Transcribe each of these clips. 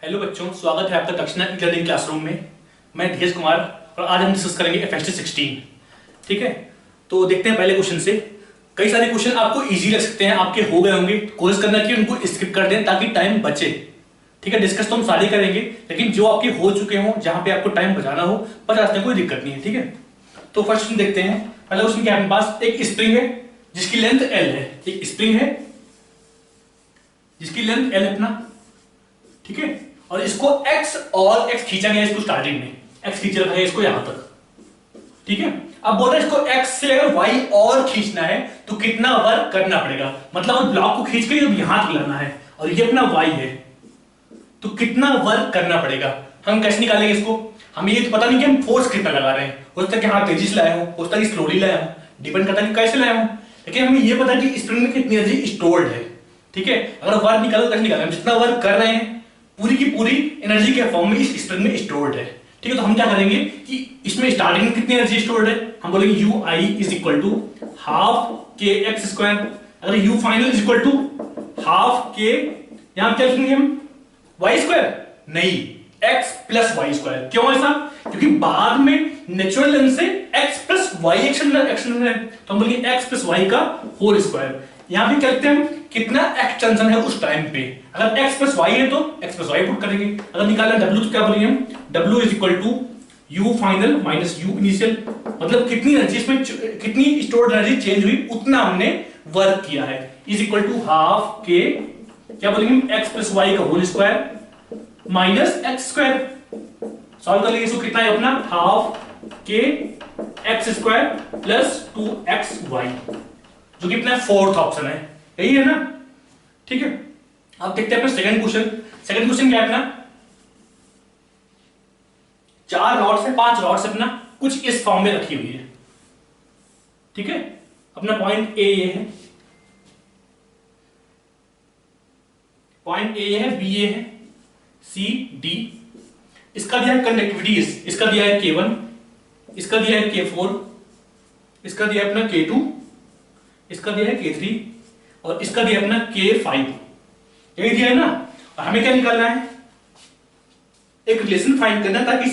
Hello बच्चों, स्वागत है आपका दक्षिणा ई लर्निंग क्लासरूम में। मैं धीरज कुमार और आज हम डिस्कस करेंगे FST 16। ठीक है, तो देखते हैं पहले क्वेश्चन से। कई सारे क्वेश्चन आपको इजी लग सकते हैं, आपके हो गए होंगे, कोशिश करना कि उनको स्किप कर दें ताकि टाइम बचे। ठीक है, डिस्कस तो हम सारे करेंगे, लेकिन जो आपके हो चुके हों, जहां पे आपको टाइम बचाना हो, बचा सकते, कोई दिक्कत नहीं है। ठीक है, तो फर्स्ट क्वेश्चन देखते हैं। पहला क्वेश्चन क्या है, अपने पास एक स्प्रिंग है जिसकी लेंथ L है। एक स्प्रिंग है जिसकी लेंथ L है अपना, ठीक है, और इसको x और x खींचा गया, इसको स्टार्टिंग में x खींचा है इसको यहां तक। ठीक है, अब बोल रहे हैं इसको x से अगर y और खींचना है तो कितना वर्क करना पड़ेगा। मतलब उस ब्लॉक को खींच के यहां तक लाना है और ये अपना y है, तो कितना वर्क करना पड़ेगा। हम कैसे निकालेंगे इसको, हमें ये तो पता नहीं कि हम फोर्स कितना लगा रहे हैं। हो सकता है कि हाँ तेजी से लाया हूं, हो सकता है कि स्लोली लाया हूं, डिपेंड करता है कि कैसे लाया हूं, लेकिन हमें ये पता है कि स्प्रिंग में कितनी एनर्जी स्टोर्ड है। ठीक है, अगर वर्क निकालो कैसे निकालें, हम जितना वर्क कर रहे हैं पूरी की पूरी एनर्जी के फॉर्म में इस स्प्रिंग में स्टोर्ड है। ठीक है, तो हम क्या करेंगे कि इसमें स्टार्टिंग में कितनी एनर्जी स्टोर्ड है, हम बोलेंगे u i is equal to half k x square. अगर u final is equal to half k, यहां क्या लिखेंगे हम, वाई स्क्वायर नहीं, एक्स प्लस वाई स्क्वायर। क्यों ऐसा, क्योंकि बाद में नेचुरल लेंथ से एक्स प्लस वाई एक्शन है, तो हम बोलेंगे एक्स प्लस वाई का होल स्क्वायर। यहां पे क्या लिखते हैं, कितना एक्सटेंशन है उस टाइम पे। अगर x प्लस वाई है तो x प्लस वाई पुट करेंगे। अगर निकालना w तो क्या बोलेंगे हम, w is equal to u final minus u initial. मतलब कितनी एनर्जी इसमें, कितनी स्टोर्ड एनर्जी चेंज हुई, उतना हमने वर्क किया है, इज इक्वल टू हाफ के, क्या बोलेंगे हम, x प्लस वाई का whole square minus x square. Solve कर लेंगे इसको, कितना है अपना, half k x square plus 2xy, जो कि अपना फोर्थ ऑप्शन है, यही है ना। ठीक है, अब देखते हैं अपना सेकंड क्वेश्चन। सेकंड क्वेश्चन क्या है अपना, 4 रॉड्स है, 5 रॉड्स अपना कुछ इस फॉर्म में रखी हुई है। ठीक है, अपना पॉइंट ए ये है, पॉइंट ए है, बी ए है, सी डी। इसका दिया है कंडक्टिविटी, इसका दिया है K1, इसका दिया है K4, इसका दिया है अपना K2, इसका दिया है K3 और इसका दिया अपना K5। यही दिया है ना। और हमें क्या निकालना है, एक रिलेशन फाइंड करना ताकि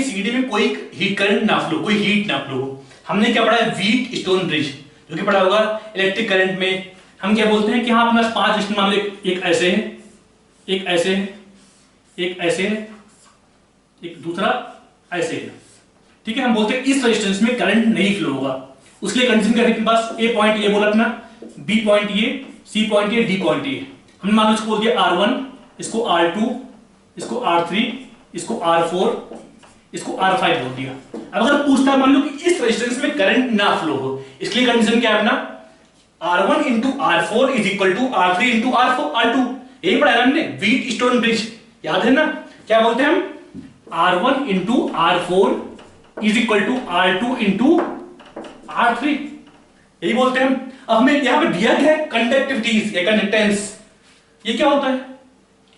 सीडी में कोई हीट करंट ना फ्लो, कोई हीट ना फ्लो। हमने क्या पढ़ा है, व्हीट स्टोन ब्रिज, जो कि पढ़ा होगा इलेक्ट्रिक करंट में। हम क्या बोलते हैं कि हाँ अपने पास 5 रेजिस्टेंस, मान लो एक ऐसे है, एक ऐसे है, एक ऐसे है, एक दूसरा ऐसे है। ठीक है, हम बोलते हैं इस रेजिस्टेंस में करंट नहीं फ्लो होगा। उसके लिए कंडीशन क्या है, पास ए पॉइंट ये बोला अपना, बी पॉइंट ये, सी पॉइंट ये, डी पॉइंट ये। हमने मान लो इसको बोल दिया R1, इसको R2, इसको R3, इसको R4, इसको R5 बोल दिया। अब अगर पूछता है मान लो कि इस रेजिस्टेंस में करंट ना फ्लो हो, इसके लिए कंडीशन क्या है अपना, R1 into R4 is equal to R3 into R2। यही पढ़ाया हमने, व्हीट स्टोन ब्रिज, याद है ना। क्या बोलते हैं हम, R1 into R4 is equal to R2 into R3, यही बोलते हैं हम। अब हमें यहां पे दिया गया है कंडक्टिविटीज या कंडक्टेंस, ये क्या होता है,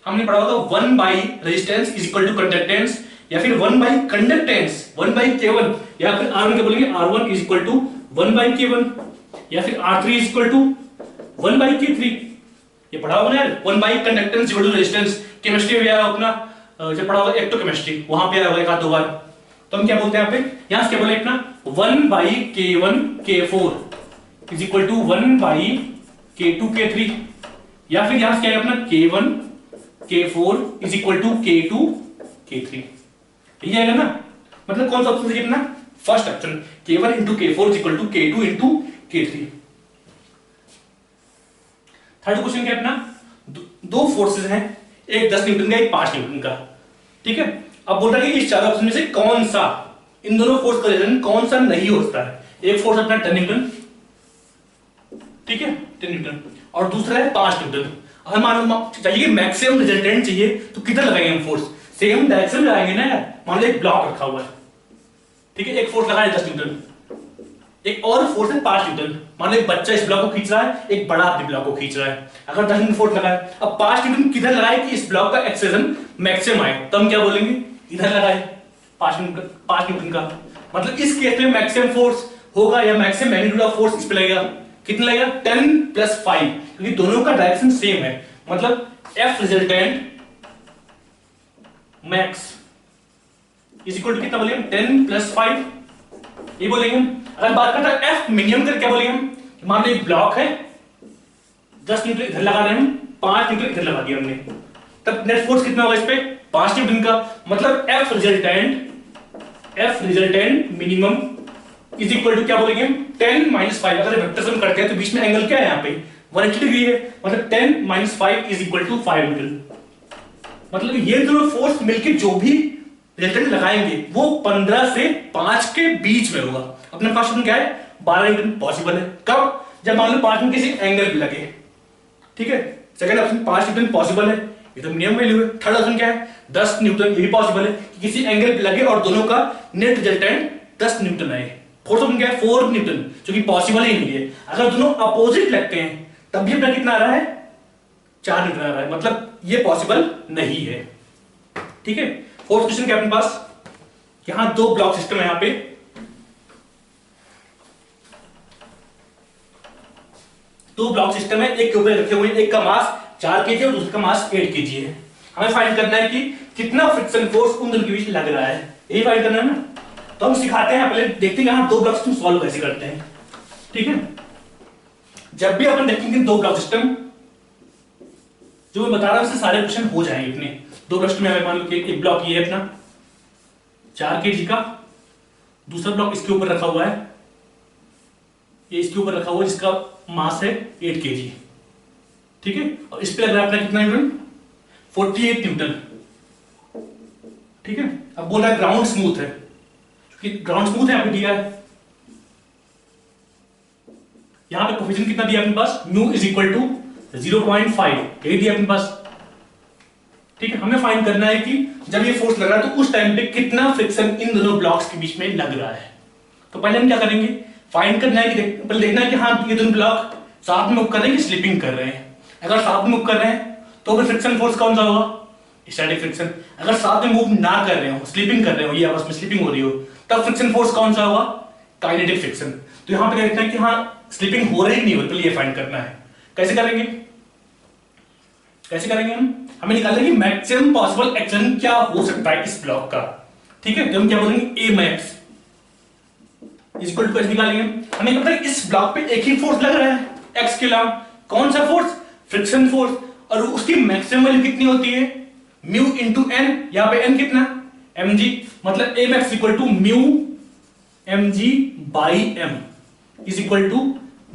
हमने पढ़ा होगा 1 by resistance is equal to conductance, या फिर 1 बाई कंडक्टेंस 1 बाई K1, या फिर R1 क्या बोलेंगे, R1 is equal to 1 by K1, या फिर R3 is equal to 1 by K3। ये पढ़ा होगा ना यार, 1 by conductance equal to resistance. Chemistry में आया अपना, जब पढ़ा होगा इलेक्ट्रोकेमिस्ट्री, वहां पे आया होगा एक आध दो बार। तो हम क्या बोलते हैं यहाँ पे, यहां से क्या बोले अपना 1 by K1 K4 is equal to 1 by K2 K3, या फिर यहां से क्या है अपना K1 K4 is equal to K2 K3, यही आएगा ना। मतलब कौन सा ऑप्शन है अपना, first option, K1 into K4 is equal to K2 into K3। Third question क्या अपना, दो फोर्सेस हैं, एक 10 न्यूटन का, एक 5 न्यूटन का। ठीक है, अब बोल रहा है कि इस चार ऑप्शन में से कौन सा, इन दोनों फोर्स का रिजल्ट कौन सा नहीं होता है। एक फोर्स अपना 10 न्यूटन, ठीक है 10 न्यूटन, और दूसरा है 5 न्यूटन। हमें मालूम चाहिए कि मैक्सिमम रिजल्टेंट चाहिए, तो कितना लगाएंगे हम फोर्स, सेम डायरेक्शन में लगाएंगे ना यार। मान लो एक ब्लॉक रखा हुआ है, ठीक है, एक फोर्स लगा है 10 न्यूटन, एक और फोर्स है 5 न्यूटन। मान लो एक बच्चा इस ब्लॉक को खींच रहा है, एक बड़ा आदमी ब्लॉक को खींच रहा है, अगर 10 न्यूटन फोर्स लगा है। अब 5 न्यूटन किधर लगाए कि इस ब्लॉक का एक्सेलरेशन मैक्सिमम आए, तो हम क्या बोलेंगे, इधर लगाए 5 न्यूटन का। मतलब इस केस में मैक्सिमम फोर्स होगा या मैक्सिमम मैग्नीट्यूड ऑफ फोर्स इस पे लगेगा, कितना लगेगा 10 + 5, क्योंकि दोनों का डायरेक्शन सेम है। मतलब F resultant max is equal to कितना बोलेंगे 10 + 5 ये बोलेंगे हम। अगर बात करते हैं F मिनिमम कर क्या बोलेंगे हम, मान लो एक ब्लॉक है 10 न्यूटन इधर लगा रहे हैं हम, 5 न्यूटन इधर लगा दिया हमने, तब नेट फोर्स कितना होगा इस पे 5 न्यूटन का। मतलब F resultant minimum is equal to क्या बोलेंगे 10 - 5। अगर वेक्टर सम करते हैं तो बीच में एंगल क्या है यहाँ पे 180 डिग्री है, मतलब 10 - 5 इज इक्वल टू 5 न्यूटन। मतलब ये दोनों फोर्स मिलके जो भी रिजल्टेंट लगाएंगे वो 15 से 5 के बीच में होगा। अपने पास क्या है 12 न्यूटन पॉसिबल है। कब, जब मान लो 5 में किसी एंगल पे लगे, ठीक है। सेकंड ऑप्शन 5 न्यूटन पॉसिबल है, ये तो मिनिमम वैल्यू है। थर्ड ऑप्शन क्या है 10 न्यूटन, ये भी पॉसिबल है कि किसी एंगल पे लगे और दोनों का नेट रिजल्टेंट 10 न्यूटन आए। फोर्थ ऑप्शन क्या है 4 न्यूटन, जो कि पॉसिबल ही नहीं है। अगर दोनों अपोजिट लगते हैं तब भी अपना कितना आ रहा है 4 न्यूटन आ रहा है, मतलब ये पॉसिबल नहीं है। ठीक है। फोर्थ क्वेश्चन क्या अपने पास, यहां 2 ब्लॉक सिस्टम है, यहां पे 2 ब्लॉक सिस्टम है, एक के ऊपर रखे हुए हैं, एक का मास 4 kg और दूसरे का मास 8 kg है। हमें फाइंड करना है कि कितना फ्रिक्शन फोर्स उन दोनों के बीच लग रहा है, यही फाइंड करना है ना। तो हम सिखाते हैं, पहले देखते हैं यहां 2 ब्लॉक सिस्टम सॉल्व कैसे करते हैं। ठीक है। जब भी अपन देखेंगे 2 ब्लॉक सिस्टम, जो मैं बता रहा हूं उससे सारे क्वेश्चन हो जाएंगे अपने। 2 ब्लॉक सिस्टम में मान लो कि एक ब्लॉक ये है अपना 4 kg का, दूसरा ब्लॉक इसके ऊपर रखा हुआ है, ये इसके ऊपर रखा हुआ है जिसका मास है 8 kg। ठीक है। और इस पे लग रहा है अपना कितना न्यूटन 48 न्यूटन। ठीक है। अब बोल रहा है ग्राउंड स्मूथ है, क्योंकि ग्राउंड स्मूथ है, आपने दिया है यहां पे कोफिशिएंट कितना दिया अपने पास म्यू इज इक्वल टू 0.5, यही दिया अपने पास। ठीक है। हमें फाइंड करना है कि जब ये फोर्स लग रहा है तो उस टाइम पे कितना फ्रिक्शन इन दोनों ब्लॉक्स के बीच में लग रहा है। तो पहले हम क्या करेंगे, फाइंड करना है कि पहले देखना है कि हाँ ये दोनों ब्लॉक साथ में मूव कर रहे हैं कि स्लिपिंग कर रहे हैं। अगर साथ में मूव कर रहे हैं तो फिर फ्रिक्शन फोर्स कौन सा होगा स्टैटिक फ्रिक्शन। अगर साथ में मूव ना कर रहे हो, स्लिपिंग कर रहे हो, ये आपस में स्लिपिंग हो रही हो, तब फ्रिक्शन फोर्स कौन सा होगा काइनेटिक फ्रिक्शन। तो यहां पे देखना है कि हाँ स्लिपिंग हो रही है कि नहीं हो रही, तो ये फाइंड करना है। कैसे करेंगे, कैसे करेंगे हमें निकालना है कि मैक्सिमम पॉसिबल एक्शन क्या हो सकता है इस ब्लॉक का। ठीक है। तो हम क्या बोलेंगे ए मैक्स इज इक्वल टू कैसे निकालेंगे, हमें पता है इस ब्लॉक पे एक ही फोर्स लग रहा है एक्स के अलावा, कौन सा फोर्स फ्रिक्शन फोर्स, और उसकी मैक्सिमम वैल्यू कितनी होती है म्यू इंटू एन। यहां पे एन कितना mg, मतलब a max equal to mu mg by m is equal to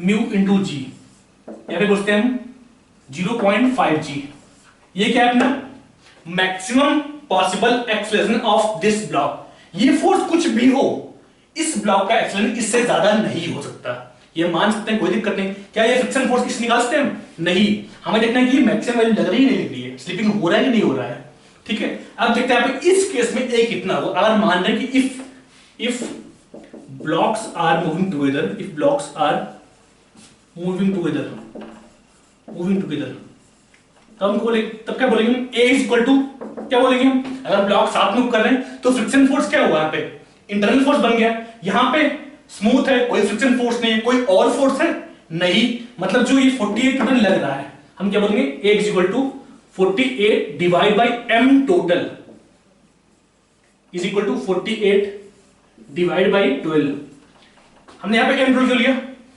mu into g, यहां पे बोलते हैं हम 0.5g। ये क्या है अपना maximum possible acceleration of this block. ये फोर्स कुछ भी हो, इस ब्लॉक का एक्सेलरेशन इससे ज्यादा नहीं हो सकता, ये मान सकते हैं, कोई दिक्कत नहीं। क्या ये फ्रिक्शन फोर्स किस निकाल सकते हैं नहीं, हमें देखना है कि मैक्सिमम वैल्यू लग रही है नहीं लग रही है, स्लिपिंग हो रहा है कि नहीं हो रहा है। ठीक है। अब देखते हैं आप इस केस में ए कितना हो। अगर मान रहे हैं कि if blocks are moving together, if blocks are moving together, तब हम बोलेंगे, तब क्या बोलेंगे ए इज इक्वल टू क्या बोलेंगे, अगर ब्लॉक साथ मूव कर रहे हैं तो फ्रिक्शन फोर्स क्या हुआ, यहाँ पे इंटरनल फोर्स बन गया। यहां पे स्मूथ है, कोई फ्रिक्शन फोर्स नहीं है, कोई और फोर्स है नहीं, मतलब जो ये 48 न्यूटन लग रहा है, हम क्या बोलेंगे a is equal to 48 divide by m total is equal to 48 divide by 12। हमने यहां पे एम टोटल क्यों लिया,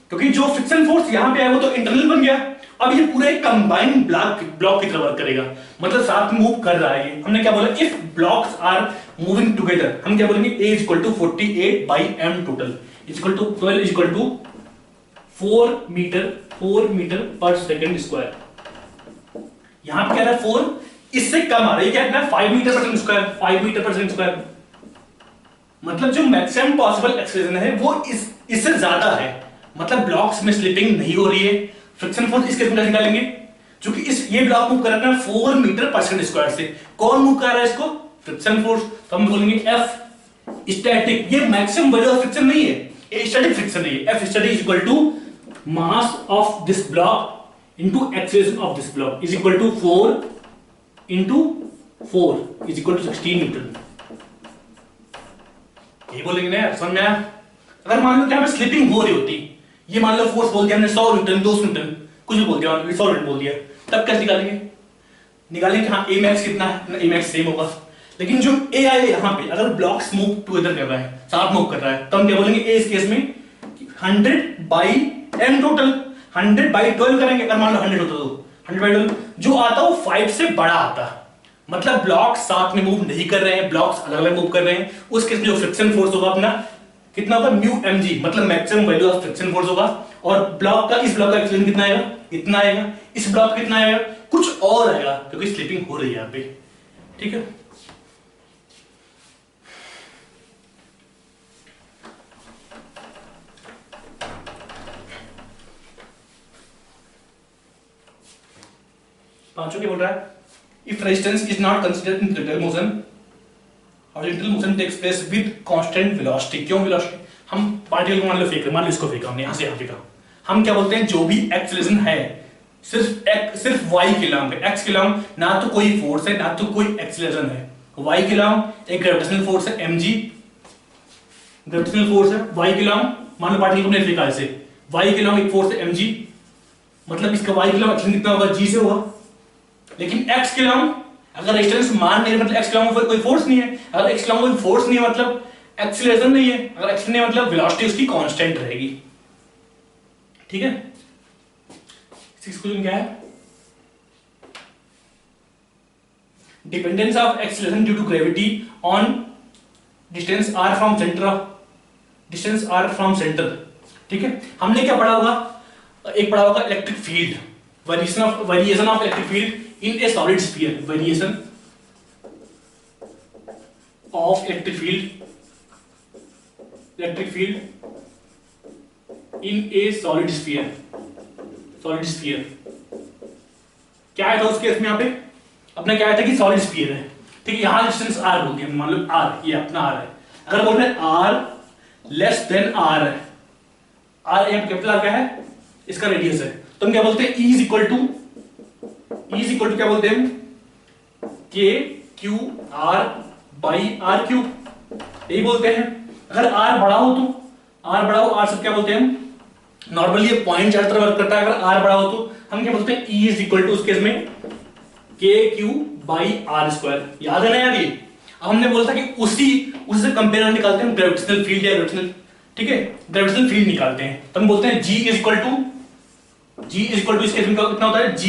क्योंकि जो फ्रिक्शन फोर्स यहां पे है वो तो इंटरनल बन गया। अब ये पूरे कंबाइंड ब्लॉक की तरह वर्क करेगा, मतलब साथ में मूव कर रहा है ये। हमने क्या बोला if blocks are moving together, हम क्या बोलेंगे a is equal to 48 by m total is equal to 12 is equal to 4 metre पर सेकंड स्क्वायर। यहां पे क्या है 4, इससे कम आ रहा है, क्या है 5 मीटर पर सेकंड स्क्वायर, 5 मीटर पर सेकंड स्क्वायर, मतलब जो मैक्सिमम पॉसिबल एक्सेलरेशन है वो इससे ज्यादा है, मतलब ब्लॉक्स में स्लिपिंग नहीं हो रही है। फ्रिक्शन फोर्स इस केस में निकालेंगे, क्योंकि ये ब्लॉक मूव कर रहा है 4 मीटर पर सेकंड स्क्वायर से, कौन मूव कर रहा है इसको फ्रिक्शन फोर्स, तो हम बोलेंगे एफ स्टैटिक। ये मैक्सिमम वैल्यू ऑफ फ्रिक्शन नहीं है, ये स्टैटिक फ्रिक्शन नहीं है। F static is equal to mass of this block into acceleration of this block is equal to 4 into 4 is equal to 16 newton. ये बोलेंगे ना, समझ में आया। अगर मान लो कि हमें स्लिपिंग हो रही होती, ये मान लो फोर्स बोल दिया हमने 100 न्यूटन 200 न्यूटन, कुछ भी बोल दिया, सॉल्वेंट बोल दिया, तब कैसे निकालेंगे कि हाँ ए मैक्स कितना है, ए मैक्स सेम होगा। लेकिन जो ए आए यहाँ पे, अगर ब्लॉक्स मूव टुगेदर कर रहा है, साथ मूव कर रहा है, तो हम क्या बोलेंगे ए इस केस में 100 बाई m टोटल, 100 बाई 12 करेंगे। अगर मान लो 100 होता तो 100 बाई 12 जो आता वो 5 से बड़ा आता, मतलब ब्लॉक्स साथ में मूव नहीं कर रहे हैं, ब्लॉक्स अलग अलग मूव कर रहे हैं। उस केस में जो फ्रिक्शन फोर्स होगा अपना कितना होगा, म्यू mg, मतलब maximum value of friction force होगा। और ब्लॉक का, इस ब्लॉक का एक्सीलरेशन कितना आएगा, इतना आएगा। इस ब्लॉक कितना आएगा, कुछ और आएगा, क्योंकि स्लिपिंग हो रही है यहाँ पे। ठीक है, पांचों क्या बोल रहा है, if resistance is not considered in lateral motion, horizontal motion takes place with constant velocity। क्यों वेलोसिटी, हम पार्टिकल को मान लो फेंक रहे, मान लो इसको फेंका हमने, यहां से यहां फेंका, हम क्या बोलते हैं, जो भी एक्सीलरेशन है सिर्फ y के लॉन्ग है, x के लॉन्ग ना तो कोई फोर्स है ना तो कोई एक्सीलरेशन है। y के लॉन्ग एक ग्रेविटेशनल फोर्स है mg, ग्रेविटेशनल फोर्स है y के लॉन्ग, मान लो पार्टिकल को हमने फेंका ऐसे, y के लॉन्ग एक फोर्स है mg, मतलब इसका y के लॉन्ग एक्सीलरेशन कितना होगा, g से होगा। लेकिन x के लॉन्ग अगर रेजिस्टेंस मान नहीं, मतलब x के लॉन्ग कोई फोर्स नहीं है, अगर x के लॉन्ग कोई फोर्स नहीं है मतलब एक्सीलरेशन नहीं है, अगर एक्सीलरेशन नहीं है मतलब वेलोसिटी उसकी कांस्टेंट रहेगी। ठीक है, सिक्स क्वेश्चन क्या है, dependence of acceleration due to gravity on distance r from centre of, distance r from centre. ठीक है, हमने क्या पढ़ा होगा, एक पढ़ा होगा electric field, variation of electric field in a solid sphere, variation of electric field in a solid sphere क्या है था उस केस में, यहाँ पे अपना क्या था कि सॉलिड स्फीयर है। ठीक है, यहां डिस्टेंस r बोल दिया, मान लो r, ये अपना r है। अगर बोल रहे हैं r लेस देन r है, r यहाँ कैपिटल r क्या है, इसका रेडियस है, तो हम क्या बोलते हैं, E इज इक्वल टू क्या बोलते हैं, K Q R by R cube, यही बोलते हैं। अगर r बड़ा हो तो r सब क्या बोलते हैं, नॉर्मली ये पॉइंट चार्ज तरह वर्क करता है, अगर r बड़ा हो तो हम क्या बोलते हैं, E इज इक्वल टू उस केस में के क्यू बाई आर स्क्वायर। याद है ना यार, ये अब हमने बोला था कि उससे कंपेयर निकालते हैं ग्रेविटेशनल फील्ड या ग्रेविटेशनल, ठीक है, ग्रेविटेशनल फील्ड निकालते हैं, तो हम बोलते हैं G इज इक्वल टू इस केस में कितना होता है, G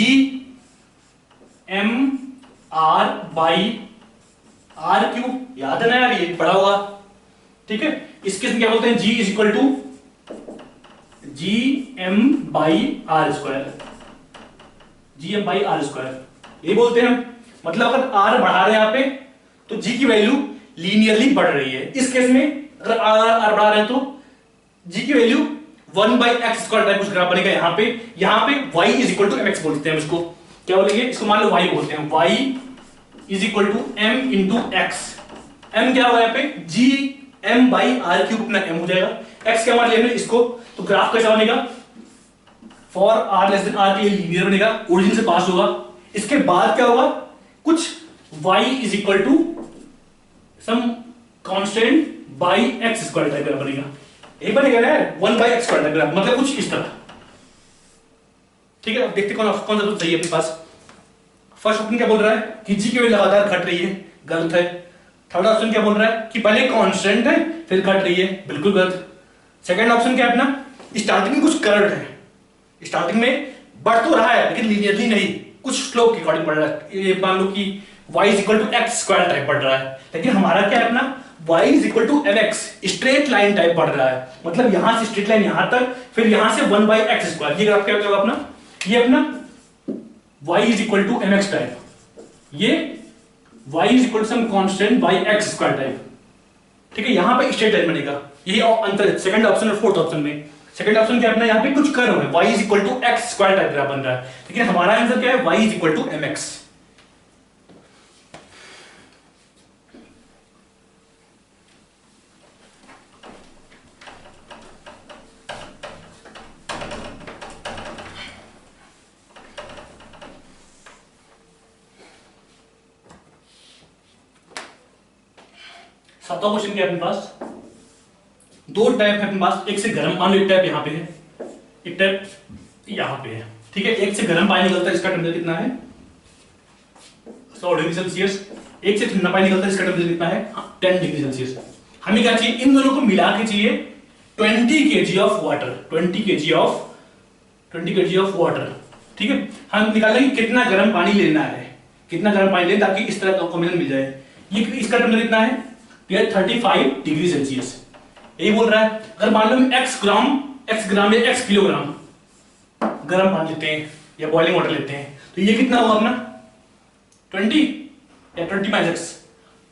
m r by r cube. याद है ना यार, ये पढ़ा होगा। ठीक है, इस केस में क्या बोलते हैं, G is equal to G M by R square, GM by R square, ये बोलते हैं। मतलब अगर r बढ़ा रहे हैं यहाँ पे तो G की वैल्यू लीनियरली बढ़ रही है। इस केस में अगर r बढ़ा रहे हैं तो G की value 1 by x square type कुछ ग्राफ बनेगा। यहाँ पे y is equal to mx बोलते हैं, इसको क्या बोलेंगे, इसको मान लो y बोलते हैं, y is equal to m into x. m क्या होगा यहाँ पे, G m by R cube अपना m हो जाएगा, x क्या मान लेंगे इसको, तो ग्राफ कैसा बनेगा, for r less than r के लिए लीनियर बनेगा, ओरिजिन से पास होगा। इसके बाद क्या होगा, कुछ y is equal to some constant by x square type graph बनेगा, यही बनेगा ना 1 by x square type graph, मतलब कुछ इस तरह। ठीक है, अब देखते कौन सा तो सही है अपने पास। फर्स्ट ऑप्शन क्या बोल रहा है कि जी की वैल्यू लगातार घट रही है, गलत है। थर्ड ऑप्शन क्या बोल रहा है कि पहले कांस्टेंट है फिर घट रही है, बिल्कुल गलत। सेकंड ऑप्शन क्या है अपना, स्टार्टिंग में कुछ करंट है, स्टार्टिंग में बढ़ तो रहा है लेकिन लीनियरली नहीं, कुछ स्लोप के अकॉर्डिंग बढ़ रहा है। ये मान लो कि y is equal to x square type बढ़ रहा है, लेकिन हमारा क्या है अपना y is equal to mx, straight line type बढ़ रहा है, मतलब यहां से स्ट्रेट लाइन यहां तक, फिर यहां से 1 बाई एक्स स्क्वायर। ये ग्राफ क्या होगा अपना, ये अपना y is equal to mx type, ये y is equal to some constant by x square type. ठीक है, यहां पे स्ट्रेट लाइन बनेगा, यही अंतर है सेकंड ऑप्शन और फोर्थ ऑप्शन में। सेकंड ऑप्शन क्या अपना, यहाँ पे कुछ कर्व है, y is equal to x square type graph बन रहा है, लेकिन हमारा आंसर क्या है, y is equal to mx। सातवां क्वेश्चन क्या है अपने पास, दो टैप है अपने पास, एक से गर्म, मान लो एक टैप यहां पे है, एक टैप यहां पे है। ठीक है, एक से गर्म पानी निकलता है, इसका टेम्परेचर कितना है 100 डिग्री सेल्सियस। एक से ठंडा पानी निकलता है, इसका टेम्परेचर कितना है 10 डिग्री सेल्सियस। हमें क्या चाहिए, इन दोनों को मिला के चाहिए 20 kg of water, 20 kg of water. ठीक है, हम निकालेंगे कितना गर्म पानी लेना है, कितना गर्म पानी लेना ताकि इस तरह का कॉम्बिनेशन मिल जाए। ये इसका टेम्परेचर कितना है, 35 डिग्री सेल्सियस। यही बोल रहा है। अगर मान लो x ग्राम या x किलोग्राम गर्म पानी लेते हैं या बॉइलिंग वाटर लेते हैं, तो ये कितना होगा अपना 20 या 20 माइनस एक्स,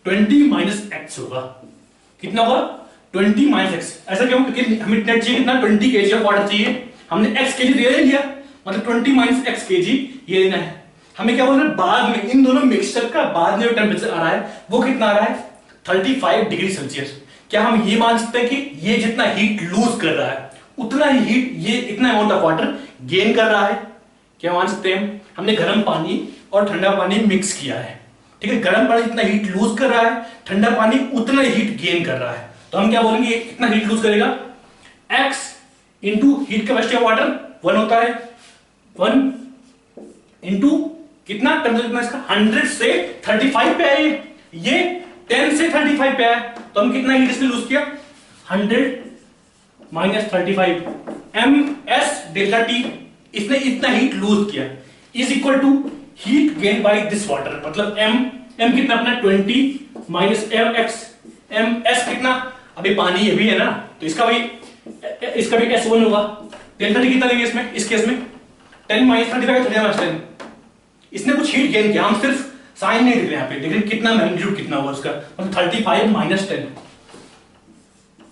20 माइनस एक्स होगा। कितना होगा 20 माइनस एक्स। ऐसा क्यों, क्योंकि हमें नेट चाहिए कितना 20 kg ऑफ वाटर चाहिए, हमने x kg ले लिया, मतलब 20 माइनस x kg ये लेना है। हमें क्या बोल रहे हैं, बाद में इन दोनों मिक्सचर का बाद में जो टेम्परेचर आ रहा है वो कितना आ रहा है 35 डिग्री सेल्सियस। क्या हम ये मान सकते हैं कि ये जितना हीट लूज कर रहा है उतना ही हीट ये इतना अमाउंट ऑफ वाटर गेन कर रहा है? क्या मान सकते हैं? हमने गर्म पानी और ठंडा पानी मिक्स किया है, ठीक है, गर्म पानी जितना हीट लूज कर रहा है, ठंडा पानी उतना ही हीट गेन कर रहा है। तो हम क्या बोलेंगे, कितना हीट लूज करेगा, x into heat capacity of water 1 होता है, 1 इंटू कितना टेम्परेचर इसका 100 से 35 पे है, ये 10 से 35 पे है, तो हम कितना हीट इसने लूज किया 100 माइनस 35 ms डेल्टा t, इसने इतना हीट लूज किया, is equal to heat gain by this water, मतलब m कितना अपना 20 माइनस mx, ms कितना, अभी पानी ये भी है ना, तो इसका भी s1 होगा। डेल्टा t कितना लेंगे इसमें, इस केस में 10 माइनस 35 30 माइनस 10, इसने कुछ हीट गेन किया, हम सिर्फ साइन नहीं लिख रहे यहाँ पे, लेकिन कितना मैग्नीट्यूड कितना होगा उसका, मतलब 35 माइनस 10,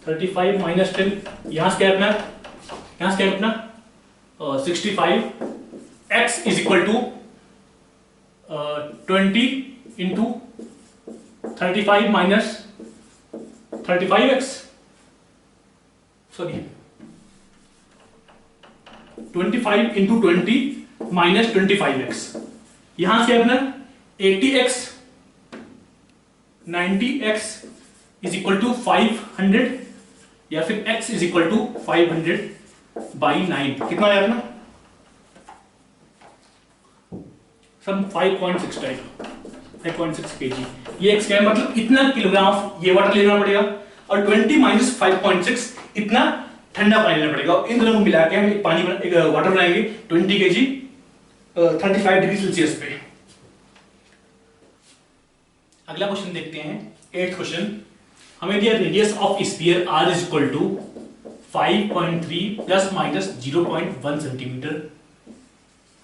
35 माइनस 10, यहां से क्या अपना, यहां से क्या अपना 65 x is equal to 20 into 35 minus 35x, sorry 25 into 20 minus 25x, यहां से अपना 80x 90x is equal to 500, या फिर x is equal to 500 by 9, कितना आया अपना सब 5.6 टाइप 5.6 kg, ये x क्या है, मतलब इतना किलोग्राम ये वाटर लेना पड़ेगा, और 20 माइनस 5.6 इतना ठंडा पानी लेना पड़ेगा, और इन दोनों को मिला के हम एक वाटर बनाएंगे 20 kg 35 डिग्री सेल्सियस पे। अगला क्वेश्चन देखते हैं, 8th क्वेश्चन। हमें दिया radius of sphere r is equal to 5.3 plus minus 0.1 centimetre.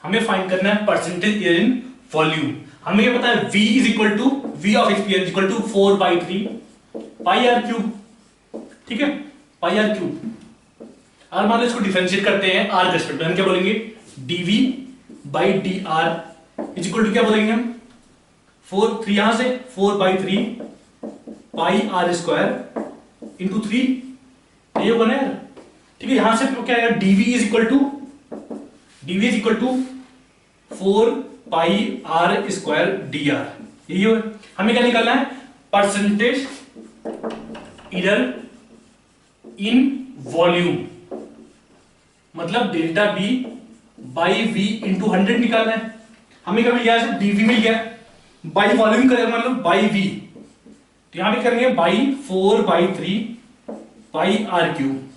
हमें फाइंड करना है परसेंटेज एयर इन वॉल्यूम। हमें ये पता है v is equal to v of sphere is equal to 4/3 pi r cube, ठीक है, पाई r क्यूब। अगर मान लो इसको डिफरेंशिएट करते हैं r के रेस्पेक्ट में, हम क्या बोलेंगे dv by dr is equal to क्या बोलेंगे हम 4 3 यहां से 4/3 पाई r स्क्वायर इंटू 3, ये होगा ना यार, ठीक है। यहां से क्या आएगा dv is equal to 4 pi r square dr, यही हो। हमें क्या निकालना है परसेंटेज एरर इन वॉल्यूम, मतलब delta b by v into 100 निकालना है। हमें क्या मिल गया, dv मिल गया, बाई वॉल्यूम करेगा मतलब बाई v, तो यहां भी करेंगे बाई 4/3 पाई r क्यूब,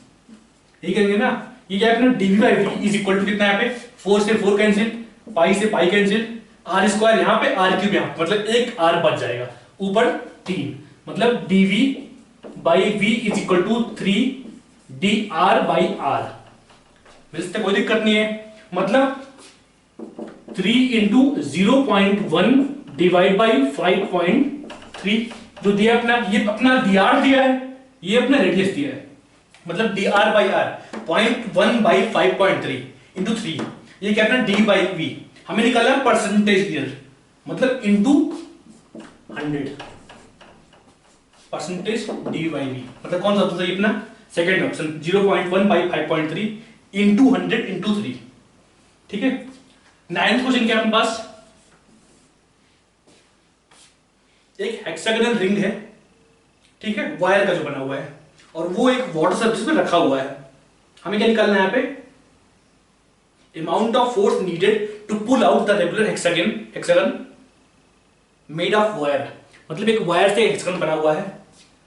यही करेंगे ना। ये क्या है अपना dv by v is equal to कितना, यहाँ पे 4 से 4 कैंसिल, पाई से पाई कैंसिल, r स्क्वायर यहाँ पे r क्यूब यहाँ, मतलब एक r बच जाएगा, ऊपर 3, मतलब dv by v is equal to 3 dr by r। वैसे कोई दिक्कत नहीं है, मतलब 3 इंटू 0.1 डिवाइड बाई 5.3 जो दिया अपना, ये अपना dr दिया है, ये अपना रेडियस दिया है, मतलब dr by r 0.1 by 5.3 into 3, ये क्या अपना d बाई v। हमें निकालना परसेंटेज एरर, मतलब into 100 percentage d by v, मतलब कौन सा ऑप्शन सही अपना second option 0.1 by 5.3 into 100 into 3, ठीक है। 9th क्वेश्चन क्या अपने पास, एक हेक्सागोनल रिंग है, ठीक है, वायर का जो बना हुआ है, और वो एक वाटर सरफेस पे रखा हुआ है। हमें क्या निकालना है यहाँ पे, amount of force needed to pull out the regular hexagon made of wire। मतलब एक वायर से हेक्सागन बना हुआ है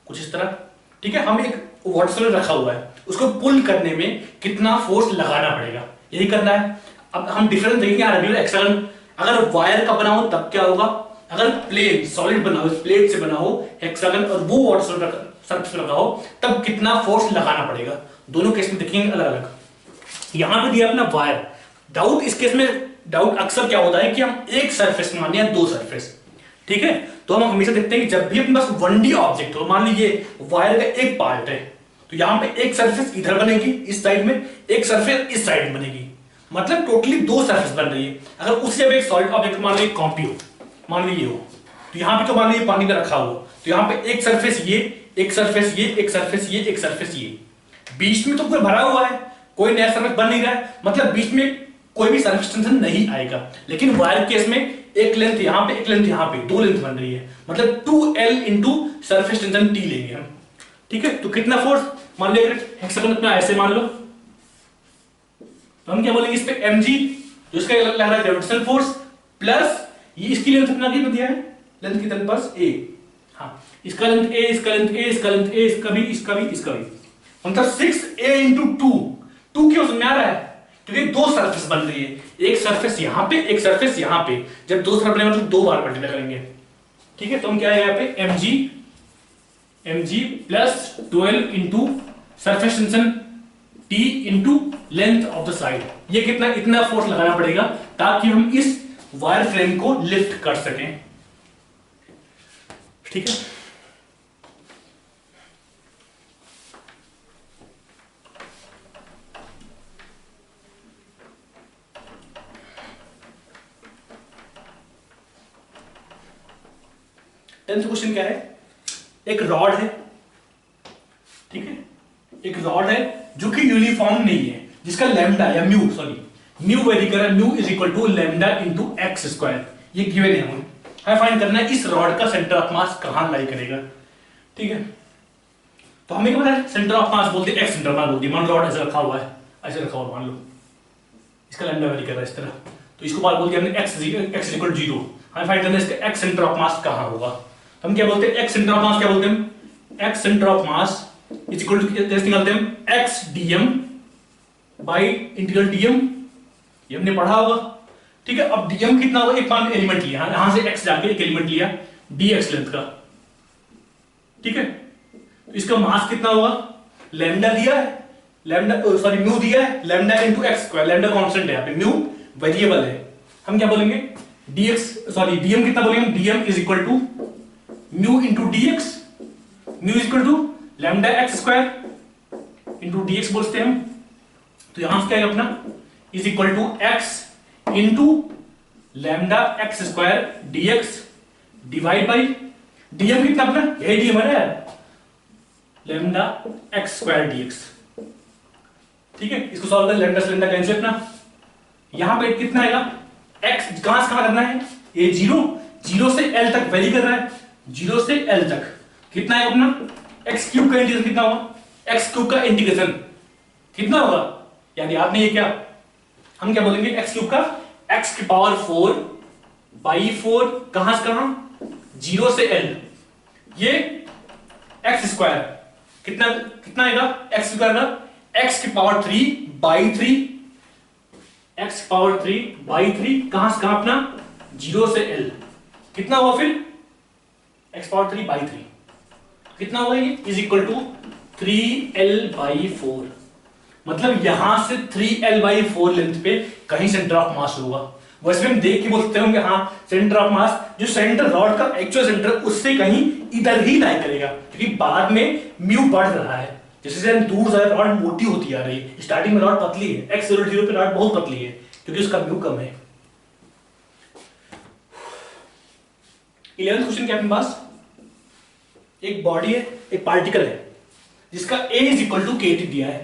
कुछ इस तरह, ठीक है। हम एक वाटर सिलेंडर रखा हुआ है, उसको पुल करने में कितना फोर्स लगाना पड़ेगा, यही करना है। अब हम डिफरेंस देखेंगे रेगुलर हेक्सागन अगर वायर का बना हो तब क्या होगा, अगर प्लेन सॉलिड बना हो, प्लेट से बना हो हेक्सागन और वो वाटर सिलेंडर सरफेस पे लगा हो तब कितना फोर्स लगाना पड़ेगा। दोनों केस में देखेंगे अलग अलग। यहां पे दिया अपना वायर। डाउट इस केस में डाउट अक्सर क्या होता है कि हम एक सरफेस माने या दो सरफेस, ठीक है। तो हम हमेशा देखते हैं कि जब भी अपने पास 1D ऑब्जेक्ट हो, मान लीजिए वायर का एक पार्ट है तो यहां पे एक सरफेस इधर बनेगी इस साइड में, एक सरफेस इस साइड में बनेगी, मतलब टोटली दो सरफेस बन रही है। अगर उससे अब एक सॉलिड ऑब्जेक्ट मान लीजिए कॉपी हो, मान लीजिए हो, तो यहां पे तो मान लीजिए पानी में रखा हो, तो यहां पे एक सरफेस ये, एक सरफेस ये, एक सरफेस ये, एक सरफेस ये, बीच में तो पूरा भरा हुआ है, कोई नया सरफेस बन नहीं रहा है, मतलब बीच में कोई भी सरफेस टेंशन नहीं आएगा। लेकिन वायर केस में एक लेंथ यहां पे, एक लेंथ यहां पे, दो लेंथ बन रही है, मतलब 2L into surface tension T लेंगे हम, ठीक है। तो कितना फोर्स, मान लो हेक्सागन अपना ऐसे मान लो, तो हम क्या बोलेंगे इस पे mg, जो इसका लग रहा है ग्रेविटेशनल फोर्स, प्लस ये इसकी लेंथ अपना कितना दिया है, लेंथ कितना पास a, हाँ इसका लेंथ a, इसका लेंथ a, इसका लेंथ a, इसका भी, इसका भी, इसका भी, मतलब 6a इंटू 2 क्यों समझ आ रहा है, क्योंकि दो सरफेस बन रही है, एक सरफेस यहां पे, एक सरफेस यहां पे, जब दो सरफेस बने मतलब दो बार मल्टीप्लाई करेंगे, ठीक है। तो हम क्या है यहाँ पे mg plus 12 into surface tension T into length of the side, ये कितना, इतना फोर्स लगाना पड़ेगा ताकि हम इस वायर फ्रेम को लिफ्ट कर सकें, ठीक है। टेंथ क्वेश्चन क्या है, एक रॉड है, ठीक है, एक रॉड है जो कि यूनिफॉर्म नहीं है, जिसका लैम्डा या म्यू वेरी कर रहा है, mu is equal to lambda into x square, ये गिवन है हमें फाइंड करना है इस रॉड का सेंटर ऑफ मास कहां लाई करेगा, ठीक है। तो हमें क्या पता है, सेंटर ऑफ मास बोलते हैं, एक्स सेंटर मास बोलते हैं। मान लो रॉड ऐसे रखा हुआ है, ऐसे रखा हुआ मान लो, इसका लैम्डा वेरी कर रहा है इस तरह, तो इसको बात बोलते हैं हमने एक्स इक्वल 0, हमें फाइंड करना है इसका एक्स सेंटर ऑफ मास कहां होगा। हम क्या बोलते हैं, एक्स सेंटर ऑफ मास क्या बोलते हैं, x centre of mass is equal to कैसे निकालते हैं, x dm by integral dm, ये हमने पढ़ा होगा, ठीक है। अब डीएम कितना होगा, एक मान एलिमेंट लिया, यहां से एक्स जाके एक एलिमेंट लिया डीएक्स लेंथ का, ठीक है। तो इसका मास कितना होगा, लैम्डा दिया है, लैम्डा सॉरी म्यू दिया है, lambda into x square, lambda constant है, यहाँ पे म्यू वेरिएबल है, हम क्या बोलेंगे dx सॉरी डीएम कितना बोलेंगे, dm is equal to mu into dx, mu is equal to lambda x square into dx बोलते हैं हम। तो यहां से क्या है अपना is equal to x into lambda x square dx divide by dm कितना अपना, यही डीएम है यार, लैम्डा एक्स स्क्वायर डीएक्स, ठीक है। इसको सॉल्व कर, लैम्डा से लैम्डा कैंसिल अपना, यहां पे कितना आएगा, एक्स कहां करना है, ये 0 से L तक वैरी कर रहा है, 0 से L तक कितना है अपना, एक्स क्यूब का इंटीग्रेशन कितना होगा, एक्स क्यूब का इंटीग्रेशन कितना होगा, याद नहीं है क्या, हम क्या बोलेंगे एक्स क्यूब का एक्स की पावर 4 बाई 4 कहां से कहां, 0 से L, ये एक्स स्क्वायर कितना आएगा, एक्स स्क्वायर का एक्स की power 3 by 3, x power 3 by 3 कहां से कहां अपना, 0 से L, कितना हुआ फिर एक्स पावर 3 बाई 3 कितना हुआ, ये is equal to 3L by 4, मतलब यहां से 3L बाई 4 लेंथ पे कहीं सेंटर ऑफ मास होगा। वैसे हम देख के बोल सकते हैं कि हाँ सेंटर ऑफ मास, जो सेंटर रॉड का एक्चुअल सेंटर उससे कहीं इधर ही लाई करेगा, क्योंकि बाद में म्यू बढ़ रहा है, जैसे जैसे दूर जा रहे रॉड मोटी होती आ रही है, स्टार्टिंग में रॉड पतली है, एक्स 0 पे रॉड बहुत पतली है क्योंकि उसका म्यू कम है। 11th क्वेश्चन क्या अपने पास, एक बॉडी है, एक पार्टिकल है जिसका A is equal to K T दिया है,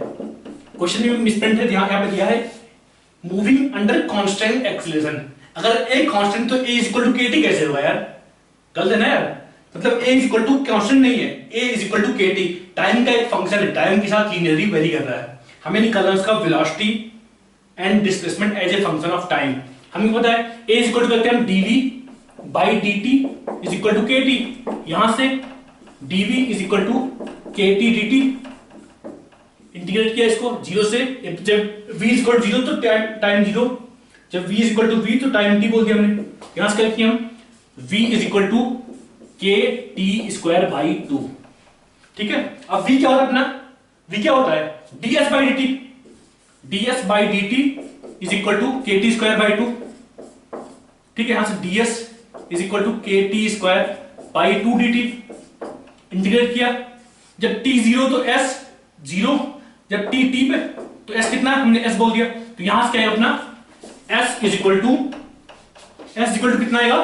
क्वेश्चन में मिसप्रिंट है, यहां पे दिया है मूविंग अंडर कांस्टेंट एक्सीलरेशन, अगर A कांस्टेंट तो A is equal to K T कैसे होगा यार, गलत है ना यार, मतलब A is equal to constant नहीं है, A is equal to K T, time का एक फंक्शन है, टाइम के साथ लीनियरली वेरी कर रहा है, हमें निकालना उसका velocity and displacement as a function of time. हमें पता है a इज इक्वल टू करते हैं हम dv by dt is equal to kt, यहां से dv is equal to kt dt, integrate किया इसको जीरो से, जब v is equal to zero तो टाइम जीरो, जब v is equal to v तो टाइम t बोल दिया हमने, यहां से क्या किया हम v is equal to kt square by 2। ठीक है, अब v क्या होता है अपना, v क्या होता है ds by dt, ds by dt is equal to kt square by 2। ठीक है, यहां से ds is equal to kt square by 2 dt, integrate किया, जब t जीरो तो s जीरो, जब t t पे तो s कितना है, हमने s बोल दिया, तो यहां से क्या है अपना s इज इक्वल टू कितना आएगा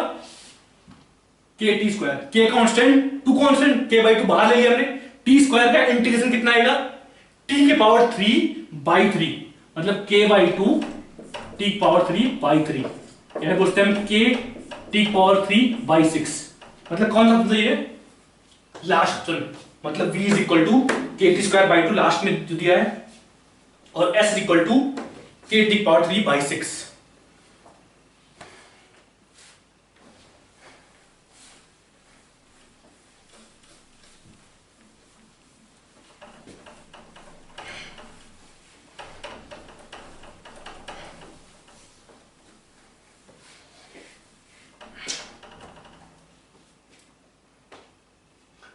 kt square, k constant 2 constant, k by 2 बाहर ले लिया हमने, t स्क्वायर का इंटीग्रेशन कितना आएगा t के पावर 3 बाई 3, मतलब k by 2 t power 3 by 3, यानी बोलते हैं k t पावर 3 बाई 6, मतलब कौन सा सही है लास्ट ऑप्शन, मतलब v is equal to kt square by 2 last में जो दिया है, और s is equal to kt power 3 by 6।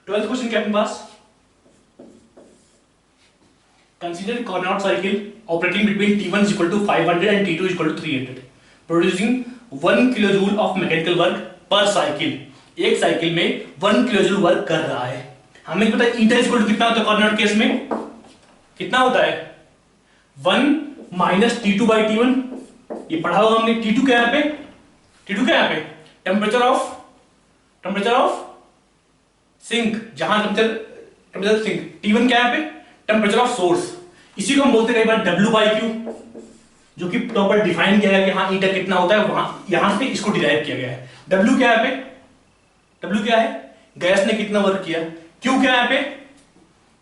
Twelfth question क्या अपने पास, consider Carnot cycle operating between t1 is equal to 500 and t2 is equal to 300 producing 1 kilojoule of mechanical work पर cycle. एक साइकिल में 1 किलोजूल वर्क कर रहा है। हमें पता है ईटा इज इक्वल टू कितना होता है कार्नोट केस में, कितना होता है 1 माइनस टी2 बाई टी1, ये पढ़ा होगा हमने। टी2 क्या है यहाँ पे टेम्परेचर ऑफ सिंक, जहां टेम्परेचर सिंक, T1 क्या है यहाँ पे टेम्परेचर ऑफ सोर्स, इसी को हम बोलते हैं कई बार W बाई क्यू, जो कि प्रॉपर डिफाइन किया गया कि हाँ ईटा कितना होता है, वहां यहां से इसको डिराइव किया गया है। W क्या है यहाँ पे, W क्या है गैस ने कितना वर्क किया, Q क्या है यहाँ पे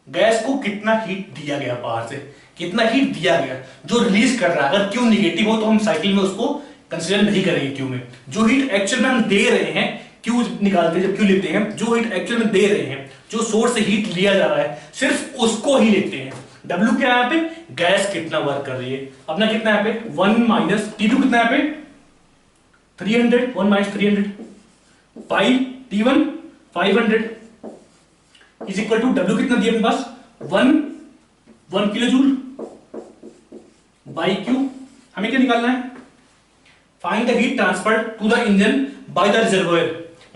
गैस को कितना हीट दिया गया, बाहर से कितना हीट दिया गया जो रिलीज कर रहा है। अगर Q निगेटिव हो तो हम साइकिल में उसको कंसीडर नहीं करेंगे Q में। जो हीट एक्चुअल में हम दे रहे हैं, Q निकालते हैं जब Q लेते हैं, जो हीट एक्चुअल में दे रहे हैं, जो सोर्स से हीट लिया जा रहा है, सिर्फ उसको ही लेते हैं। W क्या है यहाँ पे गैस कितना वर्क कर रही है, अपना कितना यहाँ पे 1 माइनस T2 कितना यहाँ पे 300, 1 minus 300 pi T1 500 is equal to W कितना दिया अपने पास 1 किलो जूल बाई Q। हमें क्या निकालना है, find the heat transfer to the engine by the reservoir,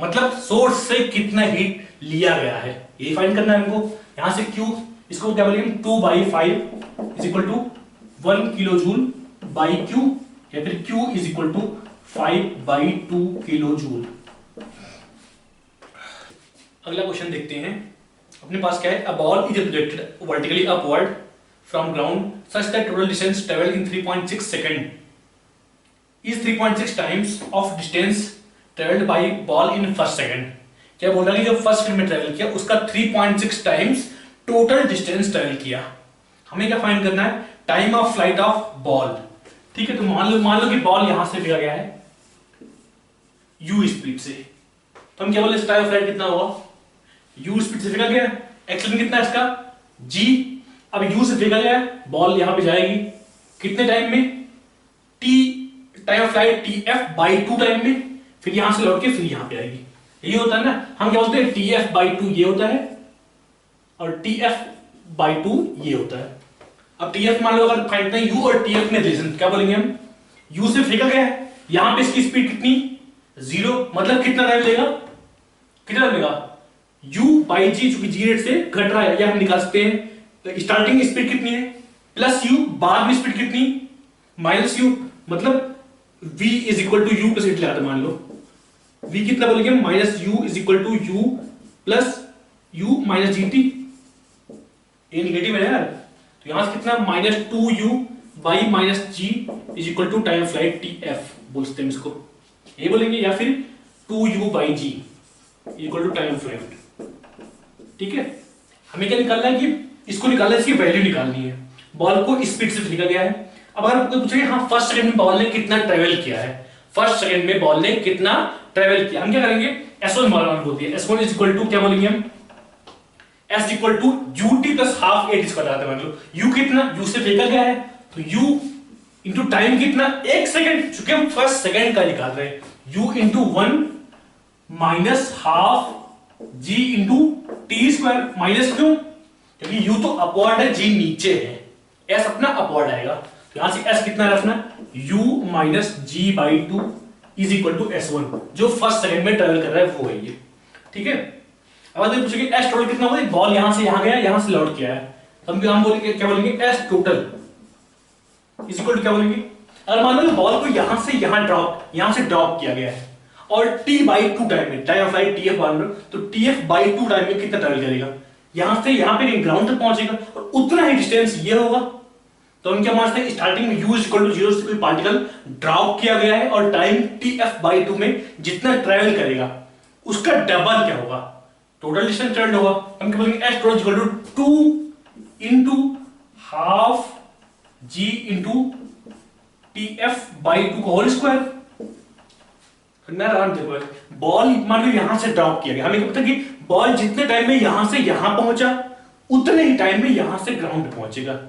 मतलब सोर्स से कितना हीट लिया गया है, ये फाइंड करना है हमको। यहां से Q इसको क्या बोलेंगे 2 by 5 is equal to 1 kilo joule by Q, या फिर Q is equal to 5 by 2 kilo joule. अगला क्वेश्चन देखते हैं अपने पास क्या है, a ball is projected vertically upward from ground such that total distance travelled in 3.6 second is 3.6 times of distance travelled by ball in first second. क्या बोल रहा है कि जो फर्स्ट सेकंड में ट्रेवल किया उसका 3.6 टाइम्स टोटल डिस्टेंस ट्रेवल किया। हमें क्या फाइंड करना है, time of flight of ball. ठीक है, तो मान लो कि बॉल यहां से फेंका गया है u स्पीड से, तो हम क्या बोले टाइम ऑफ फ्लाइट कितना होगा, u स्पीड से फेंका गया, एक्सीलरेशन कितना है इसका g। अब u से फेंका गया है, बॉल यहां पे जाएगी कितने टाइम में, t time of flight tf by 2 time में, फिर यहां से लौट के फिर यहां पे आएगी। ये होता है ना, हम क्या बोलते हैं tf बाई 2 ये होता है और tf बाई 2 ये होता है। अब tf मान लो अगर फाइंड करते हैं u और tf में रिलेशन, क्या बोलेंगे हम, u से फेंका गया है, यहां पे इसकी स्पीड कितनी 0, मतलब कितना टाइम लेगा, कितना लेगा u बाई g, चूंकि g रेट से घट रहा है, या हम निकाल सकते हैं तो स्टार्टिंग स्पीड कितनी है प्लस u, बाद में स्पीड कितनी माइनस u, मतलब v is equal to u plus at लगाते मान लो v कितना बोलेंगे minus u is equal to u plus u minus G T, ये निगेटिव है यार, तो यहां से कितना minus 2u by minus G is equal to time flight tf बोलते हैं इसको, ये बोलेंगे, या फिर 2u by G equal to time flight. ठीक है, हमें क्या निकालना है कि इसको निकालना है, इसकी वैल्यू निकालनी है। बॉल को स्पीड से फेंका गया है, अब अगर कोई पूछे हाँ फर्स्ट सेकंड में बॉल ने कितना ट्रेवल किया है, फर्स्ट सेकंड में बॉल ने कितना ट्रेवल किया, हम क्या करेंगे S1 बॉल बोलती है, S1 इज इक्वल टू क्या बोलेंगे हम, S equal to ut plus half at square आता है, मतलब u कितना, u से फेंका गया है तो u इंटू टाइम कितना, एक सेकंड, चूंकि हम फर्स्ट सेकंड का निकाल रहे हैं, u into 1 minus half g into T square, minus क्यों, क्योंकि u तो अपवर्ड है, g नीचे है, s अपना अपवर्ड आएगा, तो यहां से s कितना रखना, u minus G by two is equal to S1, जो फर्स्ट सेकंड में ट्रेवल कर रहा है वो है ये, ठीक है। अब आप पूछेंगे s टोटल कितना होगा, बॉल यहां से यहां गया, यहां से लौट किया है, तो हम बोलेंगे क्या बोलेंगे, s total is equal to क्या बोलेंगे, अगर मान लो बॉल को यहां से यहां से ड्रॉप किया गया है और t बाई टू टाइम में, टाइम ऑफ फ्लाइट tf मान लो, तो tf बाई टू टाइम में कितना ट्रेवल करेगा, यहां से यहां पे ग्राउंड तक पहुंचेगा और उतना ही डिस्टेंस ये होगा, तो हम क्या मानते हैं स्टार्टिंग में u इक्वल टू 0 से कोई पार्टिकल ड्रॉप किया गया है और टाइम tf बाई टू में जितना ट्रेवल करेगा उसका डबल क्या होगा, टोटल डिस्टेंस ट्रेवल्ड होगा, हम क्या बोलेंगे s total equal to 2 into half g into tf by two का होल स्क्वायर। देखो बॉल मान लो यहां से ड्रॉप किया गया, हमें क्या पता कि बॉल जितने टाइम में यहां से यहां पहुंचा उतने ही टाइम में यहां से ग्राउंड पहुंचेगा,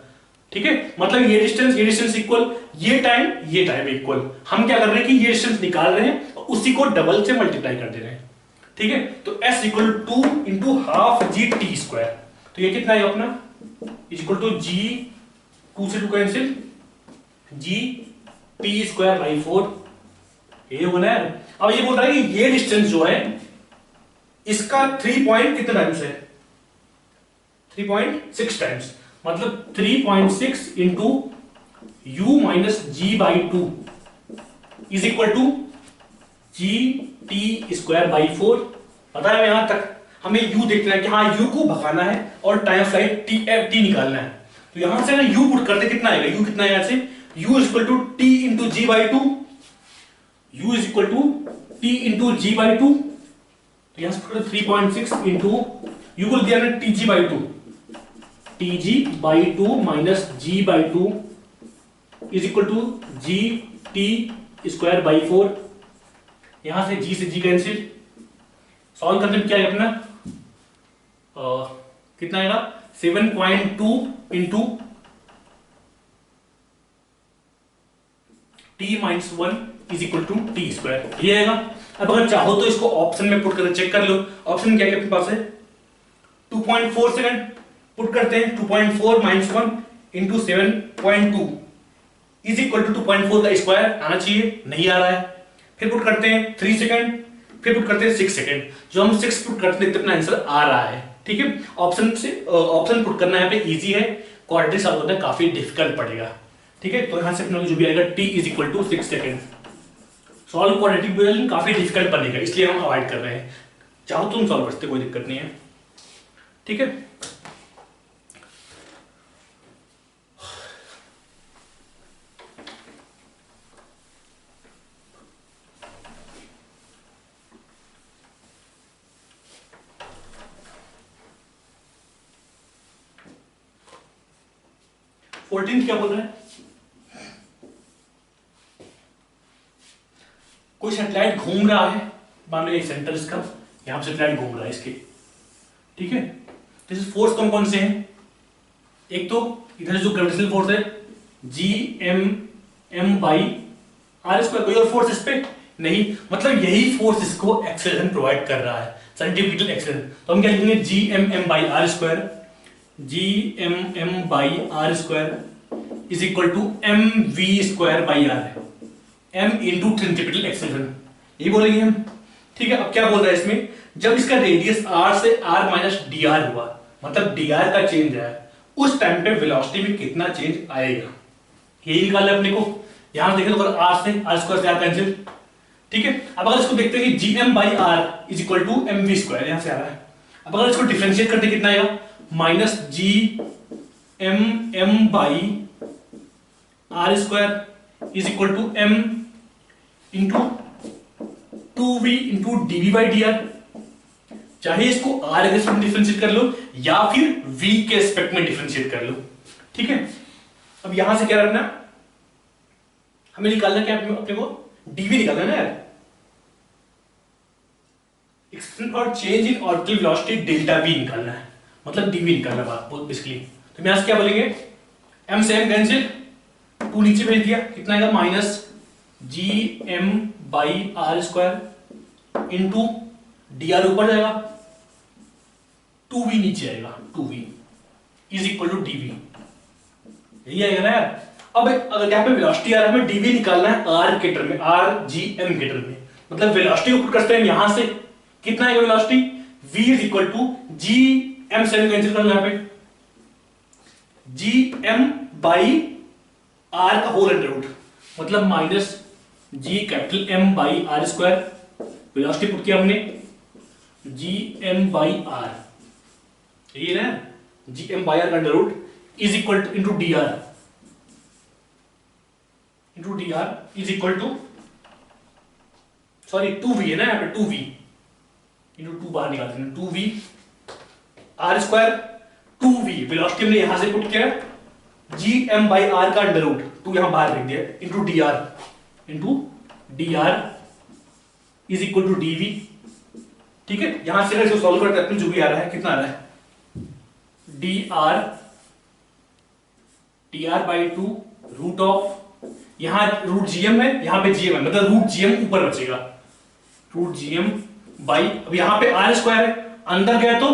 ठीक है, मतलब ये डिस्टेंस इक्वल, ये टाइम इक्वल, हम क्या कर रहे हैं कि ये डिस्टेंस निकाल रहे हैं और उसी को डबल से मल्टीप्लाई कर दे रहे हैं, ठीक है, तो s equal to into half ji T square, तो ये कितना है अपना इज इक्वल टू जी, 2 से 2 cancel, ji T square by 4, ये होना है। अब ये बोल रहा है कि ये डिस्टेंस जो है इसका 3 पॉइंट कितने टाइम्स है, 3.6 टाइम्स, मतलब 3.6 into U minus G by two is equal to G T square by 4। पता है यहां तक हमें u देखना है कि हाँ u को भगाना है और टाइम फ्लाइट t निकालना है, तो यहां से ना u पुट करते कितना आएगा, u कितना है, यहां से u is equal to T into G by two, u is equal to T into G by two, तो यहां से 3.6 इंटू u को दिया ना T G by two, T G by two minus G by two is equal to G T square by 4, यहां से g से g cancel, solve करने में क्या है अपना कितना आएगा 7.2 into T minus 1 is equal to T square, ये आएगा। अब अगर चाहो तो इसको ऑप्शन में पुट करके चेक कर लो, ऑप्शन क्या है अपने पास है 2.4 सेकंड, पुट करते हैं 2.4 minus 1 into 7.2 is equal to 2.4 का स्क्वायर आना चाहिए, नहीं आ रहा है, फिर पुट करते हैं 3 सेकंड, फिर पुट करते हैं 6 सेकंड, जो हम 6 पुट करते हैं अपना आंसर आ रहा है, ठीक है। ऑप्शन पुट करना यहाँ पे इजी है, क्वाड्रेटिक सॉल्व करना काफी डिफिकल्ट पड़ेगा, ठीक है, तो यहां से अपना जो भी आएगा t is equal to 6 second, solve quadratic काफी डिफिकल्ट बनेगा इसलिए हम अवॉइड कर रहे हैं, चाहो तुम सॉल्व कर सकते, कोई दिक्कत नहीं है, ठीक है। फोर्टीन क्या बोल रहा है, कोई सैटेलाइट घूम रहा है, मान लो एक सेंटर इसका, यहां पे सैटेलाइट घूम रहा है इसके, ठीक है, तो इस फोर्स कौन कौन से हैं, एक तो इधर जो ग्रेविटेशनल फोर्स है G M by R square, कोई और फोर्स इस पे नहीं, मतलब यही फोर्स इसको एक्सेलरेशन प्रोवाइड कर रहा है, सेंट्रीफ्यूगल एक्सेलरेशन, तो हम क्या लिखेंगे G M by R square, G M by R square is equal to M V square by R, M into centrifugal acceleration, ये बोलेंगे हम, ठीक है। अब क्या बोल रहा है इसमें, जब इसका रेडियस r से r माइनस डी आर हुआ, मतलब डी आर का चेंज है, उस टाइम पे वेलोसिटी में कितना चेंज आएगा, यही निकालना है अपने को। यहां देखें तो r से r स्क्वायर से r कैंसिल, ठीक है। अब अगर इसको देखते हैं कि G M by R is equal to M V square, यहां से आ रहा है, अब अगर इसको डिफरेंशिएट करते कितना आएगा, minus G M by R square is equal to M into 2v into D V by D, R इसको r के रिस्पेक्ट में डिफरेंशिएट कर लो या फिर v के रिस्पेक्ट में डिफरेंशिएट कर लो, ठीक है। अब यहां से क्या रखना, हमें निकालना क्या अपने को, डीवी निकालना है ना यार। Expression for change in orbital velocity delta we निकालना है, मतलब डीवी निकालना बात बेसिकली। तो यहां से क्या बोलेंगे, एम से एम कैंसिल, 2 नीचे भेज दिया, कितना आएगा minus G M by R square into D R ऊपर जाएगा, 2v नीचे आएगा, 2v is equal to DV, यही आएगा ना यार। अब अगर यहाँ पे वेलोसिटी आ रहा है, हमें डीवी निकालना है आर के टर्म में, आर जी एम के टर्म में, मतलब वेलोसिटी ऊपर करते हैं यहां से, कितना आएगा velocity, v is equal to G M से एम कैंसिल कर लो, यहाँ पे जी एम बाई आर का होल अंडर रूट, मतलब minus G capital M by R square, velocity put किया हमने जी एम बाई आर, ये ना जी एम बाई आर का under root is equal to into D R, into D R is equal to, sorry 2v है ना यहाँ पे, 2v into 2 बाहर निकाल देना, 2v are square, 2v velocity हमने यहां से पुट किया जी एम बाई आर का अंडर रूट, 2 यहां बाहर लिख दिया, into D R is equal to DV. ठीक है, यहां से अगर इसको सॉल्व करते हैं जो भी आ रहा है, कितना आ रहा है, D R by 2 root of, यहां रूट जीएम है, यहां पे जीएम है, मतलब रूट जीएम ऊपर बचेगा, रूट जीएम बाई, अब यहां पे आर स्क्वायर है, अंदर गया तो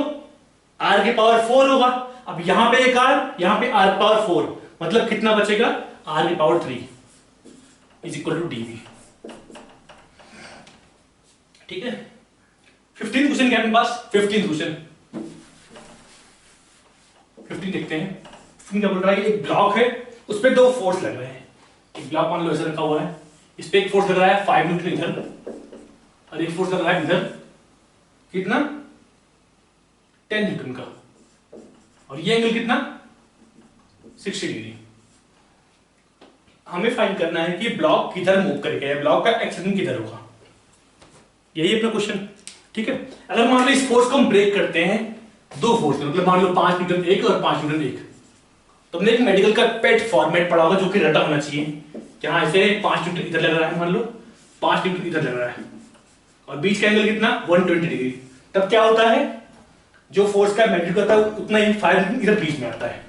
आर के पावर 4 होगा, अब यहां पे एक आर, यहां पे आर पावर 4, मतलब कितना बचेगा, आर की power 3 is equal to DV. ठीक है, 15 क्वेश्चन क्या अपने पास, 15 क्वेश्चन, 15 देखते हैं। 15 क्या बोल रहा है, एक ब्लॉक है, उस पर 2 फोर्स लग रहे हैं, एक ब्लॉक मान लो ऐसा रखा हुआ है, इस पे एक फोर्स लग रहा है 5 न्यूटन इधर, और एक फोर्स लग रहा है इधर, कितना 10 न्यूटन का, और ये एंगल कितना 60 डिग्री। हमें फाइंड करना है कि ब्लॉक किधर मूव करेगा, ब्लॉक का एक्सेलरेशन किधर होगा, यही अपना क्वेश्चन। ठीक है, अगर मान लो इस फोर्स को हम ब्रेक करते हैं 2 फोर्स में, मतलब मान लो 5 न्यूटन एक और 5 न्यूटन एक, तुमने एक मेडिकल का पेट फॉर्मेट पढ़ा होगा जो कि रटा होना चाहिए, जहां ऐसे 5 न्यूटन इधर लग रहा है, मान लो 5 न्यूटन इधर लग रहा है, और बीच का एंगल कितना 120 डिग्री, तब क्या होता है, जो फोर्स का मैग्नीट्यूड होता है उतना ही 5 न्यूटन इधर बीच में आता है।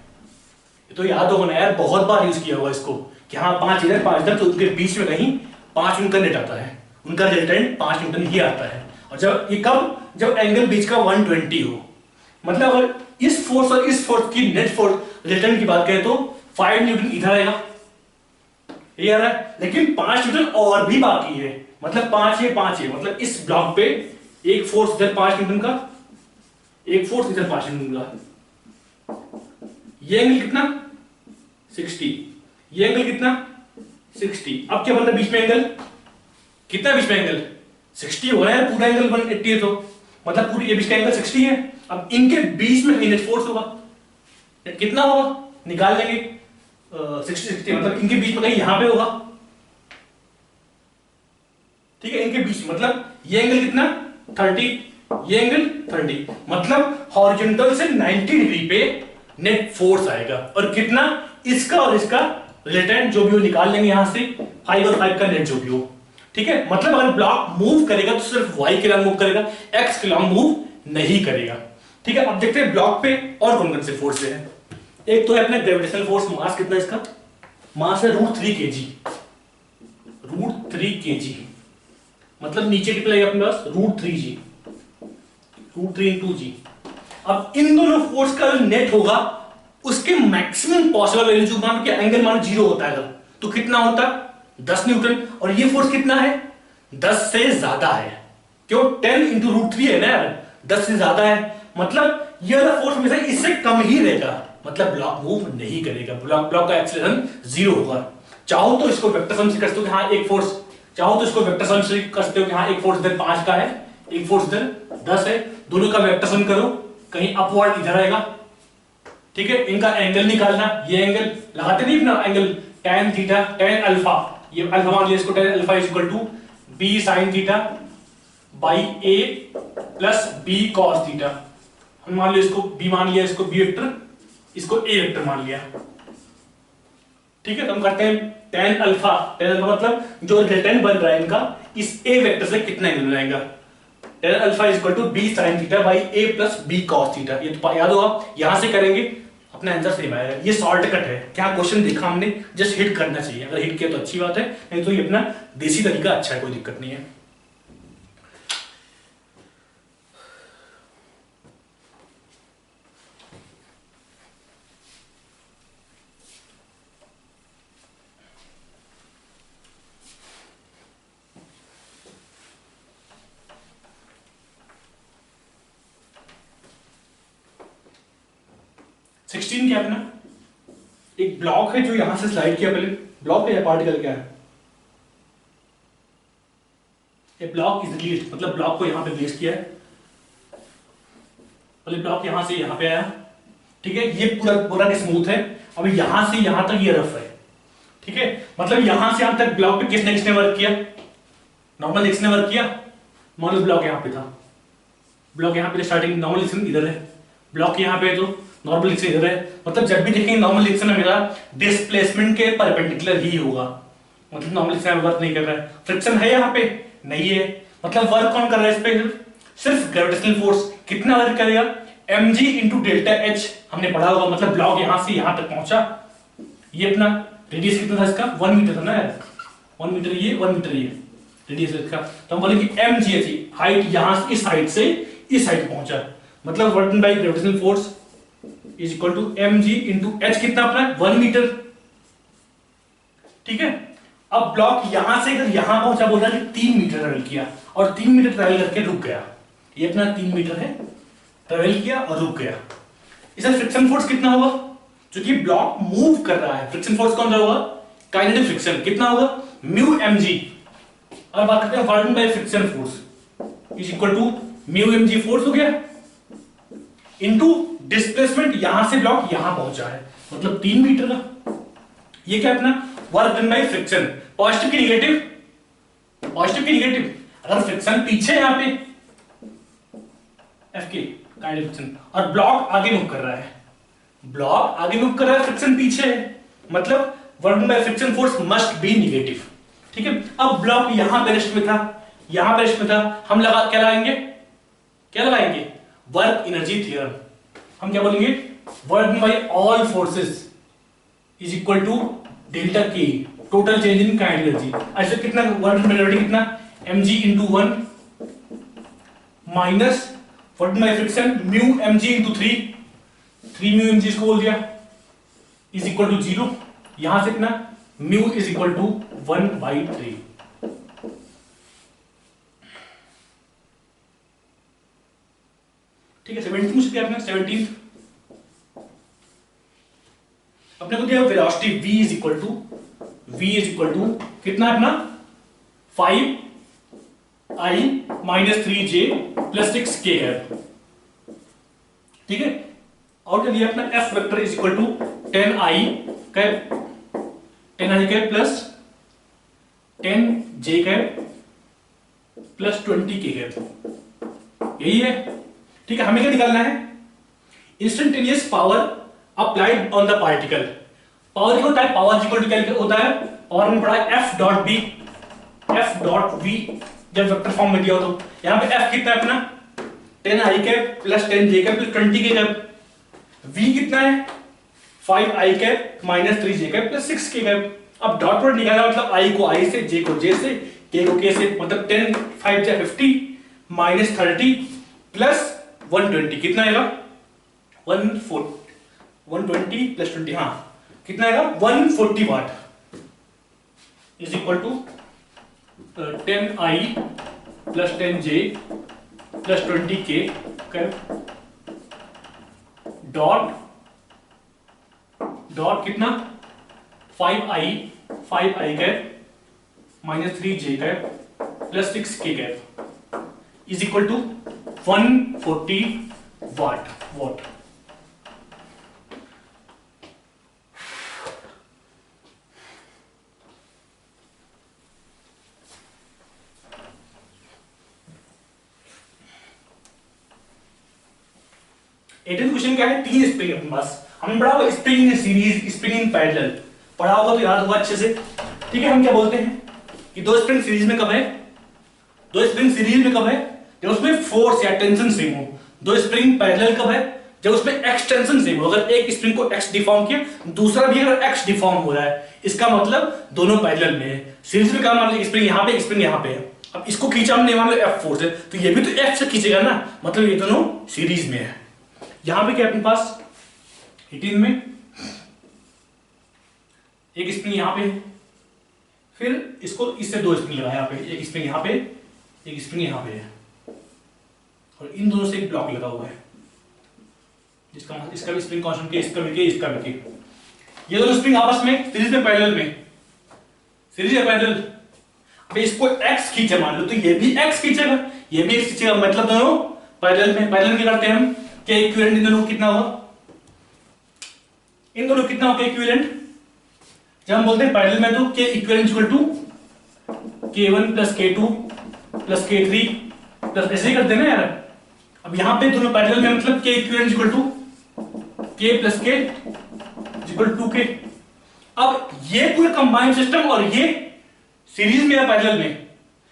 तो याद होगा ना यार, बहुत बार यूज किया हुआ इसको, कि हाँ 5 इधर 5 इधर, तो उनके बीच में कहीं 5 न्यूटन नेट आता है, उनका रिजल्टेंट 5 न्यूटन ही आता है। और जब ये कब, जब एंगल बीच का 120 हो, मतलब अगर इस फोर्स और इस फोर्स की नेट फोर्स रिजल्टेंट की बात करें तो 5 न्यूटन इधर आएगा, ये आ रहा है, लेकिन 5 न्यूटन और भी बाकी है, मतलब 5 है 5 है, मतलब इस ब्लॉक पे एक फोर्स इधर 5 न्यूटन का, एक फोर्स इधर 5 न्यूटन का, ये एंगल कितना 60, ये एंगल कितना 60। अब क्या बनता है बीच में एंगल, कितना बीच में एंगल 60 हो रहा है, पूरा एंगल 180 है, तो मतलब पूरी ये बीच का एंगल 60 है। अब इनके बीच में नेट फोर्स होगा, कितना होगा निकाल लेंगे, 60 मतलब इनके बीच में कहीं यहां पे होगा। ठीक है, इनके बीच मतलब ये एंगल कितना 30, ये एंगल 30, मतलब हॉरिजॉन्टल से 90 डिग्री पे नेट फोर्स आएगा, और कितना, इसका और इसका रिजल्टेंट जो भी हो निकाल लेंगे यहां से, 5 और 5 का नेट जो भी हो। ठीक है, मतलब अगर ब्लॉक मूव करेगा तो सिर्फ y के लॉन्ग मूव करेगा, x के लॉन्ग मूव नहीं करेगा। ठीक है, अब देखते हैं ब्लॉक पे और कौन कौन से फोर्स है। एक तो है अपना ग्रेविटेशनल फोर्स, मास कितना इसका, मास है √3 kg, √3 kg, मतलब नीचे कितना लगेगा अपने पास √3g, √3 into g। अब इन दोनों फोर्स का जो नेट होगा उसके मैक्सिमम पॉसिबल वैल्यू, जो मान लो कि एंगल मान 0 होता है तो कितना होता 10 न्यूटन, और ये फोर्स कितना है 10 से ज्यादा है, क्यों 10 into √3 है ना यार, 10 से ज्यादा है, मतलब ये वाला फोर्स हमेशा इससे कम ही रहेगा, मतलब ब्लॉक मूव नहीं करेगा, ब्लॉक का एक्सीलरेशन 0 होगा। चाहो तो इसको वेक्टर सम से कर सकते हो कि हाँ एक फोर्स, चाहो तो इसको वेक्टर सम से कर सकते हो कि हाँ एक फोर्स इधर 5 का है, एक फोर्स इधर 10 है, दोनों का वेक्टर सम करो, कहीं अपवर्ड इधर आएगा। ठीक है, इनका एंगल निकालना, ये एंगल लगाते नहीं अपना angle tan theta tan alpha, ये अल्फा मान लिया इसको, tan alpha is equal to b sin theta by a plus b cos theta. हम मान लिया इसको b मान लिया, इसको b वेक्टर, इसको a वेक्टर मान लिया। ठीक है, तो हम करते हैं tan अल्फा मतलब जो रिजल्टेंट बन रहा है इनका इस a वेक्टर से कितना एंगल बनाएगा। tan alpha is equal to b sin theta by a plus b cos theta. ये तो याद होगा, यहां से करेंगे अपना आंसर सेम आएगा। ये शॉर्टकट है, क्या क्वेश्चन देखा हमने, जस्ट हिट करना चाहिए, अगर हिट किया तो अच्छी बात है, नहीं तो ये अपना देसी तरीका अच्छा है, कोई दिक्कत नहीं है। सिक्सटीन क्या है अपना, एक ब्लॉक है जो यहां से स्लाइड किया, पहले ब्लॉक है या पार्टिकल क्या है, ये ब्लॉक इज रिलीज्ड, मतलब ब्लॉक को यहां पे प्लेस किया है, पहले ब्लॉक यहां से यहां पे आया, ठीक है, ये पूरा पूरा स्मूथ है, अब यहां से यहां तक ये रफ है, ठीक है, मतलब यहां से यहां तक ब्लॉक पे किसने किसने वर्क किया, नॉर्मल एक्स ने वर्क किया, मॉडल ब्लॉक यहां पे था, ब्लॉक यहां पे स्टार्टिंग नॉर्मल एक्शन इधर है, ब्लॉक यहां पे है तो नॉर्मल एक्शन इधर है, मतलब जब भी देखेंगे नॉर्मल एक्शन में मेरा डिस्प्लेसमेंट के परपेंडिकुलर ही होगा, मतलब नॉर्मल एक्शन वर्क नहीं कर रहा है, फ्रिक्शन है यहां पे नहीं है, मतलब वर्क कौन कर रहा है इस पे, सिर्फ ग्रेविटेशनल फोर्स, कितना वर्क करेगा mg इंटू डेल्टा एच, हमने पढ़ा होगा, मतलब ब्लॉक यहां से यहां तक पहुंचा, ये अपना रेडियस कितना था इसका 1 मीटर था ना यार, 1 मीटर ये 1 मीटर ये रेडियस इसका, तो हम बोलेंगे mg हाइट यहां से इस हाइट से इस हाइट पहुंचा, मतलब work done by gravitational force is equal to mg into h, कितना अपना 1 मीटर, ठीक है। अब ब्लॉक यहां से अगर यहां पहुंचा, बोल रहा है कि 3 मीटर ट्रेवल किया और 3 मीटर ट्रेवल करके रुक गया, ये अपना 3 मीटर है, ट्रेवल किया और रुक गया, इसका फ्रिक्शन फोर्स कितना होगा, क्योंकि ब्लॉक मूव कर रहा है, फ्रिक्शन फोर्स कौन सा होगा, काइनेटिक फ्रिक्शन, कितना होगा म्यू mg, और बात करते हैं work done by friction force is equal to mu mg force हो गया इनटू डिस्प्लेसमेंट, यहां से ब्लॉक यहां पहुंचा है, मतलब 3 मीटर का, ये क्या अपना work done by friction, positive की नेगेटिव, पॉजिटिव की नेगेटिव, अगर फ्रिक्शन पीछे है यहां पे एफ के काइनेटिक फ्रिक्शन और ब्लॉक आगे मूव कर रहा है, ब्लॉक आगे मूव कर रहा है, फ्रिक्शन पीछे है, मतलब work done by friction force must be negative, ठीक है। अब ब्लॉक यहां पे रेस्ट में था, यहां पे रेस्ट में था, हम लगा क्या लगाएंगे, क्या लगाएंगे वर्क एनर्जी थ्योरम, हम क्या बोलेंगे work done by all forces is equal to delta K total change in kinetic energy, ऐसे कितना वर्क डन बाय एनर्जी कितना mg into 1 minus work done by friction mu mg into 3 mu mg इसको बोल दिया is equal to 0, यहां से कितना mu is equal to 1/3, ठीक है। 17 मुझे क्या अपना 17 अपने को दिया velocity v is equal to कितना अपना 5i minus 3j plus 6k है, ठीक है, और क्या दिया अपना f vector is equal to 10i cap plus 10j cap plus 20k cap, यही है, ठीक है। हमें क्या निकालना है instantaneous power applied on the particle, power क्या होता है, पावर इक्वल टू क्या होता है, और हमने पढ़ा f डॉट v जब वेक्टर फॉर्म में दिया हो, तो यहां पे f कितना है अपना 10i cap plus 10j cap plus 20k cap, v कितना है 5i cap minus 3j cap plus 6k cap, अब डॉट प्रोडक्ट निकालना, मतलब i को i से, j को j से, k को k से, मतलब 10 5 जा 50 माइनस 30 प्लस 120 कितना आएगा 120 प्लस 20, हाँ कितना आएगा 140 watt is equal to 10i plus 10j plus 20k dot कितना 5i cap minus 3j cap plus 6k cap is equal to 140 watt. Eighteen question क्या है, 3 स्प्रिंग अपने पास, हमने पढ़ा हुआ spring in series, spring in parallel, पढ़ा होगा तो याद होगा अच्छे से। ठीक है, हम क्या बोलते हैं कि दो स्प्रिंग सीरीज में कब है, दो स्प्रिंग सीरीज में कब है, जब उसमें फोर्स या टेंशन सेम हो। दो स्प्रिंग पैरेलल कब है, जब उसमें एक्सटेंशन सेम हो। अगर एक स्प्रिंग को एक्स डिफॉर्म किया, दूसरा भी अगर एक्स डिफॉर्म हो रहा है, इसका मतलब दोनों पैरेलल में है। सीरीज में क्या, मान लो स्प्रिंग यहां पे, स्प्रिंग यहां पे है, अब इसको खींचा हमने, मान लो एफ फोर्स है, तो ये भी तो एफ से खींचेगा ना, मतलब ये दोनों सीरीज में है। यहां पे क्या अपने पास 18 में एक स्प्रिंग यहां पे, फिर इसको इससे दो स्प्रिंग लगा यहाँ पे, एक स्प्रिंग यहां पे, एक स्प्रिंग यहां पे है, और इन दोनों से एक ब्लॉक लगा हुआ है, जिसका मतलब इसका भी स्प्रिंग कांस्टेंट के, इसका भी के, इसका भी के। ये दोनों स्प्रिंग आपस में सीरीज में पैरेलल में, सीरीज है पैरेलल। अब इसको x खींचे मान लो, तो ये भी x खींचेगा, ये भी x खींचेगा, मतलब दोनों पैरेलल में। पैरेलल क्या करते हैं हम, के इक्विवेलेंट इन दोनों कितना होगा, इन दोनों कितना होगा इक्विवेलेंट, जब हम बोलते हैं पैरेलल में तो K equivalent equal to k1 plus k2 plus k3 plus, ऐसे ही करते हैं ना यार। अब यहां पे दोनों पैरेलल में, मतलब K equivalent equal to k plus k equal to k। अब ये पूरा कंबाइंड सिस्टम और ये सीरीज में या पैरेलल में,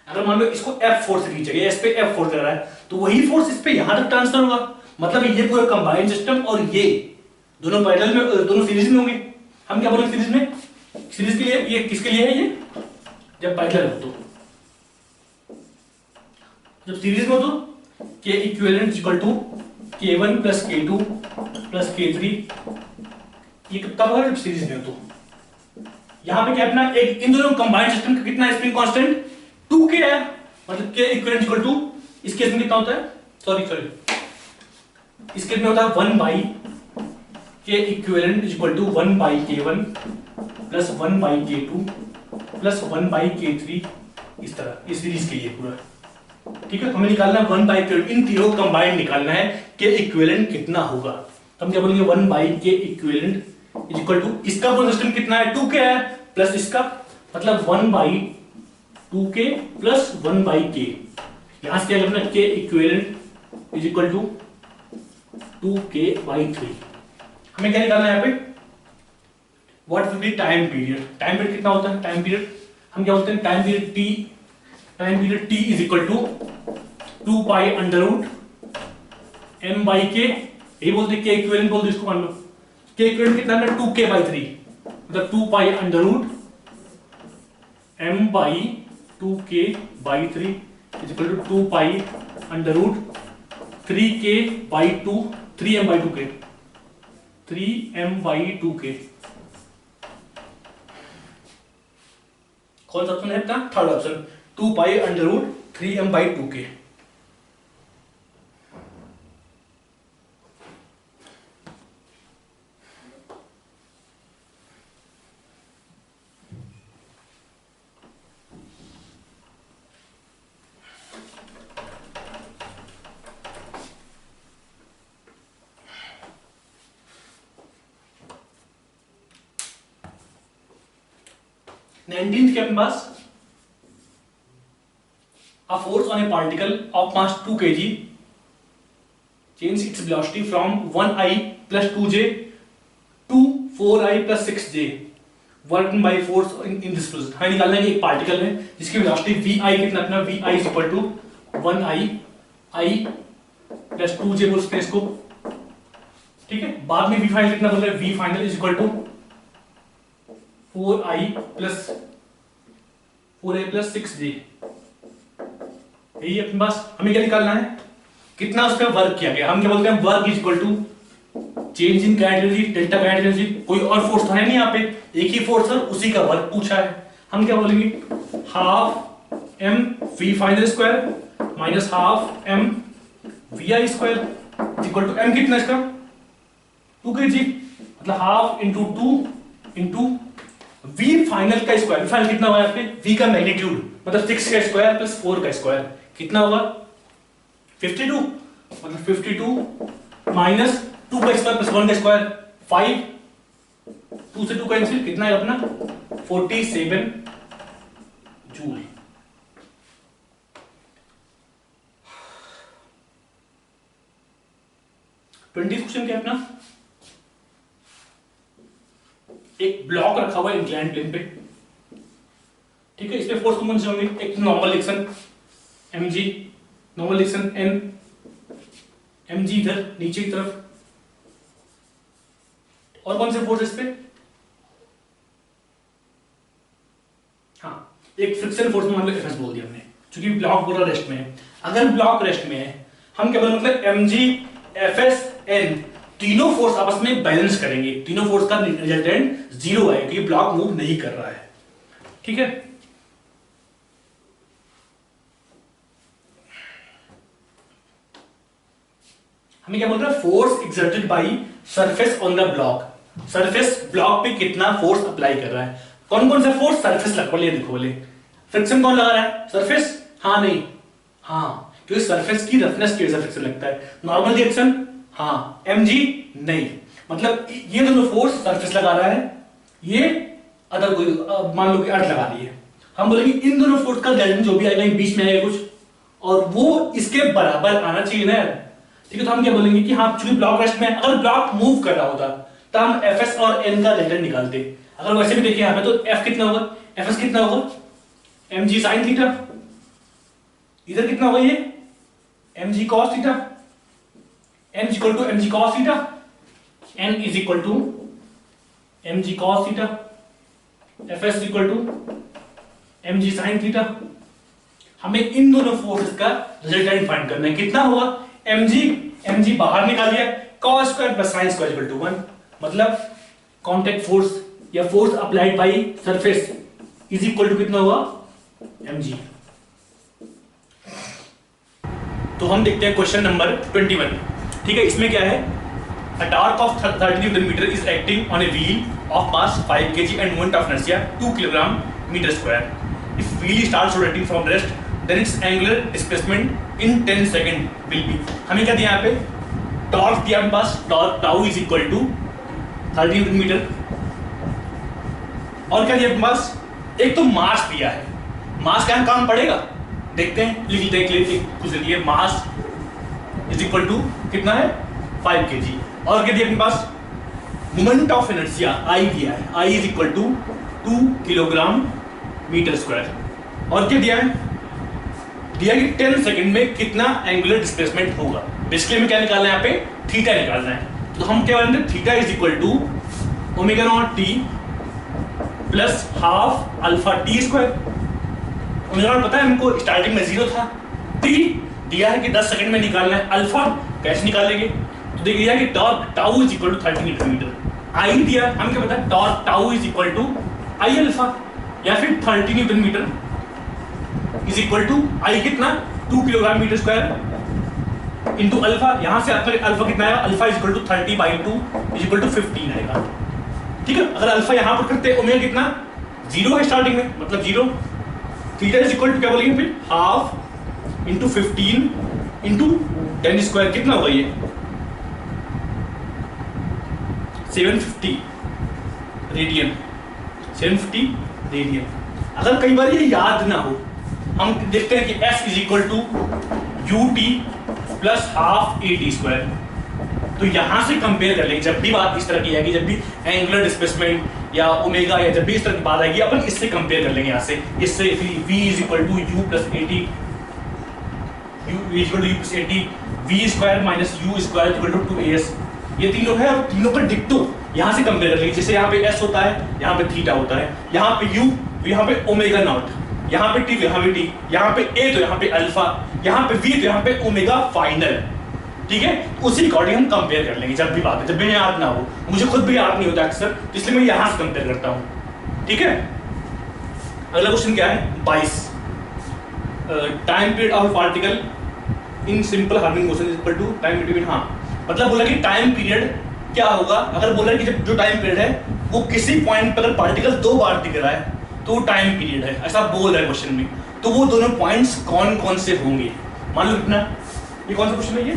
अगर मान लो इसको F फोर्स से खींचेगा, इस पे F फोर्स लग रहा है, तो वही फोर्स इस पे यहां तक ट्रांसफर होगा, मतलब ये पूरा कंबाइंड सिस्टम और ये दोनों पैरेलल में, दोनों सीरीज में होंगे। हम क्या बोलेंगे सीरीज में, सीरीज के लिए ये किसके लिए है, ये जब पैरेलल हो तो, जब सीरीज में हो तो K equivalent equal to k1 plus k2 plus k3, ये कब होगा जब सीरीज में हो तो। यहां पे क्या अपना एक, इन दोनों कंबाइंड सिस्टम का कितना स्प्रिंग कांस्टेंट 2k है, मतलब k इक्विवेलेंट इक्वल टू, इस केस में कितना होता है, सॉरी इस केस में होता है 1 by k equivalent equal to 1 by k1 plus 1 by k2 plus 1 by k3, इस तरह इस सीरीज के लिए पूरा। ठीक है, हमें निकालना है 1 बाई k, इन तीनों कंबाइंड निकालना है k इक्विवेलेंट कितना होगा। तो हम क्या बोलेंगे 1 by k equivalent equal to, इसका पूरा सिस्टम कितना है 2k है, प्लस इसका, मतलब 1 by 2k plus 1 by k। यहां से क्या करना है, k equivalent is equal to 2k by 3। हमें क्या निकालना है यहाँ पे, what will be time period. Time period कितना होता है, टाइम पीरियड हम क्या बोलते हैं, time period t, time period t is equal to 2 pi under root m by k, यही बोलते k इक्विवेलेंट बोलते इसको, मान लो k इक्विवेलेंट कितना है 2k बाई 3, मतलब 2 pi under root m by 2k by 3 is equal to 2 pi under root 3k by 2, 3m by 2k, 3m by 2k। कौन सा ऑप्शन है अपना, third option, 2 pi under root 3m by 2k। के अपने पास, a force on a particle of mass 2 kg changes its velocity from 1I plus 2j to 4I plus 6j worked by force in this process। हमें निकालना है कि एक particle है जिसकी velocity vi कितना, अपना vi is equal to 1I I plus 2j बोलते हैं इसको। ठीक है, बाद में v फाइनल कितना बोल रहे हैं, v final is equal to 4I plus 6j। यही अपने पास, हमें क्या निकालना है, कितना उस पर वर्क किया गया। हम क्या बोलते हैं, work is equal to change in kinetic energy, delta kinetic energy. कोई और फोर्स था नहीं यहाँ पे, एक ही फोर्स है, उसी का वर्क पूछा है। हम क्या बोलेंगे, half m v final square minus half m vi square equal to m कितना इसका 2 kg, मतलब half into 2 into v final का स्क्वायर। फाइनल कितना हुआ यहाँ पे, v का मैग्नीट्यूड, मतलब 6 का स्क्वायर प्लस 4 का स्क्वायर कितना होगा 52, मतलब 52 माइनस 2 का स्क्वायर प्लस 1 का स्क्वायर 5, 2 से 2 कैंसिल, कितना है अपना 47 जूल। क्वेश्चन क्या है अपना, एक ब्लॉक रखा हुआ है इंक्लाइंड प्लेन पे, ठीक है, इस पे फोर्स कौन से होंगे, एक normal reaction mg, normal reaction n, mg इधर नीचे की तरफ, और कौन से फोर्स इस पे, हाँ एक फ्रिक्शन फोर्स मान लो Fs बोल दिया हमने, क्योंकि ब्लॉक पूरा रेस्ट में है। अगर ब्लॉक रेस्ट में है हम क्या बोले, मतलब mg Fs n तीनों फोर्स आपस में बैलेंस करेंगे, तीनों फोर्स का रिजल्टेंट 0 है क्योंकि ब्लॉक मूव नहीं कर रहा है, ठीक है। हमें क्या बोल रहा है, force exerted by surface on the block, surface block पे कितना फोर्स अप्लाई कर रहा है, कौन कौन सा फोर्स, सरफेस लगा बोले, देखो बोले फ्रिक्शन कौन लगा रहा है, सरफेस, हाँ नहीं, हाँ क्योंकि सरफेस की रफनेस की वजह से फ्रिक्शन लगता है, नॉर्मल रिएक्शन, हाँ mg नहीं, मतलब ये दोनों फोर्स सरफेस लगा रहा है, ये अदर कोई मान लो कि अर्थ लगा रही है, हम बोलेंगे इन दोनों फोर्स का रिजल्टेंट जो भी आएगा बीच में आएगा कुछ, और वो इसके बराबर आना चाहिए ना, ठीक है। तो हम क्या बोलेंगे कि हाँ चूंकि ब्लॉक रेस्ट में, अगर ब्लॉक मूव कर रहा होता तो हम Fs और n का रिजल्टेंट निकालते, अगर वैसे भी देखिए यहाँ पे तो F कितना होगा, Fs कितना होगा, mg sin थीटा, इधर कितना होगा ये mg cos theta, n is equal to mg cos theta, n is equal to mg cos theta, Fs is equal to mg sin theta। हमें इन दोनों फोर्सेस का रिजल्टेंट फाइंड करना है, कितना होगा, mg बाहर निकाल दिया, cos square plus sin square equal to 1, मतलब कांटेक्ट फोर्स या force applied by surface is equal to कितना होगा, mg। तो हम देखते हैं क्वेश्चन नंबर 21, ठीक है। इसमें क्या है, a torque of 30 Newton meter is acting on a wheel of mass 5 kg and moment of inertia 2 kg meter square. If wheel starts rotating from rest, then its angular displacement in 10 second will be, हमें क्या दिया यहाँ पे, torque दिया अपने पास, torque tau is equal to 30 Newton meter, और क्या दिया अपने पास, एक तो मास दिया है, मास क्या काम पड़ेगा देखते हैं, लिख लेते कुछ दिए, मास इज इक्वल टू कितना है 5 kg, और क्या दिया अपने पास, मोमेंट ऑफ इनर्शिया I दिया है, I is equal to 2 kilogram metre square, और क्या दिया है, दिया कि 10 सेकंड में कितना एंगुलर डिस्प्लेसमेंट होगा, बेसिकली हमें क्या निकालना है, यहाँ पे थीटा निकालना है, तो हम क्या बोलेंगे, theta is equal to omega naught T plus half alpha T square. Omega naught पता है हमको, स्टार्टिंग में 0 था, टी दिया है कि 10 सेकंड में निकालना है, अल्फा कैसे निकालेंगे, तो देख दिया कि torque tau is equal to 30 newton metre, I दिया हम क्या पता है, torque tau is equal to I alpha, या फिर 30 newton metre is equal to I कितना 2 kilogram metre square into alpha, यहां से आपका अल्फा कितना आएगा, alpha is equal to 30/2 is equal to 15 आएगा, ठीक है। अगर अल्फा यहां पर करते हैं, ओमेगा कितना 0 है स्टार्टिंग में, मतलब 0, थीटा इज इक्वल टू क्या बोलेंगे फिर, हाफ इंटू 15 इंटू 10 स्क्वायर, कितना होगा ये 750 रेडियन, 750 रेडियन। अगर कई बार ये याद ना हो, हम देखते हैं कि F is equal to U T plus half A T square, तो यहां से कंपेयर कर लेंगे, जब भी बात इस तरह की आएगी, जब भी एंगुलर डिस्प्लेसमेंट या ओमेगा या जब भी इस तरह की बात आएगी, अपन इससे कंपेयर कर लेंगे, यहां से इससे v is equal to U plus A T, u equal to U plus A T, V square minus U square equal to 2as, ये तीनों है, और तीनों पर डिक्टो यहां से कंपेयर कर लेंगे, जैसे यहाँ पे s होता है, यहाँ पे थीटा होता है, यहाँ पे u, यहाँ पे ओमेगा नॉट, यहाँ पे t, यहाँ पे t, यहाँ पे a तो यहाँ पे अल्फा, यहाँ पे v तो यहाँ पे ओमेगा फाइनल, ठीक है। उसी अकॉर्डिंग हम कंपेयर कर लेंगे, जब भी बात है, जब भी याद ना हो, मुझे खुद भी याद नहीं होता अक्सर, तो इसलिए मैं यहां से कंपेयर करता हूं, ठीक है। अगला क्वेश्चन क्या है 22, time period of particle in simple harmonic motion is equal to time between, हाँ मतलब बोला कि टाइम पीरियड क्या होगा, अगर बोला कि जब जो टाइम पीरियड है वो किसी पॉइंट पर अगर पार्टिकल 2 बार दिख रहा है तो वो टाइम पीरियड है, ऐसा बोल रहा है क्वेश्चन में, तो वो दोनों पॉइंट्स कौन कौन से होंगे, मान लो कितना, ये कौन सा क्वेश्चन है, ये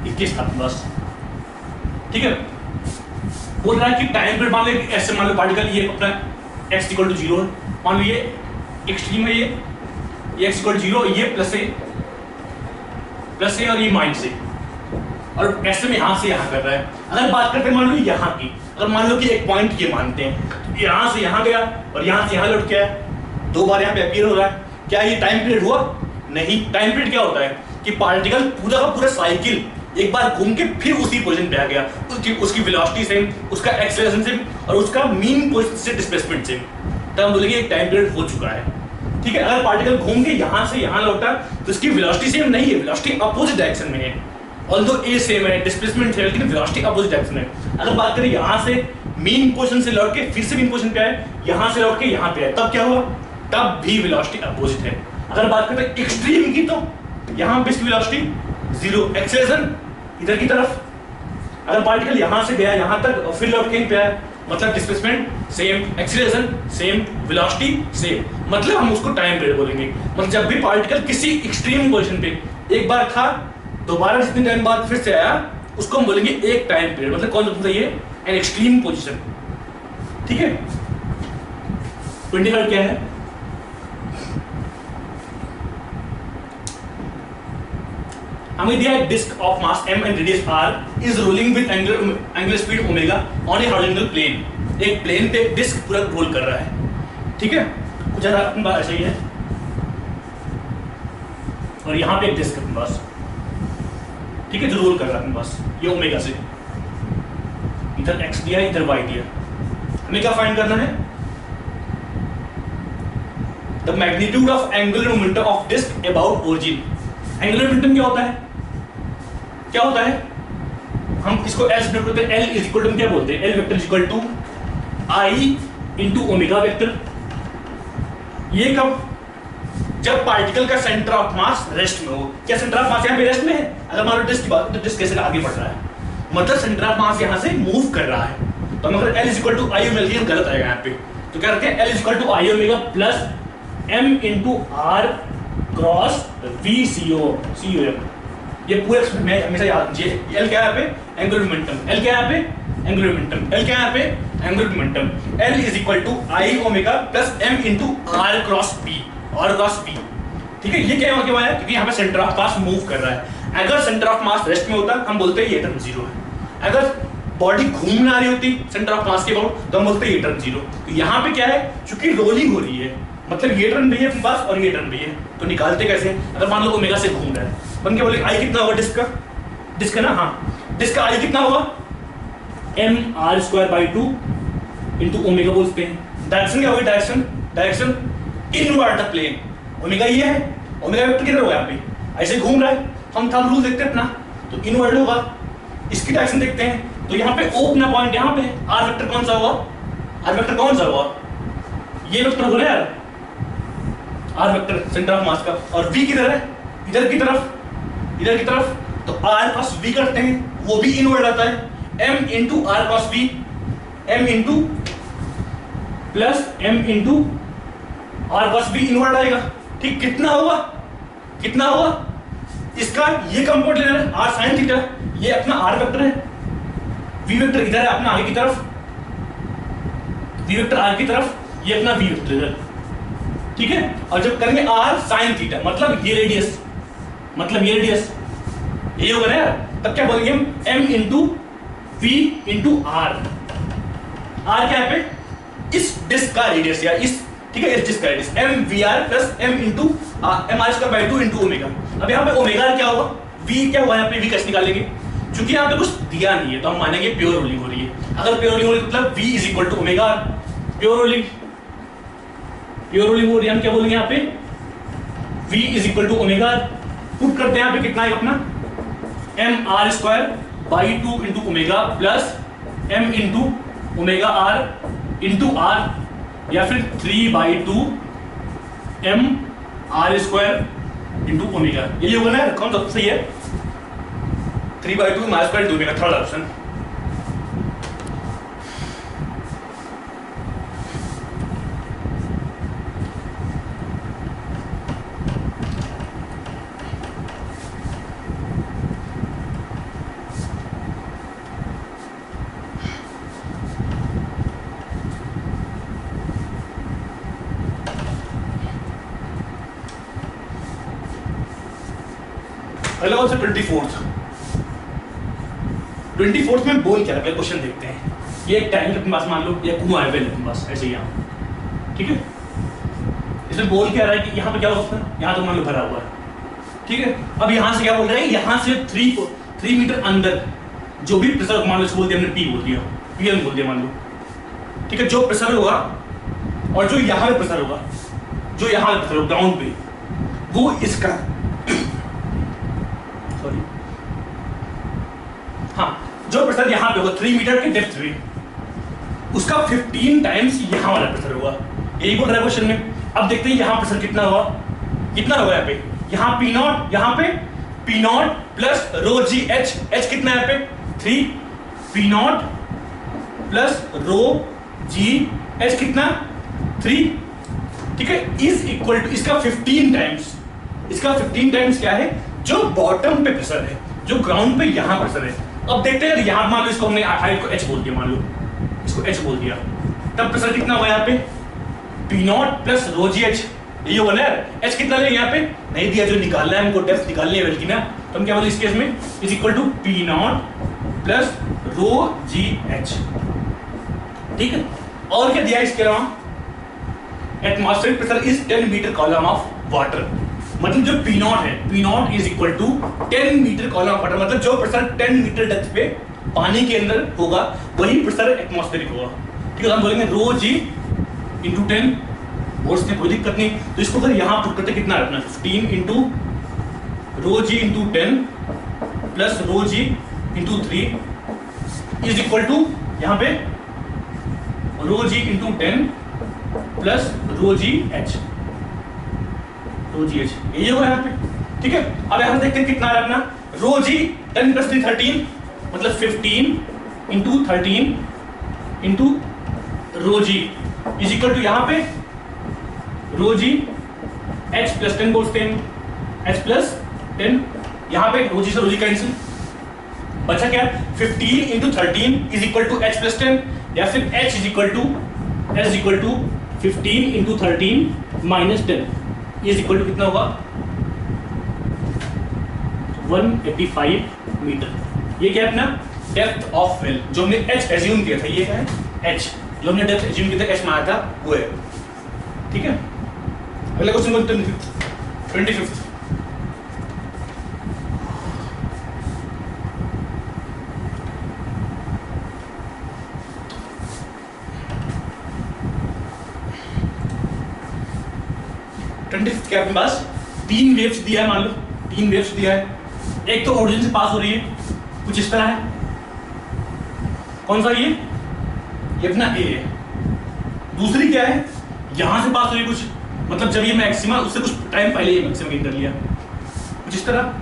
21 था बस, ठीक है। बोल रहा है कि टाइम पीरियड मान लो ऐसे, मान लो पार्टिकल ये अपना x इक्वल टू 0 है, मान लो ये एक्सट्रीम है, ये x इक्वल टू 0, ये प्लस है और ये माइनस है, और ऐसे में यहां से यहां कर रहा है। अगर बात करते हैं मान लो यहां की, अगर मान लो कि एक पॉइंट ये मानते हैं, यहां से यहां गया और यहां से यहां लौट के आया, 2 बार यहां पे अपीयर हो रहा है। क्या ये टाइम पीरियड हुआ? नहीं। टाइम पीरियड क्या होता है कि पार्टिकल पूरा का पूरा साइकिल एक बार घूम के फिर उसी पोजीशन पे आ गया, उसकी वेलोसिटी सेम, उसका एक्सेलरेशन सेम और उसका मीन पोजीशन से डिस्प्लेसमेंट सेम, तब हम बोलेंगे एक टाइम पीरियड हो चुका है। ठीक है, अगर पार्टिकल घूम के यहां से यहां लौटा तो इसकी वेलोसिटी सेम नहीं है, वेलोसिटी अपोजिट डायरेक्शन में है। ऑल्दो ए सेम है, डिस्प्लेसमेंट है, लेकिन वेलोसिटी अपोजिट डायरेक्शन में है। अगर बात करें यहां से मीन पोजीशन से लौट के फिर से मीन पोजीशन पे आए, यहां से लौट के यहां पे आए, तब क्या हुआ? तब भी वेलोसिटी अपोजिट है। अगर बात करते हैं एक्सट्रीम की, तो यहां पे इसकी वेलोसिटी 0, एक्सेलरेशन इधर की तरफ। अगर पार्टिकल यहां से गया यहां तक और फिर लौट के यहीं पे आया, मतलब displacement same, acceleration same, velocity same, मतलब हम उसको टाइम पीरियड बोलेंगे। मतलब जब भी पार्टिकल किसी एक्सट्रीम पोजीशन पे एक बार था, दोबारा जितने टाइम बाद फिर से आया, उसको हम बोलेंगे एक टाइम पीरियड। मतलब कौन सा ये एन एक्सट्रीम पोजीशन। ठीक है, 23 क्या है? हमें दिया है disc of mass m and radius r is rolling with angular speed omega on a horizontal plane. एक प्लेन पे डिस्क पूरा रोल कर रहा है। ठीक है, कुछ अपने पास ऐसा ही है और यहां पे एक डिस्क अपने पास, ठीक है, जो रोल कर रहा है अपने पास, ये ओमेगा से, इधर x दिया इधर y दिया। हमें क्या फाइंड करना है? The magnitude of angular momentum of disc about origin. Angular momentum क्या होता है? क्या होता है? हम इसको एल बोलते हैं, एल इज इक्वल टू क्या बोलते हैं? L vector is equal to I into omega vector. ये कब? जब पार्टिकल का सेंटर ऑफ मास रेस्ट में हो। क्या सेंटर ऑफ मास यहाँ पे रेस्ट में है? अगर मान लो डिस्क की बात, तो डिस्क कैसे आगे बढ़ रहा है, मतलब सेंटर ऑफ मास यहाँ से मूव कर रहा है। तो हम अगर L is equal to I omega, गलत आएगा यहाँ पे, तो क्या करते हैं? L is equal to I omega plus M into R cross V C O M. ये पूरे में हमेशा याद रखिए। एल क्या है यहाँ पे? Angular momentum. एल क्या है यहाँ पे? Angular momentum. एल क्या है यहाँ पे? Angular momentum. L is equal to I omega plus M into R cross B, R cross B. ठीक है, ये क्या हुआ है? क्योंकि यहाँ पे सेंटर ऑफ मास मूव कर रहा है। अगर सेंटर ऑफ मास रेस्ट में होता, हम बोलते हैं ये टर्म 0 है। अगर बॉडी घूम ना रही होती सेंटर ऑफ मास के अबाउट, तो हम बोलते हैं ये टर्म 0। तो यहाँ पे क्या है? चूंकि रोलिंग हो रही है, मतलब ये टर्म भी है अपने पास और ये टर्म भी है, तो निकालते कैसे? अगर मान लो ओमेगा से घूम रहा है, बन के बोले आई कितना होगा डिस्क का? डिस्क है ना, हाँ, डिस्क का आई कितना होगा? M R square by 2 into omega बोलते हैं। डायरेक्शन क्या होगी? Direction inward the plane. Omega ये है, ओमेगा वेक्टर किधर होगा? यहाँ पे ऐसे घूम रहा है। हम थंब रूल देखते हैं अपना, तो इनवर्ड होगा। इसकी डायरेक्शन देखते हैं, तो यहाँ पे ओ अपना पॉइंट यहाँ पे, आर वेक्टर कौन सा हुआ? आर वेक्टर कौन सा हुआ? ये वेक्टर हो रहा है R vector, centre of mass का। और वी किधर है? इधर की तरफ, इधर की तरफ। तो आर क्रॉस वी करते हैं, वो भी इनवर्ड आता है। M into R cross V, M into plus M into R cross V inward आएगा। ठीक, कितना होगा? कितना होगा? इसका ये कंपोनेंट लेना है आर साइन थीटा, ये अपना आर वेक्टर है। वी वेक्टर इधर है अपना आगे की तरफ, वी वेक्टर आगे की तरफ, ये अपना वी वेक्टर इधर। ठीक है, और जब करेंगे आर साइन थीटा, मतलब ये रेडियस, मतलब ये रेडियस, ये होगा ना यार, तब क्या बोलेंगे हम? M into V into R. R क्या है पे? इस डिस्क का रेडियस या इस, ठीक है, इस डिस्क का radius, M V R plus M into M R square by 2 into omega. अब यहाँ पे ओमेगा क्या होगा? वी क्या हुआ? यहाँ पे वी कैसे निकालेंगे? क्योंकि यहाँ पे कुछ दिया नहीं है, तो हम मानेंगे प्योर रोलिंग हो रही है। अगर प्योर रोलिंग हो रही है मतलब V is equal to omega. Pure rolling, pure rolling हो रही है, हम क्या बोलेंगे यहाँ पे? v is equal to omega. Put करते हैं यहाँ पे, कितना है अपना? M R square by 2 into omega plus M into omega R into R, या फिर 3/2 M R square into omega. ये होगा ना, कौन सा सही है? 3/2 M R square into omega, third option. अगला कौन सा? 24th में बोल क्या रहा है? क्वेश्चन देखते हैं। ये एक टैंक अपने पास मान लो, या कुआं है वेल अपने पास ऐसे यहाँ, ठीक है। इसमें बोल क्या रहा है कि यहाँ पे क्या होता है, यहाँ तो मान लो भरा हुआ है, ठीक है। अब यहाँ से क्या बोल रहा है, यहाँ से 3 मीटर अंदर जो भी प्रेशर मान लो, इसको बोल दिया हमने पी बोल दिया, पीएम बोल दिया मान लो, ठीक है। जो प्रेशर होगा और जो यहाँ पे प्रेशर होगा, जो यहाँ पे प्रेशर होगा ग्राउंड पे, वो इसका सॉरी हाँ, जो प्रेशर यहाँ पे होगा 3 मीटर के डेप्थ में, उसका 15 टाइम्स यहाँ वाला प्रेशर होगा। यही बोल रहा है क्वेश्चन में। अब देखते हैं यहाँ प्रेशर कितना होगा, कितना होगा यहाँ पे, यहाँ पी नॉट, यहाँ पे पी नॉट प्लस रो जी एच, एच कितना है यहाँ पे 3, पी नॉट प्लस रो जी एच कितना 3, ठीक है, इज इक्वल टू इसका 15 टाइम्स, इसका 15 टाइम्स क्या है, जो बॉटम पे प्रेशर है, जो ग्राउंड पे यहाँ प्रेशर है। अब देखते हैं यहाँ मान लो इसको हमने हाइट को एच बोल दिया, मान लो इसको एच बोल दिया, तब प्रेशर कितना होगा यहाँ पे पी नॉट प्लस रो जी एच, ये होगा ना यार। एच कितना लेंगे यहाँ पे नहीं दिया, जो निकालना है हमको डेप्थ निकालनी है वेल की ना, तो हम क्या बोले इस केस में is equal to P naught plus rho ji H, ठीक है। और क्या दिया इसके अलावा, atmospheric pressure is 10 metre column of water, मतलब जो पी नॉट है, P naught is equal to 10 metre column of water, मतलब जो प्रेशर 10 मीटर डेप्थ पे पानी के अंदर होगा वही प्रेशर एटमॉस्फेरिक होगा, ठीक है। हम बोलेंगे रो जी इंटू 10, और इसमें कोई दिक्कत नहीं, तो इसको अगर यहाँ पुट करते कितना रखना 15 into rho g into 10 plus rho g into 3 is equal to यहाँ पे rho g into 10 plus rho जी एच, रो जी एच यही होगा यहाँ पे, ठीक है। अब यहाँ देखते हैं कितना रखना, रो जी 10 प्लस 3 13, मतलब 15 into 13 into rho G is equal to यहाँ पे रो जी एच प्लस 10 बोलते हैं, एच प्लस 10, यहाँ पे रो जी से रो जी कैंसिल, बचा क्या 15 into 13 is equal to H plus 10, या फिर H is equal to 15 into 13 minus 10 is equal to कितना होगा 185 मीटर। ये क्या है अपना डेप्थ ऑफ वेल, जो हमने एच एज्यूम किया था, ये क्या है एच, जो हमने डेप्थ एज्यूम किया था एच माना था वो है, ठीक है। अगला क्वेश्चन बोलते हैं 25th, क्या अपने पास 3 वेव्स दिया है, मान लो 3 वेव्स दिया है, एक तो ओरिजिन से पास हो रही है कुछ इस तरह है, कौन सा ये अपना ए है, दूसरी क्या है यहां से पास हो रही है कुछ, मतलब जब ये मैक्सिमा उससे कुछ टाइम पहले ये मैक्सिमा गेन कर लिया कुछ इस तरह,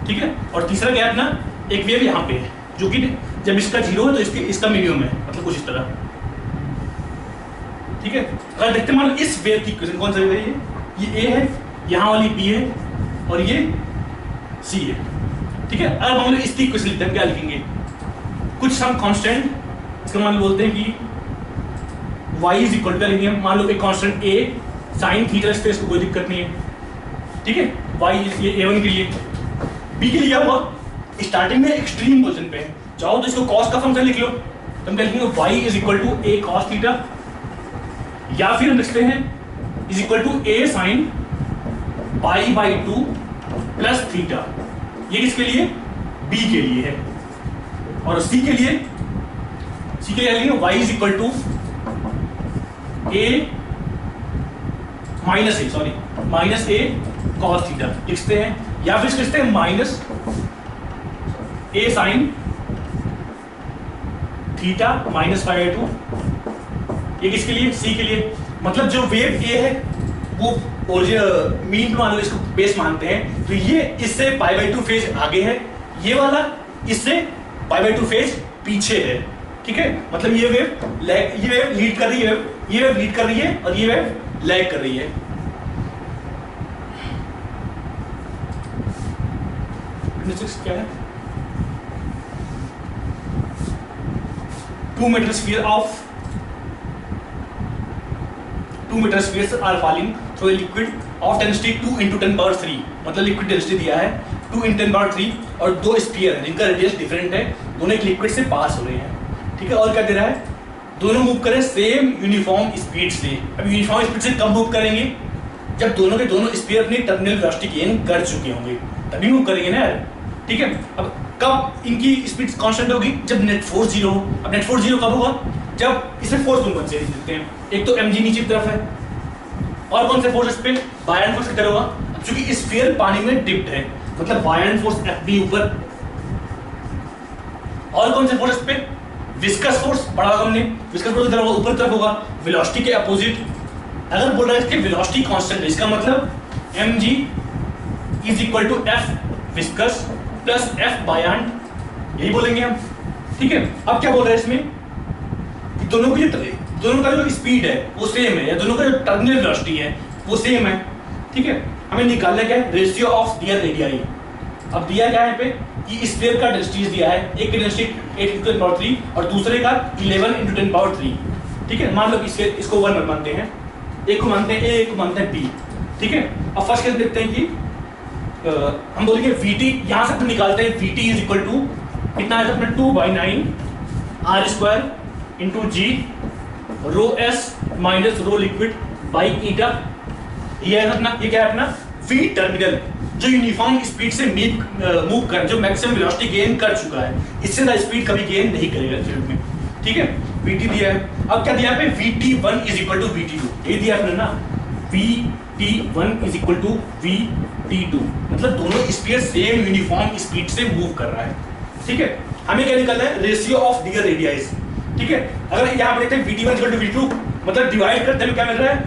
ठीक है। और तीसरा क्या है अपना, एक वेव यहाँ पे है जो कि जब इसका 0 है तो इसका मिनिमम है, मतलब कुछ इस तरह, ठीक है। अगर देखते मान लो इस वेव की इक्वेशन कौन सा वेव है, ये ए है, यहाँ वाली बी है और ये सी है, ठीक है। अगर मान लो इसकी इक्वेशन लिखते हैं क्या लिखेंगे, कुछ सम कांस्टेंट, इसका मान लो बोलते हैं कि y इज इक्वल टू लिखेंगे, मान लो एक कांस्टेंट a sin थीटा, इस पे इसको कोई दिक्कत नहीं है, ठीक है। y ये a1 के लिए, b के लिए हुआ स्टार्टिंग में एक्सट्रीम पोजीशन पे है, चाहो तो इसको cos का फंक्शन लिख लो, तो हम क्या लिखेंगे y is equal to a cos theta, या फिर हम लिखते हैं is equal to a sin pi by 2 plus theta, ये किसके लिए b के लिए है, और c के लिए लिखेंगे y is equal to a minus a cos theta लिखते हैं, या फिर लिखते हैं minus a sin theta minus pi by 2, ये किसके लिए c के लिए, मतलब जो वेव a है वो ओरिजिन मीन मान लो इसको बेस मानते हैं, तो ये इससे पाई बाई 2 फेज आगे है, ये वाला इससे पाई बाई 2 फेज पीछे है, ठीक है। मतलब ये वेव लीड कर रही है, ये वेव लीड कर रही है और ये वेव लैग कर रही है। क्या है 2 meter spheres are falling through a liquid of density 2 into 10 power 3, मतलब लिक्विड डेंसिटी दिया है 2 into 10 power 3 और दो स्फीयर है जिनका रेडियस डिफरेंट है, दोनों एक लिक्विड से पास हो रहे हैं, ठीक है। और क्या दे रहा है, दोनों मूव करें सेम यूनिफॉर्म स्पीड से। अब यूनिफॉर्म स्पीड से कब मूव करेंगे, जब दोनों के दोनों स्फीयर अपनी टर्मिनल वेलोसिटी गेन कर चुके होंगे, तभी मूव करेंगे ना यार, ठीक है। अब कब इनकी स्पीड कांस्टेंट होगी, जब नेट फोर्स 0 हो। अब नेट फोर्स 0 कब होगा, जब इसमें फोर्स दोनों बच्चे देते हैं, एक तो mg नीचे की तरफ है और कौन से फोर्स इस पे, बायरन फोर्स कितना होगा। अब चूंकि स्फीयर पानी में डिप्ड है, मतलब बायरन फोर्स Fb ऊपर, और कौन से फोर्स पे, विस्कस फोर्स पढ़ा होगा हमने, विस्कस फोर्स कितना होगा, ऊपर तरफ होगा, वेलोसिटी के अपोजिट। अगर बोल रहा है इसकी वेलोसिटी कांस्टेंट है, इसका मतलब mg is equal to f viscous plus f बायरन, यही बोलेंगे हम, ठीक है। अब क्या बोल रहे हैं इसमें, दोनों का जो स्पीड है वो सेम है, या दोनों का जो टर्मिनल वेलोसिटी है वो सेम है, ठीक है। हमें निकालना क्या है, रेशियो ऑफ दियर रेडियाई। अब दिया क्या है यहाँ पे कि स्फीयर का डेंसिटी दिया है, एक की डेंसिटी 8 into 10 power 3 और दूसरे का 11 into 10 power 3, ठीक है। मान लो इसको 1 मानते हैं, एक को मानते हैं A, एक को मानते हैं B, ठीक है। अब फर्स्ट केस देखते हैं कि हम बोलेंगे VT, यहां से तो निकालते हैं VT इज इक्वल टू कितना है अपना 2/9 r² into G rho S minus rho liquid by eta. ये है अपना, ये क्या है अपना V टर्मिनल, जो यूनिफॉर्म स्पीड से मूव कर, जो मैक्सिमम वेलोसिटी गेन कर चुका है, इससे ज्यादा स्पीड कभी गेन नहीं करेगा फील्ड में, ठीक है। VT दिया है, अब क्या दिया है पे VT1 is equal to VT2, ये दिया है ना, VT1 is equal to VT2, मतलब दोनों स्फीयर सेम यूनिफॉर्म स्पीड से मूव कर रहा है, ठीक है। हमें क्या निकालना है, रेशियो ऑफ दियर रेडियाइज, ठीक है। अगर यहाँ पे देखते हैं VT1 इक्वल टू VT2, मतलब डिवाइड करते हैं क्या मिल रहा है,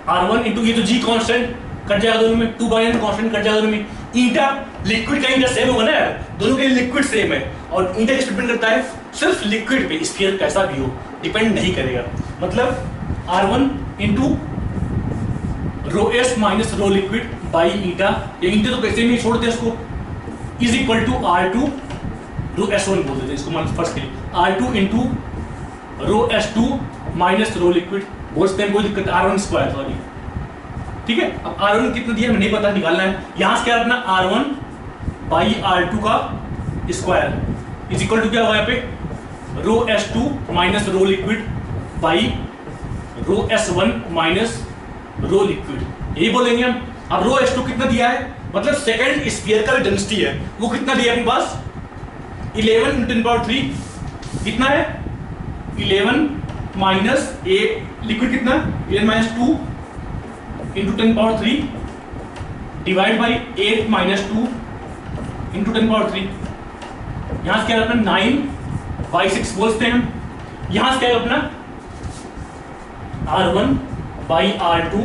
R1 इंटू ये तो G कांस्टेंट कट जाएगा दोनों में, 2/n कांस्टेंट कट जाएगा दोनों में, ईटा लिक्विड का ईटा सेम होगा ना यार, दोनों के लिक्विड सेम है, और ईटा किस डिपेंड करता है, सिर्फ लिक्विड पे, स्फीयर कैसा भी हो डिपेंड नहीं करेगा, मतलब R1 into rho S minus rho liquid by eta, ये ईटा तो कैसे नहीं छोड़ते इसको, is equal to R2 row S1 बोल देते हैं इसको, मतलब फर्स्ट के लिए R2 into rho S2 minus rho liquid, बोलते हैं कोई दिक्कत, R1 स्क्वायर सॉरी, ठीक है। अब R1 कितना दिया हमें नहीं पता, निकालना है, यहां से क्या रखना, R1 बाई R2 का स्क्वायर इज इक्वल टू क्या होगा यहाँ पे, रो S2 minus rho liquid by rho S1 minus rho liquid, यही बोलेंगे हम। अब रो S2 कितना दिया है, मतलब सेकंड स्फीयर का डेंसिटी है वो कितना दिया है अपने पास, 11 into 10 power 3 कितना है, 11 माइनस ए लिक्विड कितना, 11 minus 2 into 10 power 3 divide by 8 minus 2 into 10 power 3, यहां से क्या है अपना 9/6 बोलते हैं हम, यहां से क्या है अपना R1 by R2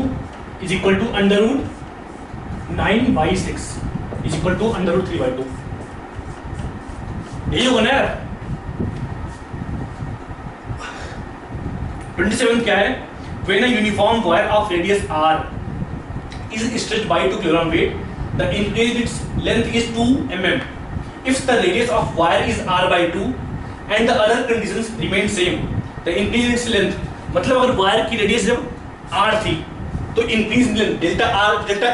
is equal to under root 9/6 is equal to under root 3/2, यही होगा ना यार। 27 क्या है, when a uniform wire of radius r is stretched by 2 kg weight, the increase its length is 2 mm if the radius of wire is r/2 and the other conditions remain same, the increase its length, मतलब अगर wire की radius जब r थी तो increase length delta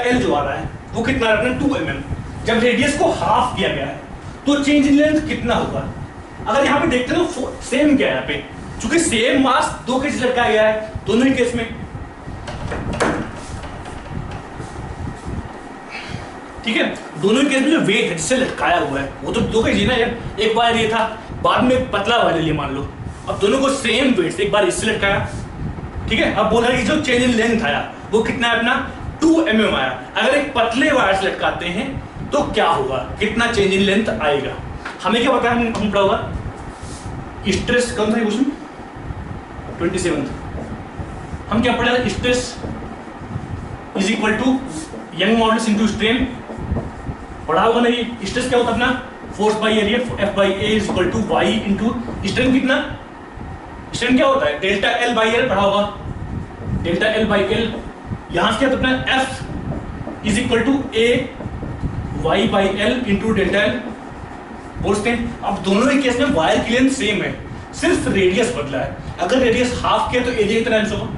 l जो आ रहा है वो कितना रखना, 2 mm, जब रेडियस को हाफ किया गया है तो चेंज इन लेंथ कितना होगा। अगर यहाँ पे देखते हो सेम क्या है, यहाँ पे चूंकि सेम मास दो केस लटकाया गया है, दोनों ही केस में, ठीक है, दोनों ही केस में जो वेट है जिससे लटकाया हुआ है वो तो दो केस ही ना यार, एक बार ये था बाद में पतला वाले लिए मान लो, अब दोनों को सेम वेट से एक बार इससे लटकाया, ठीक है। अब बोल रहा है कि जो चेंज इन लेंथ आया वो कितना है अपना 2 mm आया, अगर एक पतले वायर से लटकाते हैं तो क्या होगा, कितना चेंज इन लेंथ आएगा, हमें क्या पता है, हम पढ़ा होगा स्ट्रेस, कौन सा क्वेश्चन 27, हम क्या पढ़े, stress is equal to young modulus into strain, पढ़ा होगा ना। ये स्ट्रेस क्या होता है अपना, force by area, F/A is equal to Y into strain, कितना स्ट्रेन क्या होता है, डेल्टा L बाई L पढ़ा होगा, डेल्टा L बाई L, यहां से क्या होता है F is equal to A Y by L into delta L, बोलते हैं। अब दोनों ही केस में वायर की लेंथ सेम है, सिर्फ रेडियस बदला है। अगर रेडियस हाफ किया तो एरिया कितना आंसर होगा?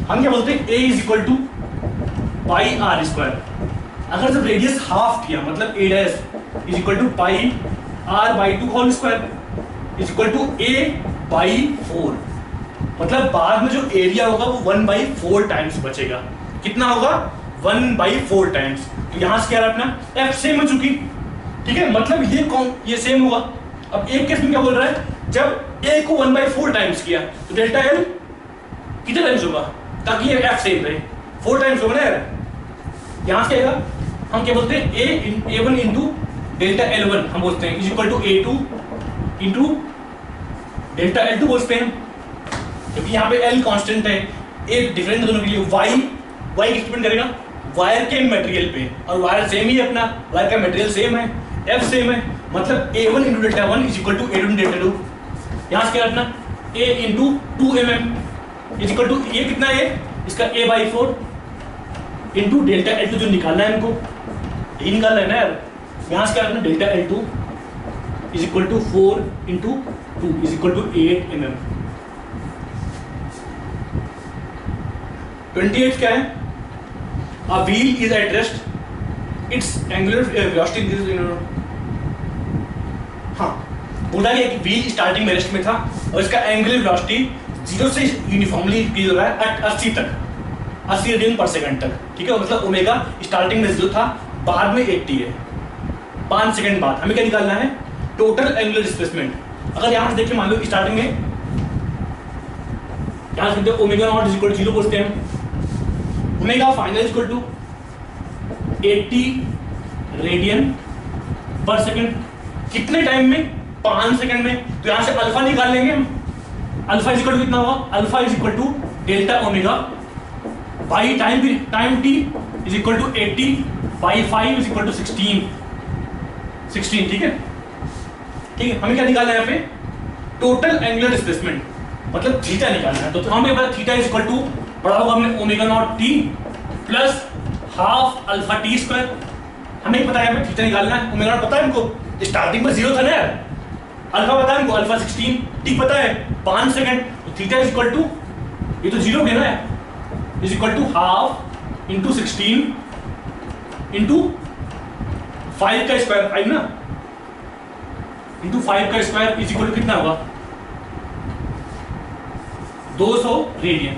हम क्या बोलते हैं, a is equal to pi r square. अगर जब रेडियस हाफ किया मतलब a dash is equal to pi r by 2 whole square is equal to a by 4। मतलब बाद में जो एरिया होगा वो 1/4 टाइम्स बचेगा। कितना होगा? 1/4 टाइम्स। तो यहां से क्या रहा अपना एफ सेम हो चुकी, ठीक है, मतलब ये सेम हुआ। अब एक केस में क्या बोल रहा है, जब ए को 1/4 टाइम्स किया तो डेल्टा एल कितने टाइम्स होगा, ताकि ये एफ सेम रहे, 4 टाइम्स होगा ना यार। यहां से आएगा, हम क्या बोलते हैं, ए1 इंटू डेल्टा एल1 हम बोलते हैं is equal to A two into delta L two बोलते हैं, क्योंकि यहाँ पे एल कांस्टेंट है, ए डिफरेंट दोनों के लिए। वाई किस डिपेंड करेगा? वायर के मटेरियल पे, और वायर सेम ही है अपना, वायर का मटेरियल सेम है, एफ सेम है, मतलब a1 into delta 1 is equal to a2 into delta 2। यहाँ से क्या रखना, a into 2mm is equal to, ये कितना है इसका a/4 इंटू डेल्टा L2 जो निकालना है हमको, यही निकालना है ना यार। यहाँ से क्या रखना, delta L2 is equal to 4 into 2 is equal to 8mm। 28 क्या है, a wheel is at rest, its angular velocity increases। हाँ, बोला गया कि व्हील स्टार्टिंग में रेस्ट में था और इसका एंगुलर वेलोसिटी 0 से यूनिफॉर्मली इंक्रीज हो रहा है 80 तक, 80 रेडियन पर सेकंड तक, ठीक है। मतलब ओमेगा स्टार्टिंग में 0 था, बाद में 80 है, 5 सेकंड बाद। हमें क्या निकालना है, टोटल एंगुलर डिस्प्लेसमेंट। अगर यहाँ से देखिए, मान लो स्टार्टिंग में यहाँ से omega naught is equal to 0 बोलते हैं, omega final is equal to 80 radian पर सेकंड। कितने टाइम में? 5 सेकंड में। तो यहां से अल्फा निकाल लेंगे हम। अल्फा इज इक्वल टू कितना होगा, alpha is equal to delta omega by time T is equal to 80 by 5 is equal to 16, ठीक है, ठीक है। हमें क्या निकालना है यहाँ पे, टोटल एंगुलर डिस्प्लेसमेंट, मतलब थीटा निकालना है। तो हमें पता थीटा इज इक्वल टू पढ़ा होगा हमने omega naught T plus half alpha T square. हमें पता है हमें थीटा निकालना है, ओमेगा नॉट पता है हमको, स्टार्टिंग में 0 था ना यार। अल्फा पता है हमको, अल्फा 16, टी पता है 5 सेकंड। तो थीटा इज इक्वल टू, ये तो 0 है ना, is equal to half into 16 into 5 का स्क्वायर, 5 ना, इंटू 5 का स्क्वायर इज इक्वल टू कितना होगा, 200 रेडियन।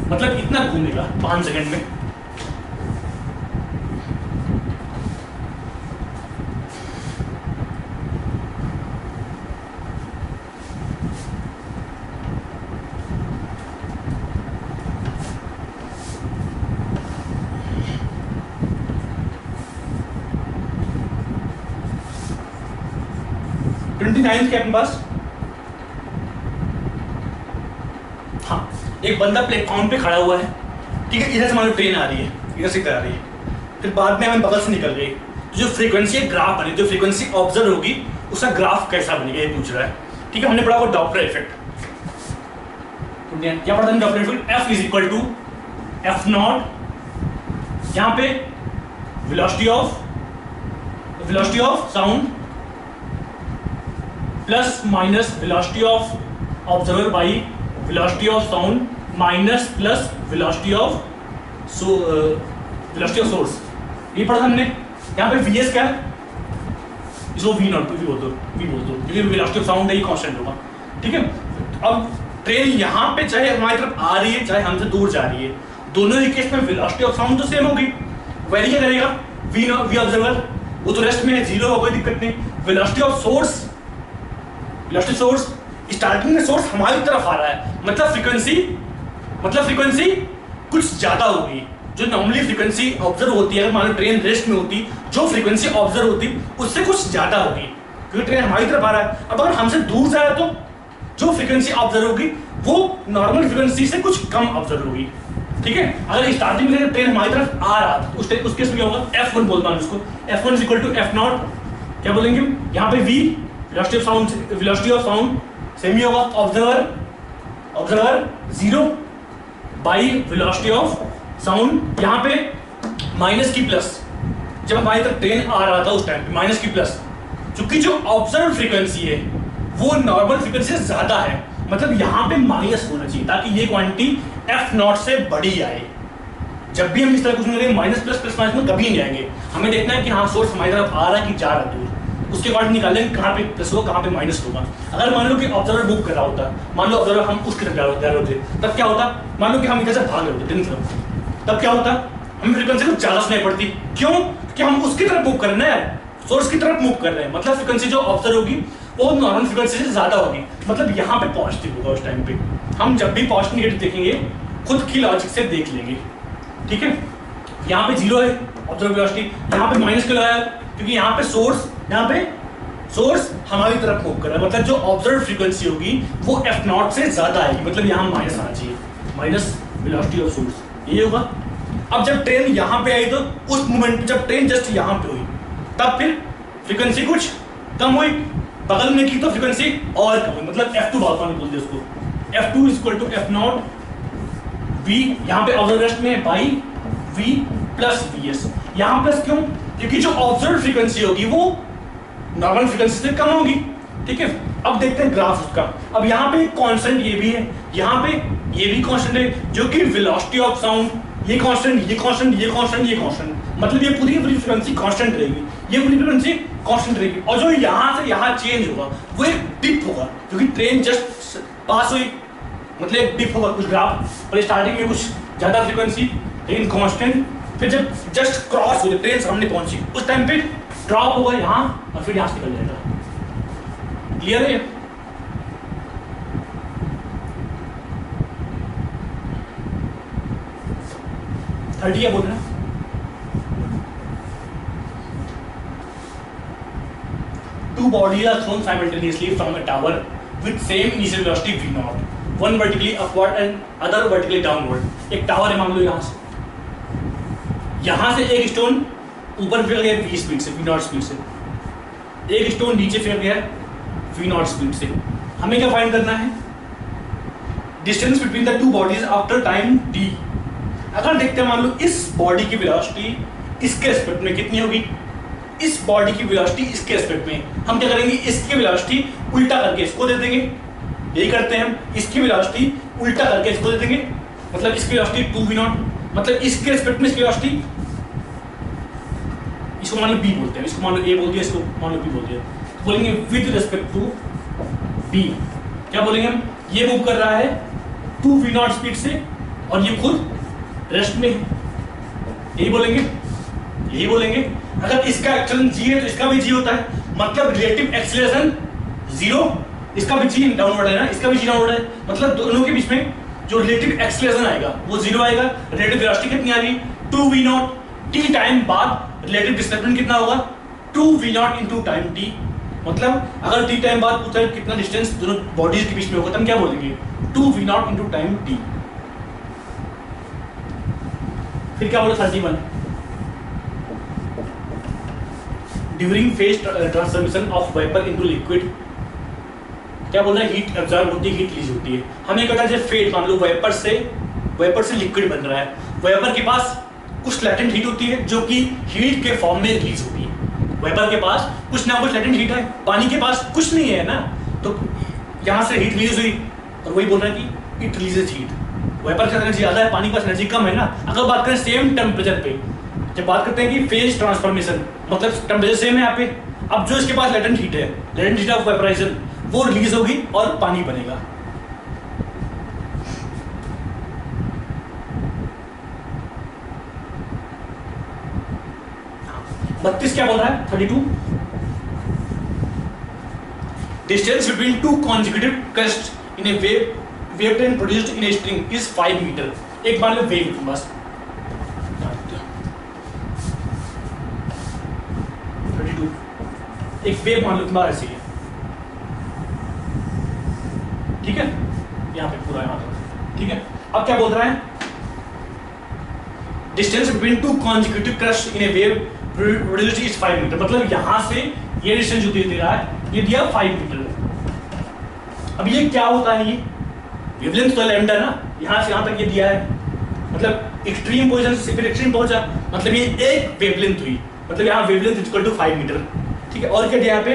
मतलब इतना घूमेगा 5 सेकंड में। के अपने पास, हाँ, एक बंदा प्लेटफॉर्म पे खड़ा हुआ है, ठीक है, इधर से मान लो ट्रेन आ रही है, इधर से आ रही है, फिर बाद में हमें बगल से निकल गई, तो जो फ्रीक्वेंसी ग्राफ बने, जो फ्रीक्वेंसी ऑब्जर्व होगी उसका ग्राफ कैसा बनेगा ये पूछ रहा है, ठीक है। हमने पढ़ा वो डॉपलर इफेक्ट, क्या पढ़ा था Doppler effect, F is equal to F naught, यहाँ पे velocity of sound plus minus velocity of observer by velocity of sound minus plus velocity of source, ये पढ़ा हमने। यहाँ पे VS क्या है, इसको V नॉट V बोल दो, क्योंकि वेलोसिटी ऑफ साउंड है, ये कांस्टेंट होगा, ठीक है। अब ट्रेन यहाँ पे चाहे हमारी तरफ आ रही है चाहे हमसे दूर जा रही है, दोनों ही केस में वेलोसिटी ऑफ साउंड तो सेम होगी। वैरी क्या करेगा, V ऑब्जर्वर, वो तो रेस्ट में है, 0 होगा, कोई दिक्कत नहीं। वेलोसिटी ऑफ सोर्स, स्टार्टिंग में सोर्स हमारी तरफ आ रहा है, मतलब फ्रीक्वेंसी कुछ ज्यादा होगी। जो नॉर्मली फ्रीक्वेंसी ऑब्जर्व होती है, अगर मान लो ट्रेन रेस्ट में होती, जो फ्रीक्वेंसी ऑब्जर्व होती उससे कुछ ज्यादा होगी, क्योंकि ट्रेन हमारी तरफ आ रहा है। अब अगर हमसे दूर जा रहा है तो जो फ्रीक्वेंसी ऑब्जर्व होगी वो नॉर्मल फ्रीक्वेंसी से कुछ कम ऑब्जर्व होगी, ठीक है। अगर स्टार्टिंग में ट्रेन हमारी तरफ आ रहा था तो उस केस में क्या होगा, F1 बोलता हूँ उसको, F1 is equal to F naught, क्या बोलेंगे यहाँ पे V velocity of sound same ही होगा, observer 0 by velocity of sound, यहाँ पे माइनस की प्लस, जब हमारी तरफ ट्रेन आ रहा था उस टाइम पे माइनस की प्लस, क्योंकि जो ऑब्जर्व फ्रीक्वेंसी है वो नॉर्मल फ्रीक्वेंसी से ज्यादा है, मतलब यहाँ पे माइनस होना चाहिए ताकि ये क्वांटिटी एफ नॉट से बड़ी आए। जब भी हम इस तरह कुछ करेंगे माइनस प्लस प्लस माइनस में कभी नहीं आएंगे, हमें देखना है कि हाँ सोर्स हमारी तरफ आ रहा है कि जा रहा है दूर, उसके बाद निकालेंगे कहाँ पे प्लस होगा कहाँ पे माइनस होगा। अगर मान लो कि ऑब्जर्वर मूव कर रहा होता, मान लो ऑब्जर्वर हम उसकी तरफ जा रहे होते, तब क्या होता, मान लो कि हम इधर से भाग रहे होते दिन तरफ, तब क्या होता, हमें फ्रीक्वेंसी कुछ ज्यादा सुनाई पड़ती। क्यों? कि हम उसकी तरफ मूव कर रहे हैं, सोर्स की तरफ मूव कर रहे हैं, मतलब फ्रीक्वेंसी जो ऑब्जर्व होगी वो नॉर्मल फ्रीक्वेंसी से ज्यादा होगी, मतलब यहाँ पे पॉजिटिव होगा उस टाइम पे। हम जब भी पॉजिटिव नेगेटिव देखेंगे खुद की लॉजिक से देख लेंगे, ठीक है। यहाँ पे जीरो है ऑब्जर्व वेलोसिटी, यहाँ पे माइनस क्यों लगाया, क्योंकि यहाँ पे सोर्स हमारी तरफ मूव कर रहा है, मतलब जो ऑब्जर्व फ्रीक्वेंसी होगी वो एफ नॉट से ज्यादा आएगी, मतलब यहाँ माइनस आना चाहिए, माइनस वेलोसिटी ऑफ सोर्स, ये होगा। अब जब ट्रेन यहाँ पे आई तो उस मोमेंट जब ट्रेन जस्ट यहाँ पे हुई तब फिर फ्रीक्वेंसी कुछ कम हुई, बगल में की तो फ्रीक्वेंसी और कम हुई, मतलब F2 बहुत कम बोलते हैं उसको, F2 equal to F naught V, यहाँ पे ऑब्जर्वेशन में बाई V प्लस VS। यहाँ प्लस क्यों? क्योंकि जो ऑब्जर्व फ्रीक्वेंसी होगी वो नॉर्मल फ्रीक्वेंसी से कम होगी, ठीक है। अब देखते हैं ग्राफ उसका। अब यहाँ पे कांस्टेंट ये भी है, यहाँ पे ये भी कांस्टेंट है, जो कि वेलोसिटी ऑफ साउंड, ये कांस्टेंट, ये कांस्टेंट, ये कांस्टेंट, ये कांस्टेंट, मतलब ये पूरी फ्रीक्वेंसी कांस्टेंट रहेगी, ये पूरी फ्रीक्वेंसी कांस्टेंट रहेगी, और जो यहाँ से यहाँ चेंज होगा वो एक डिप होगा, क्योंकि ट्रेन जस्ट पास हुई, मतलब एक डिप होगा कुछ ग्राफ, और स्टार्टिंग में कुछ ज्यादा फ्रीक्वेंसी लेकिन कांस्टेंट, फिर जब जस्ट क्रॉस हुई ट्रेन सामने पहुंची उस टाइम पे ड्रॉप होगा यहाँ और फिर यहाँ से निकल जाएगा। क्लियर है? थर्टी क्या बोल रहे हैं? Two bodies are thrown simultaneously from a tower with same initial velocity v naught, one vertically upward and other vertically downward। एक टावर है मान लो, यहाँ से एक स्टोन ऊपर फेंक गया v स्पीड से, v नॉट स्पीड से, एक स्टोन नीचे फेंक गया v नॉट स्पीड से। हमें क्या फाइंड करना है? Distance between the two bodies after time t। अगर देखते हैं मान लो इस बॉडी की वेलोसिटी इसके एस्पेक्ट में कितनी होगी, इस बॉडी की वेलोसिटी इसके एस्पेक्ट में, हम क्या करेंगे, इसकी वेलोसिटी उल्टा करके इसको दे देंगे, यही करते हैं हम, इसकी वेलोसिटी उल्टा करके इसको दे देंगे, मतलब इसकी वेलोसिटी 2v0, मतलब इसके एस्पेक्ट में इसकी वेलोसिटी, इसको मान लो b बोलते हैं, इसको मान लो a बोल दिया, इसको मान लो b बोल दिया, तो बोलेंगे विद रिस्पेक्ट टू b, क्या बोलेंगे हम, ये मूव कर रहा है 2v0 स्पीड से और ये खुद रेस्ट में, यही बोलेंगे। अगर इसका एक्सेलरेशन g है तो इसका भी g होता है, मतलब रिलेटिव एक्सेलरेशन 0, इसका भी g डाउनवर्ड है ना, इसका भी g डाउनवर्ड है, मतलब दोनों के बीच में जो रिलेटिव एक्सेलरेशन आएगा वो 0 आएगा। रिलेटिव वेलोसिटी कितनी आ रही, 2v0, t टाइम बाद रिलेटिव डिस्प्लेसमेंट कितना होगा, 2v0 इनटू टाइम t, मतलब अगर t टाइम बाद पूछा कितना डिस्टेंस दोनों बॉडीज के बीच में होगा तो हम क्या बोलेंगे, 2v0 इनटू टाइम t। फिर क्या बोला 31, during phase transformation of vapour into liquid, क्या बोल रहा है, हीट एब्जॉर्ब होती है, हीट रिलीज होती है। हमें कहता है फेज, मान लो वेपर से लिक्विड बन रहा है, वेपर के पास कुछ लैटेंट हीट होती है जो कि हीट के फॉर्म में रिलीज होगी, वेपर के पास कुछ ना कुछ लैटेंट हीट है, पानी के पास कुछ नहीं है ना, तो यहाँ से हीट रिलीज हुई और वही बोल रहा है कि इट रिलीजेस हीट। वेपर का एनर्जी ज़्यादा है, पानी के पास एनर्जी कम है ना। अगर बात करें सेम टेम्परेचर पे, जब बात करते हैं कि फेज ट्रांसफॉर्मेशन, मतलब टेम्परेचर सेम है यहाँ पे, अब जो इसके पास लेटेंट हीट है, लेटेंट हीट ऑफ वेपराइजेशन, वो रिलीज होगी और पानी बनेगा। बत्तीस क्या बोल रहा है, 32, distance between two consecutive crest in a wave train produced in a string is 5 metre. एक मान लो वेव, बस 32, एक वेव मान लो तुम्हारा ऐसी है, ठीक है, यहाँ पे पूरा यहाँ पर, ठीक है। अब क्या बोल रहा है, distance between two consecutive crest in a wave produced is 5 metre, मतलब यहाँ से ये डिस्टेंस जो दे रहा है ये दिया 5 मीटर। अब ये क्या होता है, ये वेवलेंथ तो लैम्डा ना, यहाँ से यहाँ तक ये दिया है, मतलब एक्सट्रीम पोजीशन से फिर एक्सट्रीम पहुंचा, मतलब ये एक वेवलेंथ हुई, मतलब यहाँ वेवलेंथ इक्वल टू 5 मीटर, ठीक है, और क्या दिया यहाँ पे,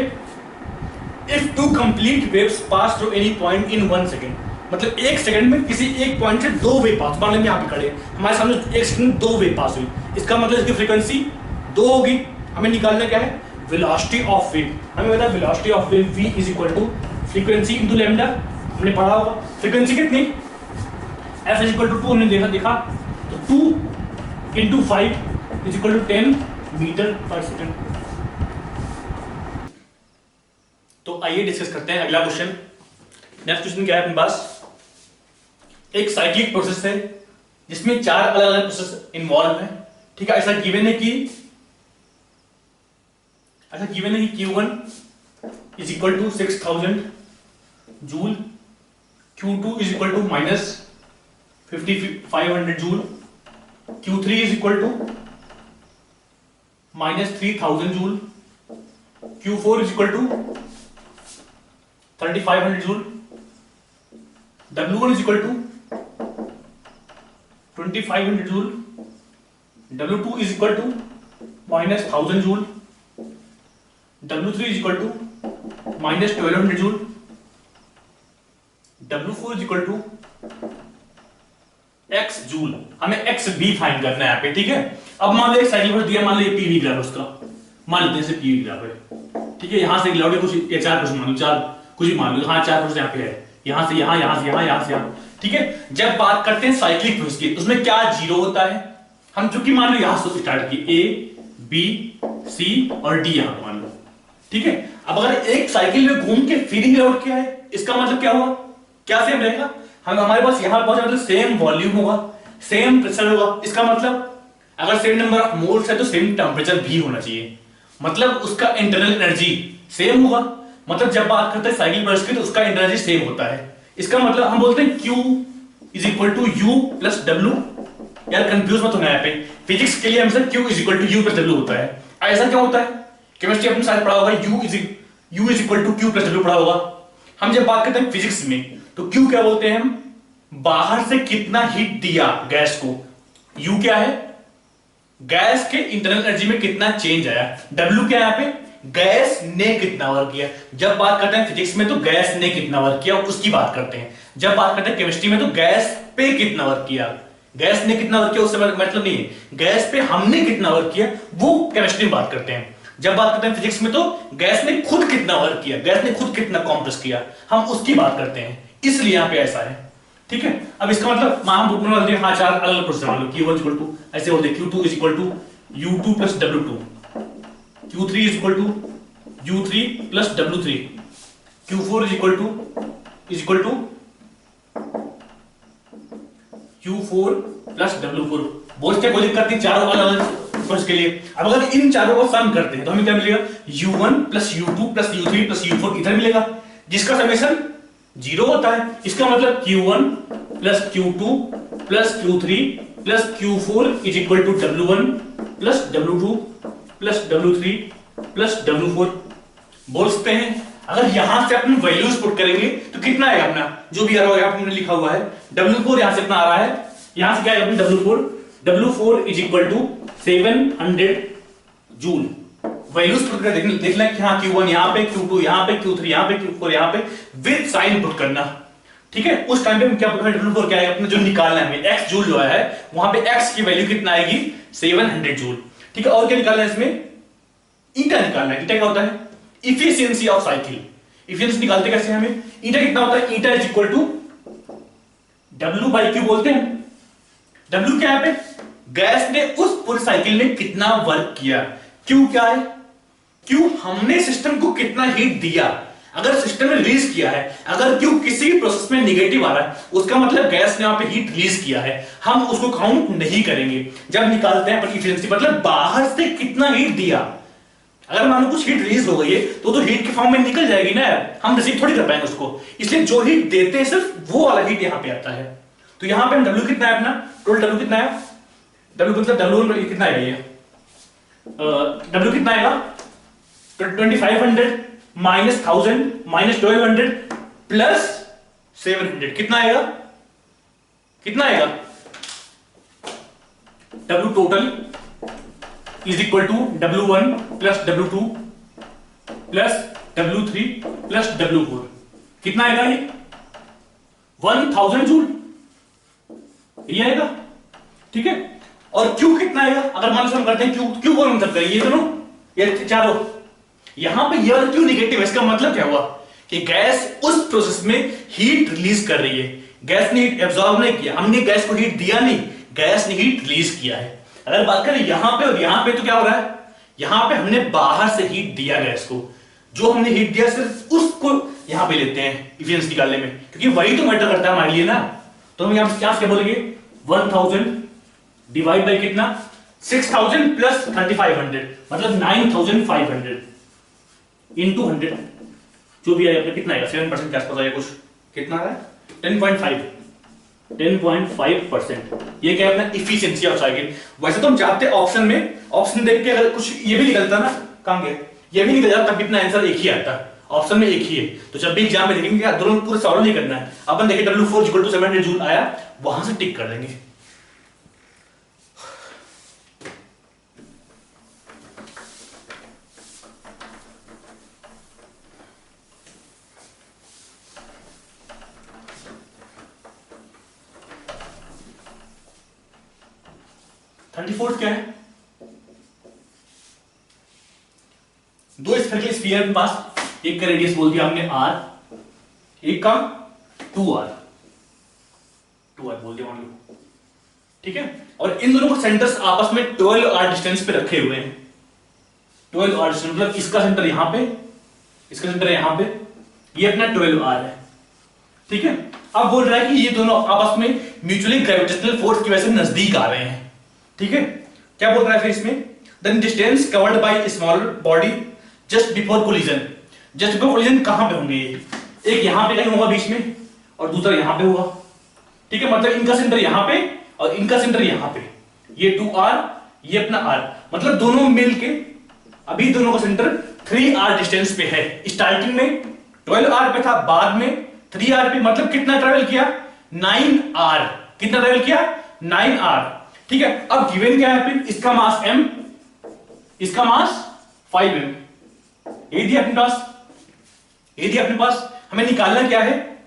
if two complete waves pass through any point in 1 second, मतलब 1 सेकंड में किसी एक पॉइंट से 2 वेव पास, मान लो यहाँ पे खड़े हमारे सामने 1 सेकंड में 2 वेव पास हुई, इसका मतलब इसकी फ्रीक्वेंसी 2 होगी। हमें निकालना क्या है, वेलोसिटी ऑफ वेव। हमें पता है velocity of wave v is equal to frequency into lambda, हमने पढ़ा होगा। फ्रीक्वेंसी कितनी, f इज इक्वल टू 2 हमने देखा, तो 2 into 5 is equal to 10 metre पर सेकंड। तो आइए डिस्कस करते हैं अगला क्वेश्चन। नेक्स्ट क्वेश्चन क्या है अपने पास, एक साइक्लिक प्रोसेस है जिसमें 4 अलग अलग प्रोसेस इन्वॉल्व है, ठीक है। ऐसा गिवन है कि Q1 is equal to 6000 joule, Q2 is equal to minus 5500 joule, Q3 is equal to minus 3000 joule, Q4 is equal to 3500 joule, W1 is equal to 2500 joule, W2 is equal to minus 1000 joule, W3 is equal to minus 1200 joule, W4 is equal to x joule. हमें x भी find करना है यहाँ पे, ठीक है। अब मान लो एक साइकिल पर दिया, मान लो ये पीवी ग्राफ उसका, मान लेते हैं इसे पीवी ग्राफ है, ठीक है। यहां से लौटे कुछ ये 4 कुछ मान लो, 4 कुछ ही मान लो, हाँ 4 कुछ यहाँ पे है, यहां से यहां, यहां से यहां, यहां से यहां, ठीक है। जब बात करते हैं साइक्लिक प्रोसेस की, उसमें क्या 0 होता है, हम चूंकि मान लो यहां से स्टार्ट किए A B C और D यहां मान लो, ठीक है। अब अगर एक साइकिल में घूम के फिर ही लौट के आए, इसका मतलब क्या हुआ, क्या सेम रहेगा, हम हमारे पास यहां पहुंचे मतलब सेम वॉल्यूम होगा, सेम प्रेशर होगा। इसका मतलब अगर सेम नंबर ऑफ मोल्स है तो सेम टेम्परेचर भी होना चाहिए, मतलब उसका इंटरनल एनर्जी सेम होगा। मतलब जब बात करते हैं साइकिल प्रोसेस की तो उसका एनर्जी सेम होता है। इसका मतलब हम बोलते हैं Q is equal to U plus W. यार कंफ्यूज मत होना यहाँ पे, फिजिक्स के लिए हमेशा Q is equal to U plus W होता है। ऐसा क्यों होता है, केमिस्ट्री आपने शायद पढ़ा होगा, U is equal to Q plus W पढ़ा होगा। हम जब बात करते हैं फिजिक्स में तो Q क्या बोलते हैं हम, बाहर से कितना हीट दिया गैस को, U क्या है, गैस के इंटरनल एनर्जी में कितना चेंज आया, W क्या है यहाँ पे, गैस ने कितना वर्क किया। जब बात करते हैं फिजिक्स में तो गैस ने कितना वर्क किया उसकी बात करते हैं। जब बात करते हैं केमिस्ट्री में तो गैस पे कितना वर्क किया, गैस ने कितना वर्क किया उससे मतलब नहीं है, गैस पे हमने कितना वर्क किया वो केमिस्ट्री में बात करते हैं। जब बात करते हैं फिजिक्स में तो गैस ने खुद कितना वर्क किया, गैस ने खुद कितना कॉम्प्रेस किया, हम उसकी बात करते हैं, इसलिए यहां पे ऐसा है, ठीक है। अब इसका मतलब हम बोलते हैं हाँ 4 अलग अलग प्रोसेस मान लो, Q1 इक्वल टू ऐसे बोलते हैं Q2 is equal to U2 plus W2, Q3 is equal to U3 plus W3, Q4 is equal to Q4 plus W4। बोलते कोई दिक्कत नहीं, चारों अलग अलग प्रोसेस के लिए। अब अगर इन चारों को सम करते हैं तो हमें क्या मिलेगा, U1 plus U2 plus U3 plus U4 इधर मिलेगा, जिसका समेशन 0 होता है। इसका मतलब Q1 plus Q2 plus Q3 plus Q4 is equal to W1 plus W2 plus W3 plus W4। बोल सकते हैं अगर यहां से अपने वैल्यूज पुट करेंगे तो कितना आएगा अपना, जो भी आ रहा है आपने लिखा हुआ है W4, यहां से अपना आ रहा है, यहां से क्या है अपना W4 is equal to 700 joule. Values put कर देखना कि हाँ Q1 यहां पे, Q2 यहां पे, Q3 यहां पे, Q4 यहां पे, विद साइन पुट करना, ठीक है। उस टाइम पे क्या पुट करना, W4 क्या है अपना जो निकालना है हमें, x जूल जो है वहां पे x की वैल्यू कितना आएगी 700 जूल, ठीक है। और क्या निकालना है इसमें, ईटा निकालना है। ईटा क्या होता है, इफिशियंसी ऑफ साइकिल। इफिशियंसी निकालते कैसे हमें, ईटा कितना होता है, eta is equal to W/Q बोलते हैं। W क्या है पे, गैस ने उस पूरी साइकिल में कितना वर्क किया, Q क्या है, Q हमने सिस्टम को कितना हीट दिया, अगर सिस्टम ने रिलीज किया है, अगर Q किसी भी प्रोसेस में नेगेटिव आ रहा है उसका मतलब गैस ने वहां पे हीट रिलीज किया है, हम उसको काउंट नहीं करेंगे जब निकालते हैं अपन इफिशियंसी। मतलब बाहर से कितना हीट दिया, अगर मान लो कुछ हीट रिलीज हो गई है तो हीट के फॉर्म में निकल जाएगी ना, हम रिसीव थोड़ी कर पाएंगे उसको, इसलिए जो हीट देते हैं सिर्फ वो वाला हीट यहां पे आता है। तो यहां पे W कितना है अपना, टोटल W कितना है, W मतलब W कितना है, ये W कितना आएगा 2500 माइनस 1000 माइनस 1200 प्लस 700 कितना आएगा, कितना आएगा, W total is equal to W1 plus W2 plus W3 plus W4 कितना आएगा ये 1000 जूल ये आएगा। ठीक है, और Q कितना आएगा, अगर मान लो हम करते हैं Q को हम करते हैं ये दोनों ये चारों, यहां पे ये वाला Q निगेटिव है, इसका मतलब क्या हुआ कि गैस उस प्रोसेस में हीट रिलीज कर रही है, गैस ने हीट एब्जॉर्ब नहीं किया, हमने गैस को हीट दिया नहीं, गैस ने हीट रिलीज किया है। अगर बात करें यहां पे और यहां पे तो क्या हो रहा है, यहां पे हमने बाहर से हीट दिया गैस को, जो हमने हीट दिया सिर्फ उसको यहां पे लेते हैं इफिशिएंसी निकालने में, क्योंकि वही तो मैटर करता है हमारे लिए ना। तो हम यहां क्या बोलेंगे 1000 डिवाइड बाय कितना 6000 प्लस 3500 मतलब 9500 इनटू 100 जो भी आएगा कितना आएगा 7% के आसपास आएगा, कुछ कितना आ रहा है 10.5%। ये क्या है अपना इफिशिएंसी ऑफ साइकिल। वैसे तो हम चाहते हैं ऑप्शन में, ऑप्शन देख के अगर कुछ ये भी निकलता ना, कहां गया ये भी निकल जाता, तब कितना आंसर एक ही आता, ऑप्शन में एक ही है। तो जब भी एग्जाम में देखेंगे दोनों पूरा सॉल्व नहीं करना है, अपन देखें W4 700 जूल आया, वहां से टिक कर देंगे। थर्टी फोर्थ क्या है, दो स्फेरिकल स्फीयर के पास, एक का रेडियस बोल दिया हमने r, एक का 2r बोल दिया मान लो। ठीक है, और इन दोनों को सेंटर्स आपस में 12r डिस्टेंस पे रखे हुए हैं। 12r डिस्टेंस मतलब इसका सेंटर यहां पे, इसका सेंटर यहां पे, ये अपना 12r है। ठीक है, अब बोल रहा है कि ये दोनों आपस में म्यूचुअली ग्रेविटेशनल फोर्स की वजह से नजदीक आ रहे हैं। ठीक है, क्या बोल रहा है फिर इसमें, then distance covered by small body just before collision. Just before collision कहां पे होंगे, ये एक यहां पे कहीं होगा बीच में और दूसरा यहां पे होगा। ठीक है, मतलब इनका सेंटर यहां पे और इनका सेंटर यहां पे, ये 2r ये अपना r, मतलब दोनों मिलके अभी दोनों का सेंटर 3r डिस्टेंस पे है। स्टार्टिंग में 12r पे था, बाद में 3r पे, मतलब कितना ट्रेवल किया 9r, कितना ट्रेवल किया 9r। ठीक है, अब गिवन क्या है फिर, इसका मास m, इसका मास 5m, ये दिया अपने पास, ये दिया अपने पास, हमें निकालना क्या है,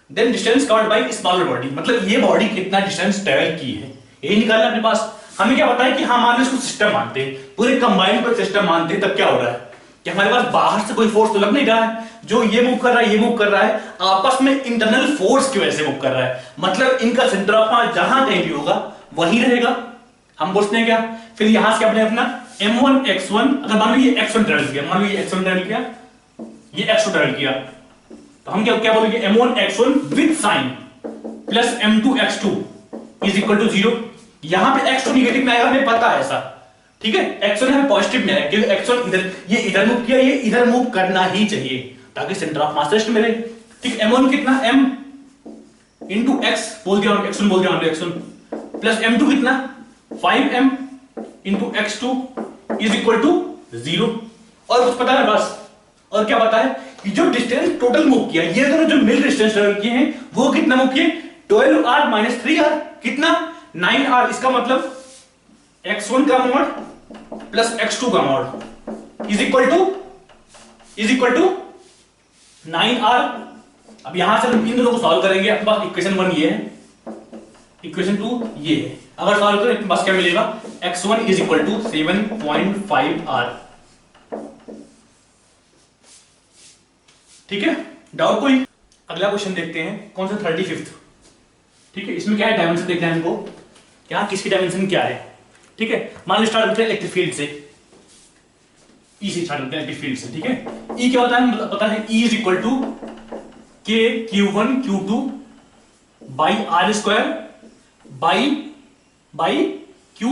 then distance covered by smaller body, मतलब ये बॉडी कितना डिस्टेंस ट्रेवल की है यही निकालना अपने पास। हमें क्या पता है कि हाँ मान लो इसको सिस्टम मानते हैं, पूरे कंबाइंड को सिस्टम मानते हैं, तब क्या हो रहा है कि हमारे पास बाहर से कोई फोर्स तो लग नहीं रहा है, जो ये मूव कर रहा है ये मूव कर रहा है, आपस में इंटरनल फोर्स की वजह से मूव कर रहा है, मतलब इनका सेंटर ऑफ मास जहां कहीं भी होगा वहीं रहेगा। हम पूछते हैं क्या, फिर यहां से अपने अपना m1 x1, अगर मान लो ये x1 ट्रेवल किया, मान लो ये x1 ट्रेवल किया, ये x2 ट्रेवल किया, तो हम क्या बोलेंगे m1 x1 with sign plus m2 x2 is equal to 0। यहां पे x2 निगेटिव में आएगा, हमें पता है ऐसा। ठीक है, x1 हमें पॉजिटिव में आएगा, क्योंकि x1 इधर, ये इधर मूव किया, ये इधर मूव करना ही चाहिए ताकि सेंटर ऑफ मास रेस्ट में रहे। ठीक, m1 कितना m इंटू x बोल दिया, x1 बोल दिया x1 प्लस m2 कितना 5m into x2 is equal to 0। और कुछ पता है बस, और क्या पता है कि जो डिस्टेंस टोटल मूव किया, ये दोनों जो मिल डिस्टेंस ट्रेवल किए हैं वो कितना मूव किए 12r माइनस 3r, कितना 9r। इसका मतलब x1 का मॉड प्लस x2 का mod is equal to 9r। अब यहां से हम इन दोनों को सॉल्व करेंगे, अपने पास इक्वेशन 1 ये है, इक्वेशन 2 ये है। अगर सॉल्व करें बस क्या मिलेगा, x1 is equal to 7.5r। ठीक है, डाउट कोई? अगला क्वेश्चन देखते हैं, कौन सा 35th। ठीक है, इसमें क्या है, डायमेंशन देखना है हमको, क्या किसकी डायमेंशन क्या है। ठीक है, मान लो स्टार्ट करते हैं इलेक्ट्रिक फील्ड से, ई से स्टार्ट करते हैं इलेक्ट्रिक फील्ड से। ठीक है, ई क्या होता है पता है, E is equal to k q1 q2 by R square by Q,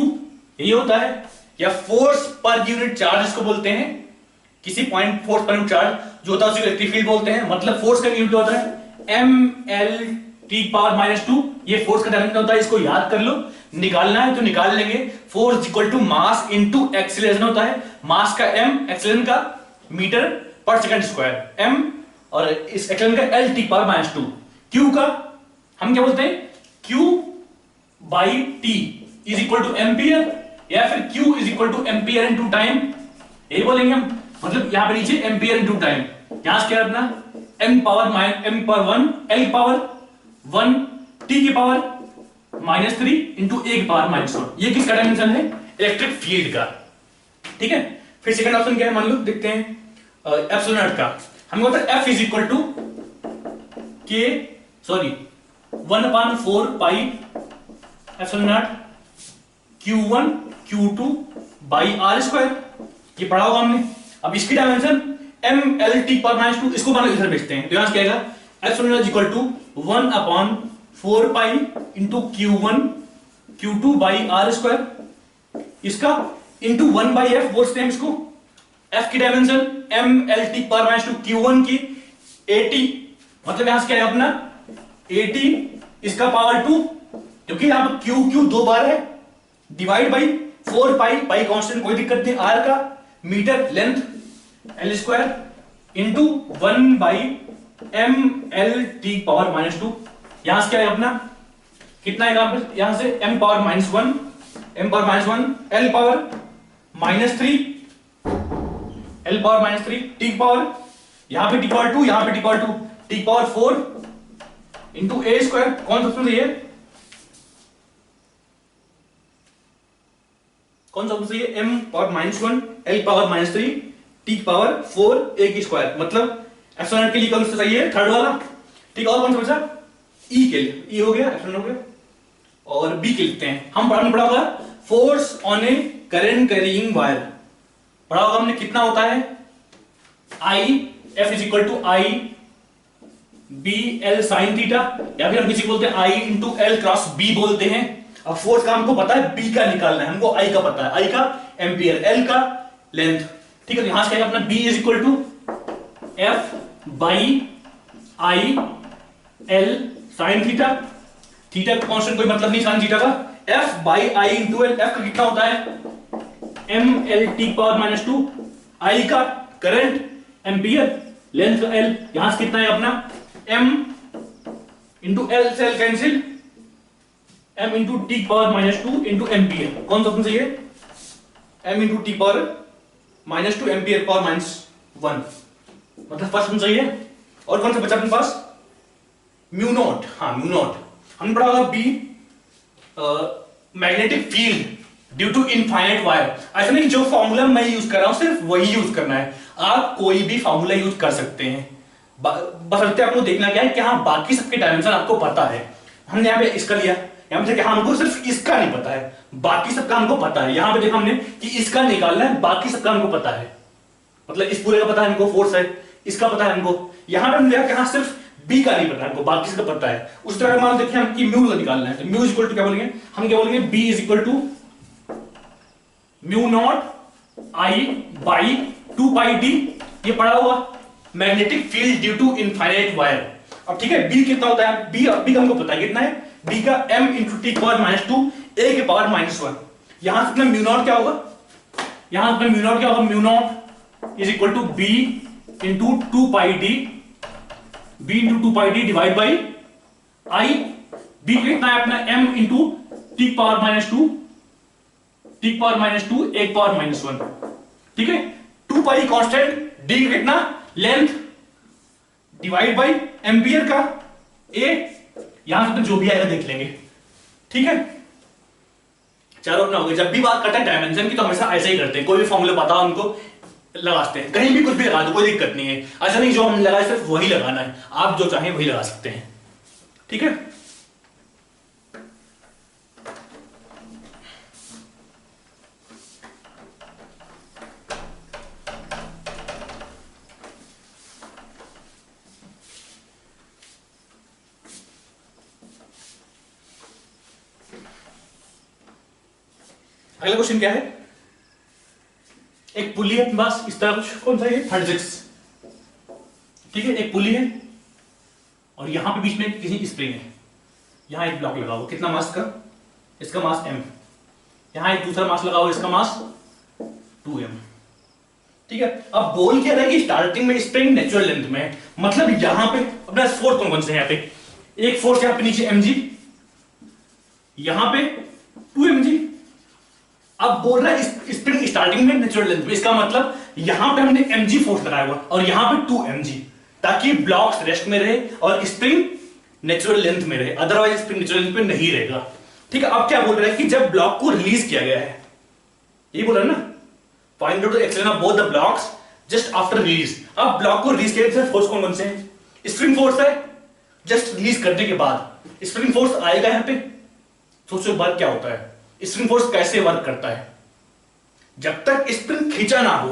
यही होता है। या फोर्स पर यूनिट चार्ज इसको बोलते हैं, किसी point force per unit charge जो होता है उसे इलेक्ट्रिक फील्ड बोलते हैं। मतलब फोर्स का यूनिट होता है mL/-2, ये फोर्स का डायमेंशन होता है, इसको याद कर लो। निकालना है तो निकाल लेंगे, force equal to mass into acceleration होता है, मास का m, एक्सीलरेशन का मीटर पर सेकंड स्क्वायर m, और इस एक्सीलरेशन का L/-2। q का हम क्या बोलते हैं, q by t is equal two ampere, या फिर q is equal two ampere into time, यही बोलेंगे हम। मतलब यहां पे नीचे एम्पियर इनटू टाइम, यहां से क्या है अपना m power 1 l power 1 t की पावर -3 इंटू a की पावर -1। ये किसका डायमेंशन है? इलेक्ट्रिक फील्ड का। ठीक है, फिर सेकंड ऑप्शन क्या है, मान लो देखते हैं एप्सिलॉन नॉट का। हमें पता है f is equal to k 1/4 pi epsilon naught q1 q2 by r square, ये पढ़ा होगा हमने। अब इसकी dimension m l t power -2, इसको मान लो इधर भेजते हैं तो यहां से क्या आएगा, epsilon naught equal to 1/4 pi into q1 q2 by r square, इसका इंटू 1/f बोलते हैं इसको। f की dimension m l t power -2 q1 की 80, मतलब यहां से क्या है अपना 80 इसका पावर 2, क्योंकि यहां पर q दो बार है, divide by 4 pi, pi constant कोई दिक्कत नहीं, r का meter length l square into 1/m l t power -2। यहां से क्या है अपना कितना है यहां से m power -1 l power -3 l power -3 t power, यहां पे t पावर 2 यहां पे t power 2 t power 4 into a square. कौन सा ऑप्शन सही है? कौन सा ऑप्शन सही है? m power -1 l power -3 t power 4 a की स्क्वायर, मतलब एप्सिलॉन के लिए कौन सा सही है? थर्ड वाला। ठीक, और कौन सा बचा? e के लिए, e हो गया, एप्सिलॉन हो गया, और b के लिखते हैं हम। पढ़ा होगा force on a current carrying wire, पढ़ा होगा हमने, कितना होता है I F is equal to I B L sine theta, या फिर हम किसी बोलते हैं I into L cross B बोलते हैं। अब फोर्स का हमको पता है, B का निकालना है हमको, I का पता है, I का एम्पियर, L का लेंथ। ठीक है, यहां से क्या है अपना B is equal to F by I L sine theta, theta का कांस्टेंट कोई मतलब नहीं साइन थीटा का, F by I into L, F का कितना होता है m l t power -2, I का करंट एम्पियर, लेंथ का L, यहां से कितना है अपना m इंटू L से L cancel, m into t power -2 into ampere. कौन सा ऑप्शन सही है? m into t power -2 ampere power -1, मतलब फर्स्ट ऑप्शन सही है। और कौन सा बचा अपने पास? Mu naught. हाँ, म्यू नॉट हमने पढ़ा होगा B magnetic field due to infinite wire. ऐसा नहीं कि जो फॉर्मूला मैं यूज कर रहा हूं सिर्फ वही यूज करना है, आप कोई भी फॉर्मूला यूज कर सकते हैं, बस आपको देखना क्या है कि हाँ बाकी सबके डायमेंशन आपको पता है। हमने यहाँ पे इसका लिया, यहाँ पे देखा हमको सिर्फ इसका नहीं पता है, बाकी सबका हमको पता है। यहाँ पे देखा हमने कि इसका निकालना है, बाकी सबका हमको पता है, मतलब इस पूरे का पता है हमको, फोर्स है इसका पता है हमको। यहाँ पे हमने देखा कि हाँ सिर्फ B का नहीं पता हमको, बाकी सबका पता है। उस तरह मान देखिए हम कि म्यू निकालना है, तो म्यू इज इक्वल टू क्या बोलेंगे हम, क्या बोलेंगे B is equal to mu naught I by 2 pi d, ये पढ़ा हुआ magnetic field due to infinite wire. अब ठीक है, B कितना होता है? B का हमको पता है कितना है, B का m into T power -2 a के पावर -1। यहां से अपना म्यू नॉट क्या होगा, यहां अपना म्यू नॉट क्या होगा, mu naught is equal to B into 2 pi d, B into 2 pi d divide by I। B कितना है अपना m into T power -2 t power -2 1 power -1। ठीक है, 2 पाई कांस्टेंट, d कितना लेंथ डिवाइड बाई एम्पियर का a, यहां से तो जो भी आएगा देख लेंगे। ठीक है, चारों अपना हो गया। जब भी बात करते हैं डायमेंशन की तो हमेशा ऐसे ही करते हैं, कोई भी फॉर्मूला पता हो उनको लगाते हैं, कहीं भी कुछ भी लगा दो, कोई दिक्कत नहीं है। ऐसा नहीं जो हम लगाए सिर्फ वही लगाना है, आप जो चाहें वही लगा सकते हैं। ठीक है, अगला क्वेश्चन क्या है, एक पुली है अपने पास इस तरह कुछ, कौन सा है 36। ठीक है, एक पुली है और यहां पे बीच में किसी स्प्रिंग है, यहां एक ब्लॉक लगा हुआ, कितना मास का, इसका मास m, यहां एक दूसरा मास लगा हुआ, इसका मास 2m। ठीक है, अब बोल क्या रहा है कि स्टार्टिंग में स्प्रिंग नेचुरल लेंथ में है, मतलब यहां पे अपना फोर्स कौन कौन से है, यहां पे एक फोर्स यहां पे नीचे mg, यहां पे 2mg, अब बोल रहा है स्प्रिंग स्टार्टिंग में नेचुरल लेंथ में, इसका मतलब यहां पे हमने mg फोर्स लगाया हुआ और यहां पे 2mg, ताकि ब्लॉक्स रेस्ट में रहे और स्प्रिंग नेचुरल लेंथ में रहे, अदरवाइज स्प्रिंग नेचुरल लेंथ में नहीं रहेगा। ठीक है, अब क्या बोल रहा है कि जब ब्लॉक को रिलीज किया गया है, ये बोल रहा है ना, find out the acceleration of both the blocks just after release. अब ब्लॉक को रिलीज किया गया, फोर्स कौन से हैं? स्प्रिंग फोर्स है, जस्ट रिलीज करने के बाद स्प्रिंग फोर्स आएगा यहां पे। सोचो एक बार क्या होता है, स्प्रिंग फोर्स कैसे वर्क करता है? जब तक स्प्रिंग खींचा ना हो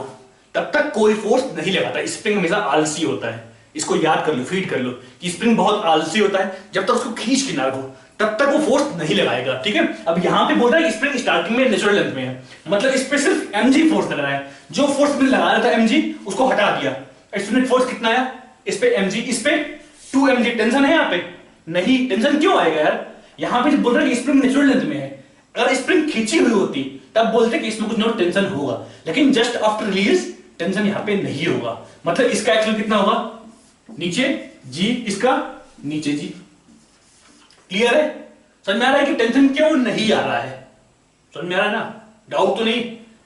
तब तक कोई फोर्स नहीं लगाता। स्प्रिंग हमेशा आलसी होता है, इसको याद कर लो, फीड कर लो कि स्प्रिंग बहुत आलसी होता है, जब तक उसको खींच के ना रखो तब तक वो फोर्स नहीं लगाएगा। ठीक है, अब यहां पे बोल रहा है स्प्रिंग स्टार्टिंग में नेचुरल लेंथ में है, मतलब इस पे सिर्फ mg फोर्स लग रहा है। जो फोर्स मैंने लगा रहा था mg, उसको हटा दिया। एक्सटर्नल फोर्स कितना आया? इस पे mg, इस पे 2mg। टेंशन है यहां पे? नहीं, टेंशन क्यों आएगा यार? यहां पे बोल रहा है कि स्प्रिंग नेचुरल लेंथ में है, अगर स्प्रिंग खींची हुई होती तब बोलते कि इसमें कुछ नो टेंशन होगा, लेकिन जस्ट आफ्टर रिलीज टेंशन यहां पे नहीं होगा। मतलब इसका एक्शन कितना होगा? नीचे g, इसका नीचे g। क्लियर है? समझ में आ रहा है कि टेंशन क्यों नहीं आ रहा है? समझ में आ रहा है ना? डाउट तो नहीं?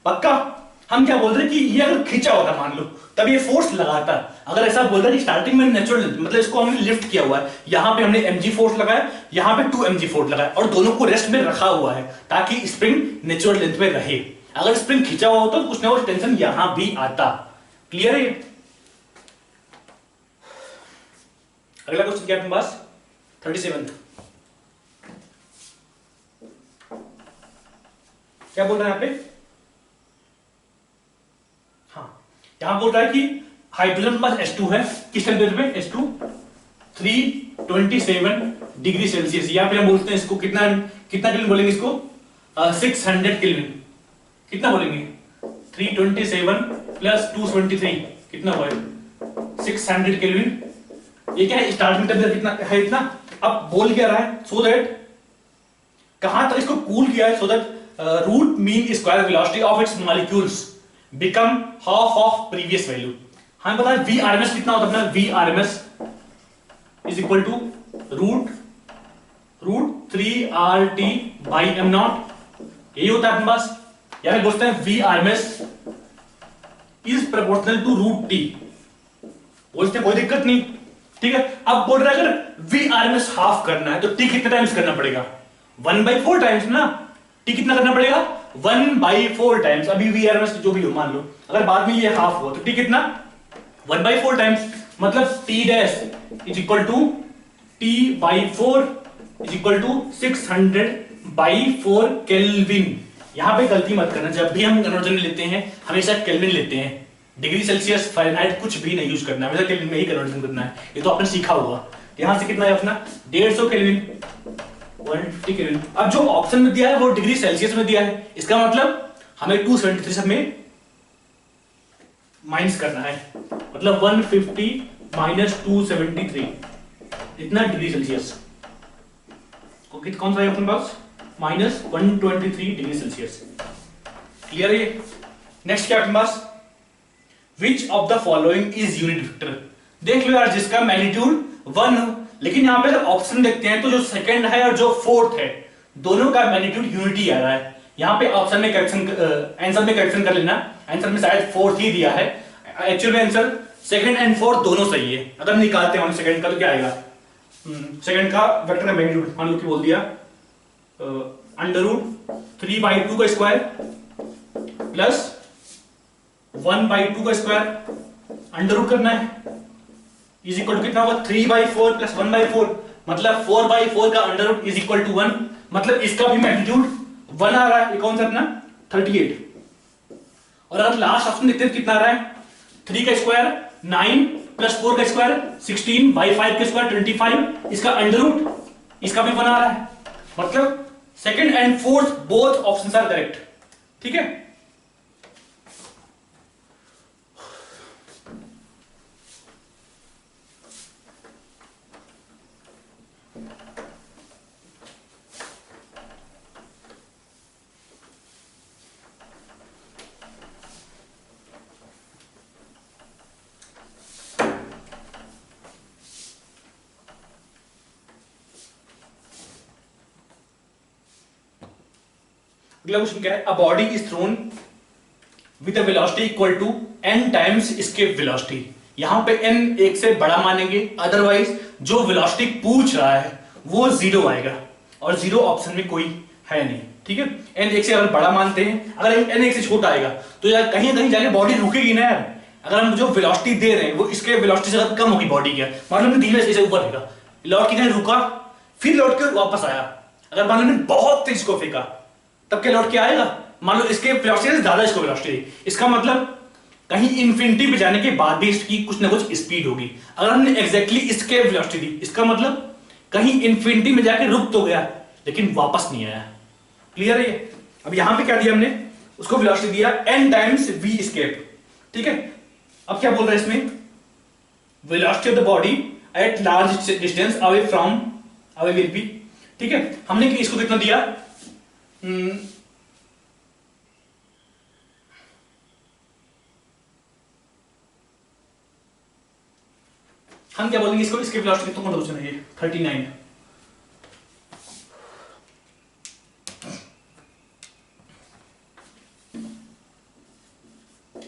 पक्का? हम क्या बोल रहे हैं कि ये अगर खींचा होता मान लो तब ये फोर्स लगाता। अगर ऐसा बोल रहा है कि स्टार्टिंग में नेचुरल लेंथ, मतलब इसको हमने लिफ्ट किया हुआ है, यहां पे हमने mg फोर्स लगाया, यहां पे 2mg फोर्स लगाया और दोनों को रेस्ट में रखा हुआ है ताकि स्प्रिंग नेचुरल लेंथ में रहे। अगर स्प्रिंग खींचा हुआ होता तो कुछ ना कुछ टेंशन यहां भी आता। क्लियर है? अगला क्वेश्चन क्या है अपने पास? 37। क्या बोल रहा है यहां पे? हाँ, यहां बोल रहा है कि हाइड्रोजन के पास H2 है, किस टेंपरेचर पे? H2 327 degree Celsius. यहां पे हम बोलते हैं इसको कितना कितना केल्विन बोलेंगे इसको? 600 केल्विन। कितना बोलेंगे? 327 प्लस 273 कितना हुआ? 600 केल्विन। ये क्या है? स्टार्टिंग टेंपरेचर कितना है? इतना। अब बोल क्या रहा है? सो दैट, कहां तक इसको कूल किया है? So that root mean square velocity of its molecules become half of previous value. हमें पता है Vrms कितना होता है? Vrms is equal to root 3RT by m0। यही होता है अपने पास। यानी बोलते हैं Vrms is proportional to root t। बोलते कोई दिक्कत नहीं। ठीक है, अब बोल रहा है अगर Vrms हाफ करना है तो t कितने टाइम्स करना पड़ेगा? 1/4 टाइम्स ना। t कितना करना पड़ेगा? 1/4 टाइम्स। अभी Vrms जो भी हो मान लो, अगर बाद में ये हाफ हुआ तो t कितना? 1/4 टाइम्स। मतलब t dash is equal to t/4 is equal to 600/4 kelvin. यहां पे गलती मत करना, जब भी हम कन्वर्जन लेते हैं हमेशा केल्विन लेते हैं। डिग्री सेल्सियस फ़ारेनहाइट कुछ भी नहीं यूज करना है, हमेशा केल्विन में ही कन्वर्जन करना है। ये तो आपने सीखा होगा। यहां से कितना है अपना? 150 केल्विन, 150 केल्विन। अब जो ऑप्शन में दिया है वो डिग्री सेल्सियस में दिया है, इसका मतलब हमें 273 सब में माइनस करना है। मतलब 150 माइनस 273 इतना डिग्री सेल्सियस। कौन सा है अपने पास? Minus 123 degree Celsius. क्लियर है? नेक्स्ट क्या अपने पास? Which of the following is unit vector? देख लो यार, जिसका मैग्नीट्यूड 1 हो, लेकिन यहां पे ऑप्शन देखते हैं तो जो सेकंड है और जो फोर्थ है दोनों का मैग्नीट्यूड यूनिटी आ रहा है। यहां पे ऑप्शन में करेक्शन, आंसर में करेक्शन कर लेना। आंसर में शायद फोर्थ ही दिया है, एक्चुअल में आंसर सेकंड एंड फोर्थ दोनों सही है। अगर निकालते हैं सेकंड का तो क्या आएगा? सेकंड का वेक्टर का मैग्नीट्यूड मान लो कि बोल दिया √3/2 का स्क्वायर प्लस 1/2 का स्क्वायर अंडर रूट करना है इज इक्वल टू कितना होगा? 3/4 प्लस 1/4, मतलब 4/4 का under root is equal to 1। मतलब इसका भी मैग्नीट्यूड 1 आ रहा है। ये कौन सा अपना? 38। और अगर लास्ट ऑप्शन देखते हैं कितना आ रहा है? 3 का स्क्वायर 9 प्लस 4 का स्क्वायर 16/5 का स्क्वायर 25। इसका अंडर रूट, इसका भी 1 आ रहा है। मतलब second and fourth both options are correct. ठीक है, अगला क्वेश्चन क्या है, a body is thrown with a velocity equal to n times escape velocity. यहां पे n एक से बड़ा मानेंगे, अदरवाइज जो वेलोसिटी पूछ रहा है वो 0 आएगा, और 0 ऑप्शन में कोई है नहीं। ठीक है, n एक से अगर बड़ा मानते हैं, अगर n एक से छोटा आएगा तो यार कहीं कहीं जाके बॉडी रुकेगी ना यार। अगर हम जो वेलोसिटी दे रहे हैं वो इसके वेलोसिटी से अगर कम होगी बॉडी की, मान लो धीमे से ऊपर फेंका, लौट के कहीं रुका, फिर लौट के वापस आया, अगर मान लो बहुत तेज को फेंका तब क्या लौट के आएगा? मान लो इसके वेलोसिटी से ज्यादा इसको वेलोसिटी दी, इसका मतलब कहीं इंफिनिटी पे जाने के बाद भी इसकी कुछ ना कुछ स्पीड होगी। अगर हमने एग्जैक्टली इसके वेलोसिटी दी, इसका मतलब कहीं इंफिनिटी में जाके रुक तो गया लेकिन वापस नहीं आया। क्लियर है ये? अब यहां पे क्या दिया हमने, उसको वेलोसिटी दिया n टाइम्स v एस्केप। ठीक है, अब क्या बोल रहा है इसमें, velocity of the body at large distance away from away will be. ठीक है, हमने इसको कितना दिया, हम क्या बोलेंगे इसको, इसके वेलोसिटी कितना क्वेश्चन है ये 39।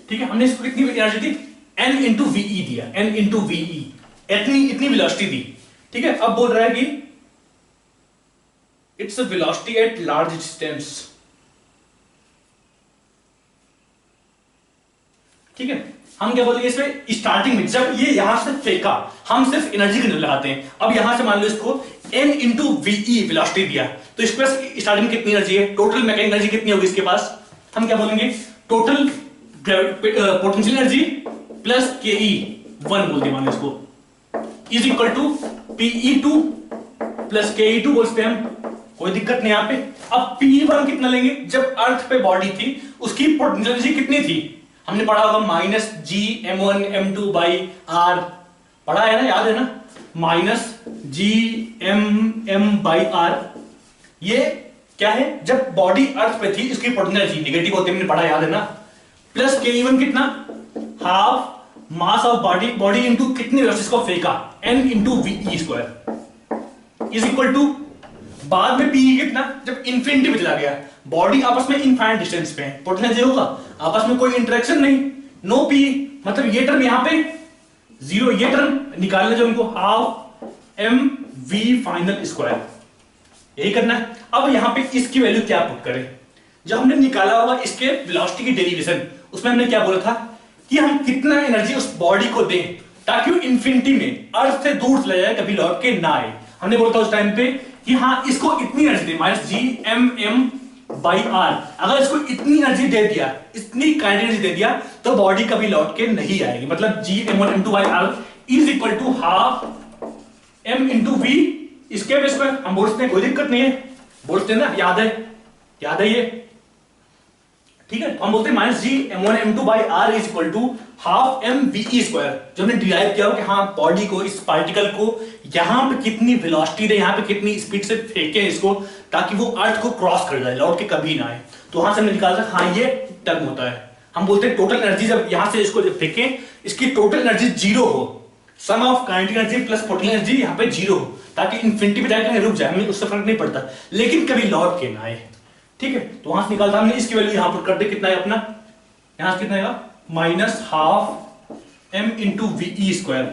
ठीक है, हमने इसको कितनी एनर्जी दी, n इंटू वीई दिया, n इंटू वीई, इतनी वेलोसिटी दी। ठीक है, अब बोल रहा है कि it's a velocity at large distance. ठीक है, हम क्या बोलेंगे इसमें, स्टार्टिंग में जब ये यहां से फेंका हम सिर्फ एनर्जी के लगाते हैं। अब यहां से मान लो इसको n इंटू वीई वेलोसिटी दिया, तो इसके पास स्टार्टिंग में कितनी एनर्जी है, टोटल मैकेनिकल एनर्जी कितनी होगी इसके पास, हम क्या बोलेंगे, टोटल पोटेंशियल एनर्जी प्लस के ई 1 बोल दिया मान लो इसको, is equal to Pe2 plus के2 बोलते हैं हम, कोई दिक्कत नहीं यहां पे। अब P1 कितना लेंगे, जब अर्थ पे बॉडी थी उसकी पोटेंशियल एनर्जी कितनी थी, हमने पढ़ा होगा minus G m1 m2 by are, पढ़ा है ना, याद है ना, minus G m by R. ये क्या है, जब बॉडी अर्थ पे थी इसकी पोटेंशियल एनर्जी नेगेटिव होती है, हमने पढ़ा, याद है ना, प्लस के1 कितना, half mass of body into कितनी वेलोसिटी को फेंका, n इंटू V square is equal to, बाद में पी कितना, जब इंफिनिटी पे चला गया, बॉडी आपस में इनफाइनाइट डिस्टेंस पे है, पोटेंशियल होगा, आपस में कोई इंटरेक्शन नहीं, नो पी, मतलब ये टर्म यहां पे जीरो, ये टर्म निकालने जो उनको half M V final square, यही करना है। अब यहां पे इसकी वैल्यू क्या पुट करें, जब हमने निकाला होगा इसके वेलोसिटी की डेरिवेशन, उसमें हमने क्या बोला था कि हम कितना एनर्जी उस बॉडी को दें ताकि वो इंफिनिटी में अर्थ से दूर चला जाए, कभी लौट के ना आए। हमने बोला था उस टाइम पे कि हाँ इसको इतनी एनर्जी दे, minus G m by R, अगर इसको इतनी एनर्जी दे दिया, इतनी काइनेटिक एनर्जी दे दिया, तो बॉडी कभी लौट के नहीं आएगी। मतलब G m1 m2 by R is equal to half m into V इसके स्क्वायर। हम बोलते हैं कोई दिक्कत नहीं है, बोलते हैं ना, याद है ये, ठीक है। हम बोलते हैं minus G m1 m2 by R is equal to half M V square, जो हमने डिराइव किया हो कि हाँ बॉडी को, इस पार्टिकल को यहां पे कितनी वेलोसिटी दे, यहां पे कितनी स्पीड से फेंके इसको ताकि वो अर्थ को क्रॉस कर जाए, लौट के कभी ना आए। तो वहां से हमने निकाला हाँ ये टर्म होता है। हम बोलते हैं टोटल एनर्जी जब यहां से इसको जब फेंके इसकी टोटल एनर्जी जीरो हो, sum of kinetic energy plus potential energy यहां पे जीरो हो, ताकि इंफिनिटी पे जाके रुक जाए, हमें उससे फर्क नहीं पड़ता, लेकिन कभी लौट के ना आए। ठीक है, तो वहां से निकालता हमने, इसकी वैल्यू यहां पर कर दे, कितना है अपना, यहां से कितना आएगा, minus half M into V square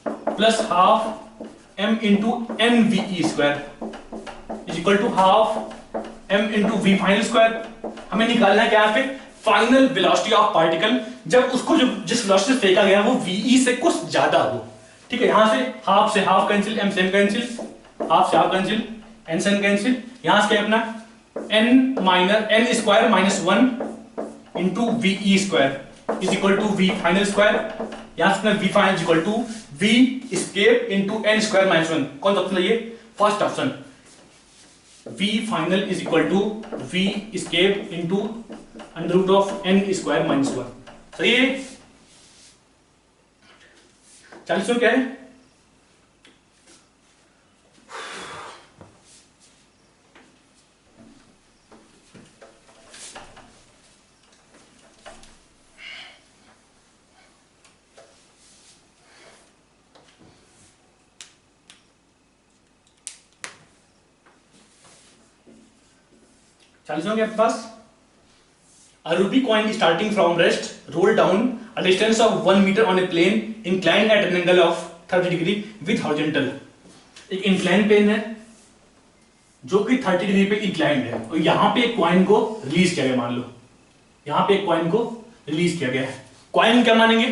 plus half M into N V square is equal to half M into V final square. हमें निकालना है क्या यहाँ पे, फाइनल वेलोसिटी ऑफ पार्टिकल, जब उसको जो जिस वेलोसिटी से फेंका गया वो वी से कुछ ज्यादा हो। ठीक है, यहां से हाफ कैंसिल, एम से कैंसिल, हाफ से हाफ कैंसिल, एन से कैंसिल, यहां से क्या अपना N square minus 1 into V square is equal to V final square, यहां से V final is equal to V escape into N square minus 1। कौन सा ऑप्शन है ये, first option, V final is equal to V escape into under root of N square minus 1। सही है, 40 क्या है, 40 होंगे आपके पास। A rupee coin starting from rest roll down a distance of 1 meter on a plane inclined at an angle of 30 degree with horizontal। एक incline plane है जो कि 30 डिग्री पे इंक्लाइंड है और यहां पे एक कॉइन को रिलीज किया गया, मान लो यहां पे एक कॉइन को रिलीज किया गया है। कॉइन क्या मानेंगे,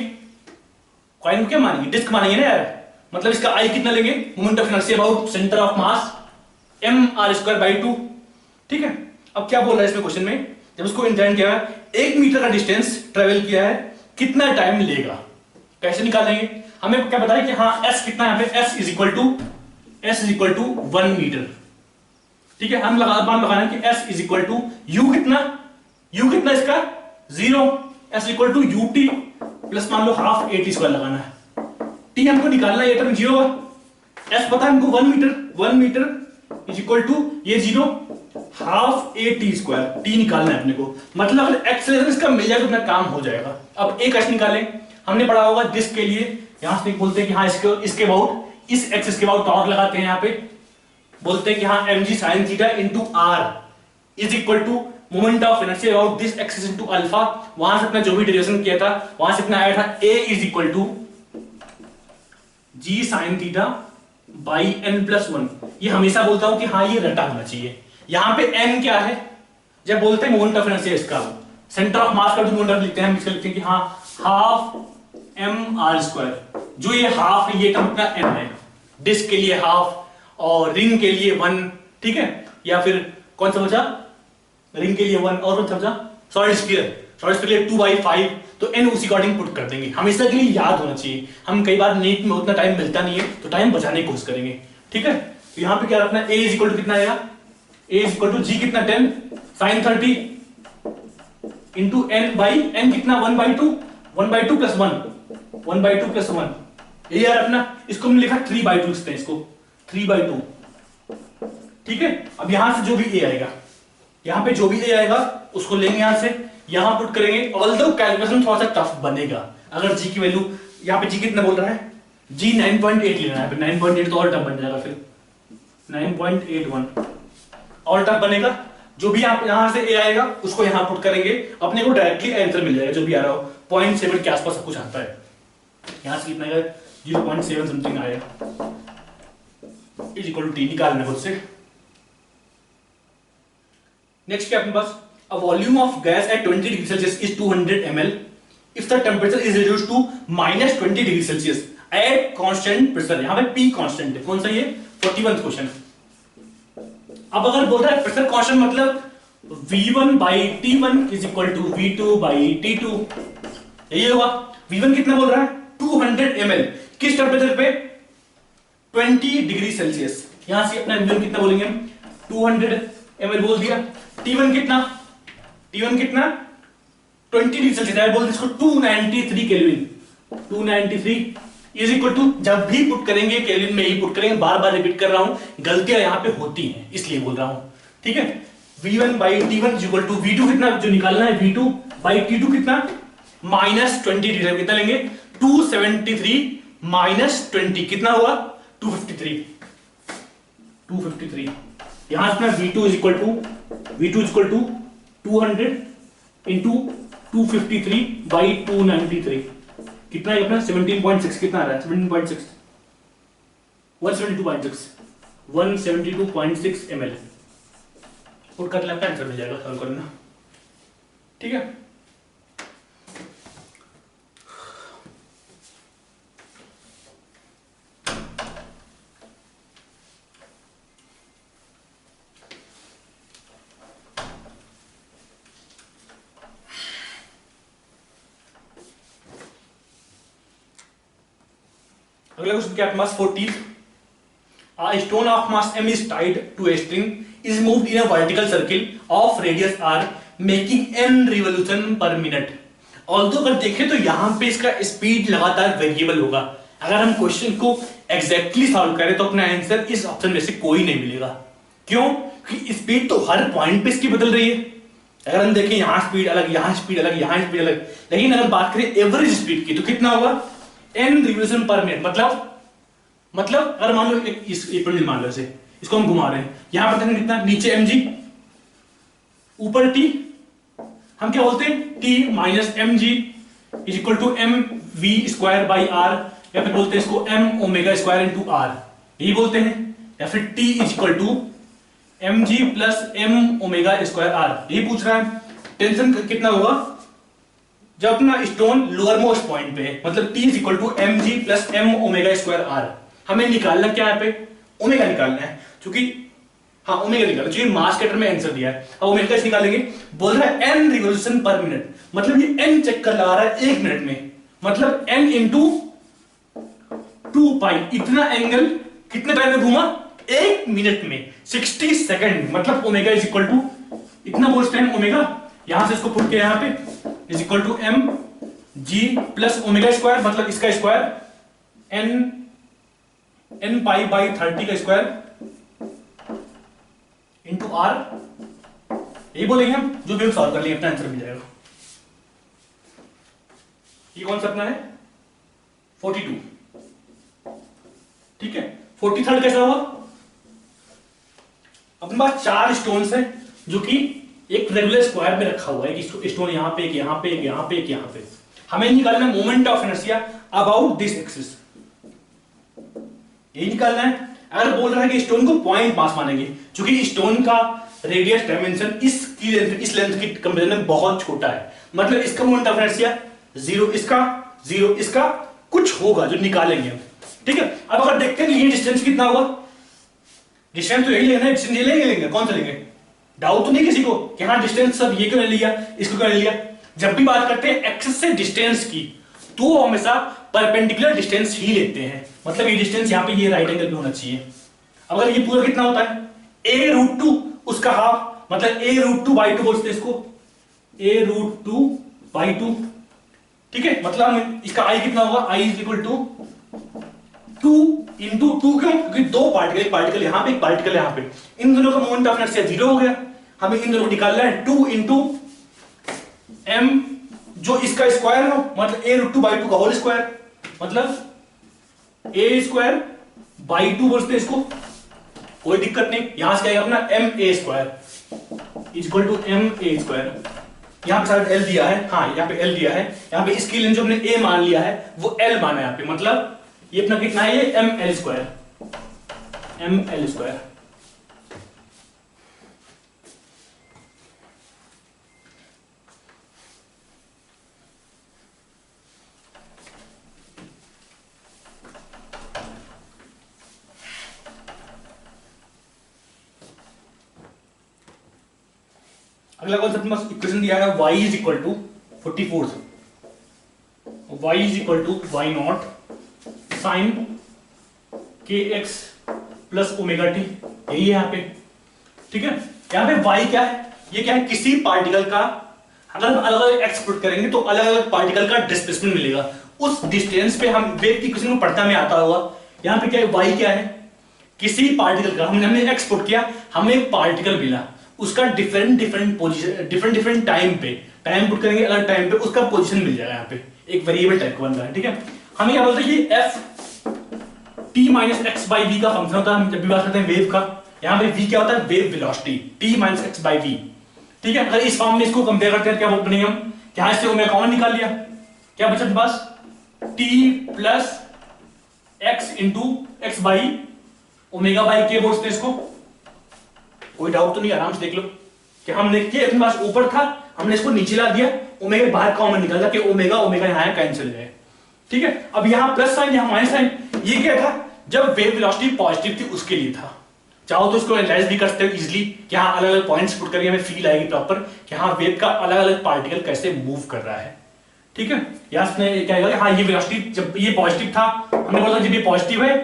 कॉइन को क्या मानेंगे, डिस्क मानेंगे ना यार। मतलब इसका आई कितना लेंगे, moment of inertia about centre of mass mr²/2। ठीक है, अब क्या बोल रहा है इसमें क्वेश्चन में, जब उसको इंक्लाइन किया है 1 मीटर का डिस्टेंस ट्रेवल किया है, कितना टाइम लेगा, कैसे निकालेंगे। हमें क्या पता है कि हाँ s कितना, यहाँ पे s is equal to 1 metre. ठीक है, हम लगाना है कि s is equal to u कितना इसका 0, s equal to ut plus मान लो हाफ at² लगाना है। t हमको निकालना है, ये टर्म 0 होगा। s पता है हमको 1 मीटर इज इक्वल टू ये 0 हाफ at², t निकालना है अपने को। मतलब अगर एक्सेलरेशन इसका मिल जाए तो अपना काम हो जाएगा। अब एक एच निकालें, हमने पढ़ा होगा डिस्क के लिए, यहां से बोलते हैं कि हाँ इसके अबाउट इस एक्सिस के अबाउट टॉर्क लगाते हैं, यहाँ पे बोलते हैं कि हाँ mg sin theta into r is equal to moment of inertia about this axis into alpha. वहां से अपना जो भी डेरिवेशन किया था वहां से अपना आया था a is equal to g sin theta by n+1। ये हमेशा बोलता हूं कि हाँ ये रटा होना चाहिए। यहां पे n क्या है, जब बोलते हैं मोमेंट ऑफ इनर्शिया इसका सेंटर ऑफ मास का जो मोमेंट लिखते हैं हम इसका लिखते हैं कि हाँ हाफ mr²। जो ये हाफ है ये टर्म अपना n है, डिस्क के लिए हाफ और रिंग के लिए 1। ठीक है, या फिर कौन सा बचा, रिंग के लिए 1 और कौन सा बचा सॉलिड स्फीयर के लिए 2/5। तो n उसी अकॉर्डिंग पुट कर देंगे, हमेशा के लिए याद होना चाहिए। हम कई बार नीट में उतना टाइम मिलता नहीं है तो टाइम बचाने की कोशिश करेंगे। ठीक है, तो यहां पे क्या रखना है, a इज इक्वल टू कितना आएगा, a is equal to g कितना 10 sin 30 into n by n कितना 1/2 प्लस 1 ये यार अपना, इसको हमने लिखा 3/2 लिखते हैं इसको 3/2। ठीक है, अब यहां से जो भी a आएगा, यहां पे जो भी a आएगा उसको लेंगे यहां से, यहां पुट करेंगे। ऑल्दो कैलकुलेशन थोड़ा सा टफ बनेगा अगर g की वैल्यू, यहां पे g कितना बोल रहा है, g 9.8 लेना है, 9.8 तो और टफ बन जाएगा, फिर 9.81 और टफ बनेगा। जो भी यहां से a आएगा उसको यहां पुट करेंगे, अपने को डायरेक्टली आंसर मिल जाएगा जो भी आ रहा हो। 0.7 के आसपास सब कुछ आता है। यहां से कितना आएगा 0.7 समथिंग आएगा, इज इक्वल टू टी निकालना खुद से। नेक्स्ट क्या अपने पास, a volume of gas at 20 degree Celsius is 200 ml if the temperature is reduced to -20 degree Celsius at constant pressure। यहां पे P कांस्टेंट है, कौन सा ये 41th क्वेश्चन। अब अगर बोल रहा है प्रेशर कांस्टेंट मतलब V1/T1 is equal to V2/T2, यही होगा। V1 कितना बोल रहा है 200 ml, किस टेम्परेचर पे 20 डिग्री सेल्सियस। यहां से अपना V1 कितना बोलेंगे 200 ml बोल दिया। T1 कितना 20 डिग्री सेल्सियस, बोल इसको 293 केल्विन, 293 इज इक्वल टू, जब भी पुट करेंगे केल्विन में ही पुट करेंगे, बार बार रिपीट कर रहा हूं, गलतियां यहां पे होती हैं इसलिए बोल रहा हूं। ठीक है, V1/T1 is equal to V2 कितना जो निकालना है V2/T2 कितना -20 डिग्री, कितना लेंगे 273 -20 कितना हुआ 253। यहां अपना V2 is equal to 200 into 253/293 कितना है अपना 17.6, कितना आ रहा है 17.6 172.6 ml पुट कर लगता है आंसर मिल जाएगा, सॉल्व करना। ठीक है, अगला क्वेश्चन क्या है मास 40। A stone of mass m is tied to a string is moved in a vertical circle of radius r making n revolution per minute। Although अगर देखें तो यहां पे इसका स्पीड लगातार वेरिएबल होगा। अगर हम क्वेश्चन को एग्जैक्टली सॉल्व करें तो अपना आंसर इस ऑप्शन में से कोई नहीं मिलेगा। क्यों, कि स्पीड तो हर पॉइंट पे इसकी बदल रही है। अगर हम देखें यहां स्पीड अलग, यहां स्पीड अलग, यहां स्पीड अलग, लेकिन अगर बात करें एवरेज स्पीड की तो कितना होगा n रिवोल्यूशन पर मिनट। मतलब अगर मान लो एक पेंडुलम मान लो इसे, इसको हम घुमा रहे हैं, यहां पर कितना नीचे mg ऊपर टी, हम क्या बोलते हैं, T minus M G is equal to M V square by R, या फिर बोलते हैं इसको M omega square into R, यही बोलते हैं। या फिर T is equal to M G plus M omega square R, यही पूछ रहा है। टेंशन कितना होगा जब अपना स्टोन लोअर मोस्ट पॉइंट पे है, मतलब T is equal to M G plus M omega square R. हमें निकालना क्या है, यहाँ पे ओमेगा निकालना है, क्योंकि हाँ ओमेगा निकालना, क्योंकि मास के टर्म में आंसर दिया है। अब ओमेगा कैसे निकालेंगे, बोल रहा है एन रिवोल्यूशन पर मिनट, मतलब ये एन चक्कर लगा रहा है एक मिनट में, मतलब एन इंटू 2 पाई, इतना एंगल कितने टाइम में घूमा, एक मिनट में 60 सेकंड, मतलब ओमेगा इज इक्वल टू इतना बोलते हैं ओमेगा, यहां से इसको पुट किया यहां पे is equal to M G plus omega square, मतलब इसका स्क्वायर एन पाई बाई 30 का स्क्वायर इंटू आर, यही बोलेंगे हम। जो भी हम सॉल्व कर लेंगे अपना आंसर मिल जाएगा। ये कौन सा अपना है 42, ठीक है। 43rd कैसा हुआ, अपने पास 4 स्टोन्स हैं जो कि एक रेगुलर स्क्वायर में रखा हुआ है, एक स्टोन यहां पे, एक यहां पे, एक यहां पे, एक यहां पे। हमें निकालना है moment of inertia about this axis, यही निकालना है। अगर बोल रहा है कि स्टोन को पॉइंट मास मानेंगे, क्योंकि स्टोन का रेडियस डायमेंशन इस लेंथ की कंपेरिजन में बहुत छोटा है, मतलब इसका मोमेंट ऑफ इनर्शिया 0, इसका 0, इसका कुछ होगा जो निकालेंगे हम, ठीक है। अब अगर देखते हैं ये डिस्टेंस कितना होगा, डिस्टेंस तो यही लेना है, डिस्टेंस ये लेंगे, कौन सा लेंगे, डाउट तो नहीं किसी को कि हाँ डिस्टेंस सब ये क्यों नहीं लिया, इसको क्यों नहीं लिया। जब भी बात करते हैं एक्सिस से डिस्टेंस की, तो हमेशा परपेंडिकुलर डिस्टेंस ही लेते हैं, मतलब ये डिस्टेंस यहाँ पे ये राइट एंगल पे होना चाहिए। अगर ये पूरा कितना होता है a√2 उसका हाफ, मतलब a√2/2 बोलते हैं इसको, a√2/2, ठीक है। मतलब हम इसका i कितना होगा, i is equal to 2 into 2, क्यों, क्योंकि दो पार्टिकल, एक पार्टिकल यहां पे, एक पार्टिकल यहां पे, इन दोनों का मोमेंट ऑफ इनर्शिया 0 हो गया। हमें इन दोनों को निकालना है 2 इंटू m जो इसका स्क्वायर हो, मतलब a√2/2 का होल स्क्वायर, मतलब a²/2 बोलते हैं इसको, कोई दिक्कत नहीं। यहां से क्या अपना ma² is equal to ma²। यहां पे शायद l दिया है, हाँ यहां पे l दिया है, यहां पे इसकी लेंथ जो हमने a मान लिया है वो l माना है यहां पे, मतलब ये अपना कितना है, ये ml²। अगला कौन सा अपने पास इक्वेशन दिया है, y is equal to 44, y is equal to y0 sine kx plus omega T, यही है यहाँ पे, ठीक है। यहाँ पे y क्या है, ये क्या है, किसी पार्टिकल का अगर हम अलग अलग x पुट करेंगे तो अलग अलग पार्टिकल का डिस्प्लेसमेंट मिलेगा, उस डिस्टेंस पे हम वेव की इक्वेशन को पढ़ता में आता होगा। यहाँ पे क्या है, y क्या है, किसी पार्टिकल का हमने x पुट किया, हमें एक पार्टिकल मिला, उसका डिफरेंट पोजीशन, डिफरेंट टाइम पे, टाइम पुट करेंगे अलग टाइम पे, उसका पोजीशन मिल जाएगा। यहाँ पे एक वेरिएबल टाइप का बन रहा है, ठीक है। हमें क्या बोलते हैं कि f t minus X by V का फंक्शन होता है। हम जब भी बात करते हैं वेव का, यहाँ पे v क्या होता है, wave velocity, t minus X by V, ठीक है। अगर इस फॉर्म में इसको कंपेयर करते हैं क्या बोलते हैं हम, यहाँ से ओमेगा कॉमन निकाल लिया, क्या बचा अपने पास, t plus x into x by omega by के बोलते हैं इसको। कोई डाउट तो नहीं, आराम से देख लो कि हमने के अपने पास ऊपर था, हमने इसको नीचे ला दिया, ओमेगा बाहर कॉमन निकाला कि ओमेगा ओमेगा यहां कैंसिल है, ठीक है। अब यहां प्लस साइन, यहां माइनस साइन, ये क्या था, जब वेव वेलोसिटी पॉजिटिव थी उसके लिए था। चाहो तो इसको एनालाइज भी कर सकते हो इजीली, कि हाँ अलग अलग पॉइंट्स पुट करके हमें फील आएगी प्रॉपर कि हाँ वेव का अलग अलग पार्टिकल कैसे मूव कर रहा है, ठीक है। यहां से क्या आएगा, हाँ ये वेलोसिटी जब ये पॉजिटिव था, हमने बोला जब ये पॉजिटिव है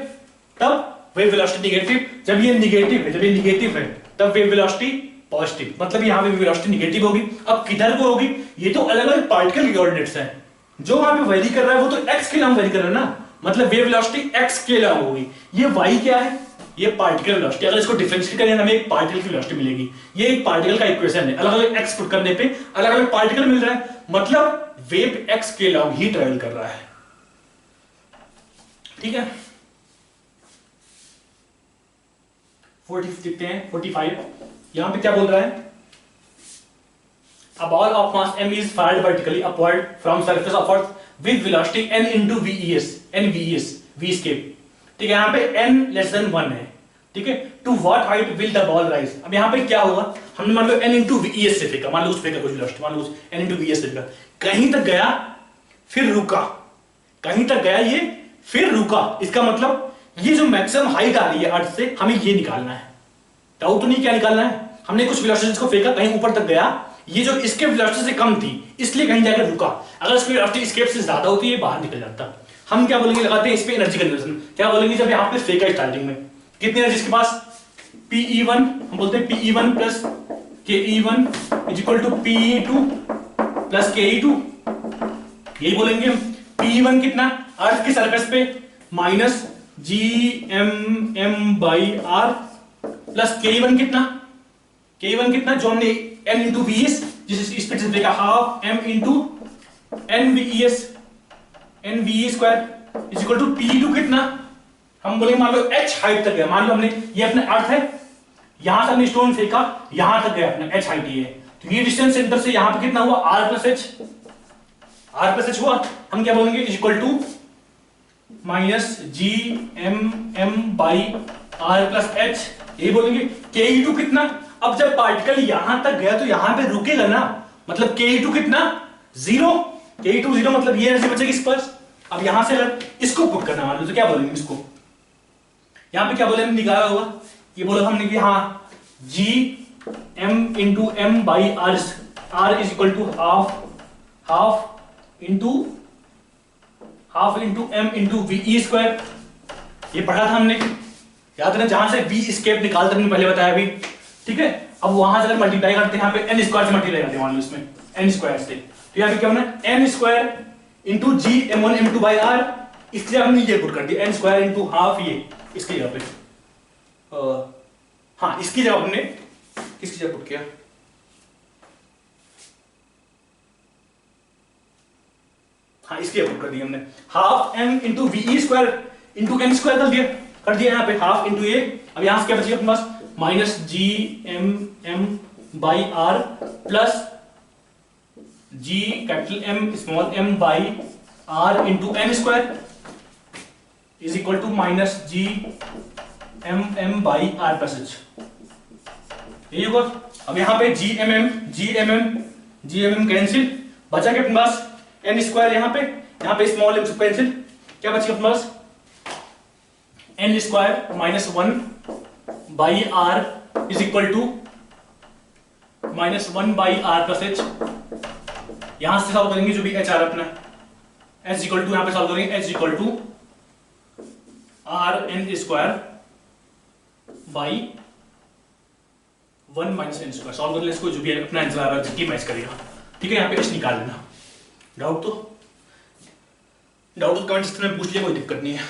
तब वेव वेलोसिटी निगेटिव, जब ये निगेटिव है, जब ये निगेटिव है तब वेव वेलोसिटी पॉजिटिव, मतलब यहां पे वेलोसिटी निगेटिव होगी। अब किधर को होगी, ये तो अलग अलग पार्टिकल के कोऑर्डिनेट्स हैं, जो वहां पे वेरी कर रहा है वो तो x के नाम वेरी कर रहा है ना, मतलब वेव वेलोसिटी x के नाम होगी। ये y क्या है, ये पार्टिकल वेलोसिटी, अगर इसको डिफरेंशिएट करें हमें एक पार्टिकल की वेलोसिटी मिलेगी। ये एक पार्टिकल का इक्वेशन है, अलग अलग x पुट करने पे अलग अलग पार्टिकल मिल रहा है, मतलब वेव x के नाम ही ट्रेवल कर रहा है, ठीक है। 40 लिखते हैं, 45 यहां पे क्या बोल रहा है, A ball of mass m is fired vertically upward from surface of earth with velocity n into ves, v escape, ठीक है, यहाँ पे n लेस देन 1 है, ठीक है। To what height will the ball rise, अब यहाँ पे क्या होगा, हमने मान लो n into ves से फेंका, मान लो उस फेंका कुछ वेलोसिटी, मान लो n into ves से फेंका, कहीं तक गया फिर रुका, कहीं तक गया ये फिर रुका, इसका मतलब ये जो मैक्सिमम हाइट आ रही है अर्थ से, हमें ये निकालना है। डाउट तो नहीं, क्या निकालना है, हमने कुछ वेलोसिटी को फेंका, कहीं ऊपर तक गया, ये जो इसके वेलोसिटी से कम थी इसलिए कहीं जाकर रुका, अगर इसकी वेलोसिटी एस्केप से ज्यादा होती है बाहर निकल जाता। हम क्या बोलेंगे, लगाते हैं इस पे एनर्जी कन्वर्जन, क्या बोलेंगे, जब यहाँ पे फेंका स्टार्टिंग में कितनी एनर्जी इसके पास, Pe1, हम बोलते हैं Pe1 plus Ke1 is equal to Pe2 plus Ke2, यही बोलेंगे हम। Pe1 कितना, अर्थ की सरफेस पे minus Gmm by R plus Ke1 कितना, Ke1 कितना जो हमने n इंटू वीएस, जिस स्पीड से देखा, half m into nves square is equal to P2 कितना, हम बोलेंगे मान लो h हाइट तक गया, मान लो हमने ये अपने अर्थ है, यहां से हमने स्टोन फेंका, यहां तक गया, अपना h हाइट ये है, तो ये डिस्टेंस सेंटर से यहां पे कितना हुआ, r प्लस h हुआ, हम क्या बोलेंगे, is equal to minus Gmm by r plus h, ये बोलेंगे। Ke2 कितना, अब जब पार्टिकल यहां तक गया तो यहां पे रुकेगा ना, मतलब Ke2 कितना, 0, Ke2 0, मतलब ये एनर्जी बचेगी इस पर। अब यहां से अगर इसको पुट करना मान लो तो क्या बोलेंगे इसको, यहां पे क्या बोले, हमने निकाला होगा, ये बोला हमने कि हाँ Gm into m by r is equal to half into m into V square, ये पढ़ा था हमने, याद रखना, जहां से वी स्केप निकालते हमने पहले बताया अभी, ठीक है। अब वहां से अगर मल्टीप्लाई करते हैं, यहाँ पे n स्क्वायर से मल्टीप्लाई करते हैं, मान लो इसमें n स्क्वायर से, तो यहाँ पे क्या होना है, n square into Gm1 m2 by r, इसके लिए हमने ये पुट कर दिया, n स्क्वायर इंटू हाफ, ये इसकी जगह पे, हाँ इसकी जगह हमने किसकी जगह पुट किया, हाँ इसकी जगह पुट कर दिया हमने, half m into V square into n square कर दिया यहाँ पे, हाफ इंटू ये, अब यहां से क्या बचेगा अपने पास, minus Gmm by r plus G capital M small m by r into n square is equal to minus Gmm by r plus h, यही होगा। अब यहाँ पे Gmm कैंसिल, बचा क्या अपने पास, n स्क्वायर, यहाँ पे स्मॉल m कैंसिल, क्या बचेगा अपने पास, n square minus 1 by r is equal to minus 1 by r plus h, यहां से सॉल्व करेंगे जो भी h आ रहा अपना, h इक्वल टू, यहां पे सॉल्व करेंगे h equal to r n square by 1 minus n square, solve कर ले इसको, जो भी अपना आंसर आ रहा है मैच करेगा, ठीक है। यहाँ पे h निकाल लेना, डाउट तो कमेंट सेक्शन में पूछ लिया, कोई दिक्कत नहीं है।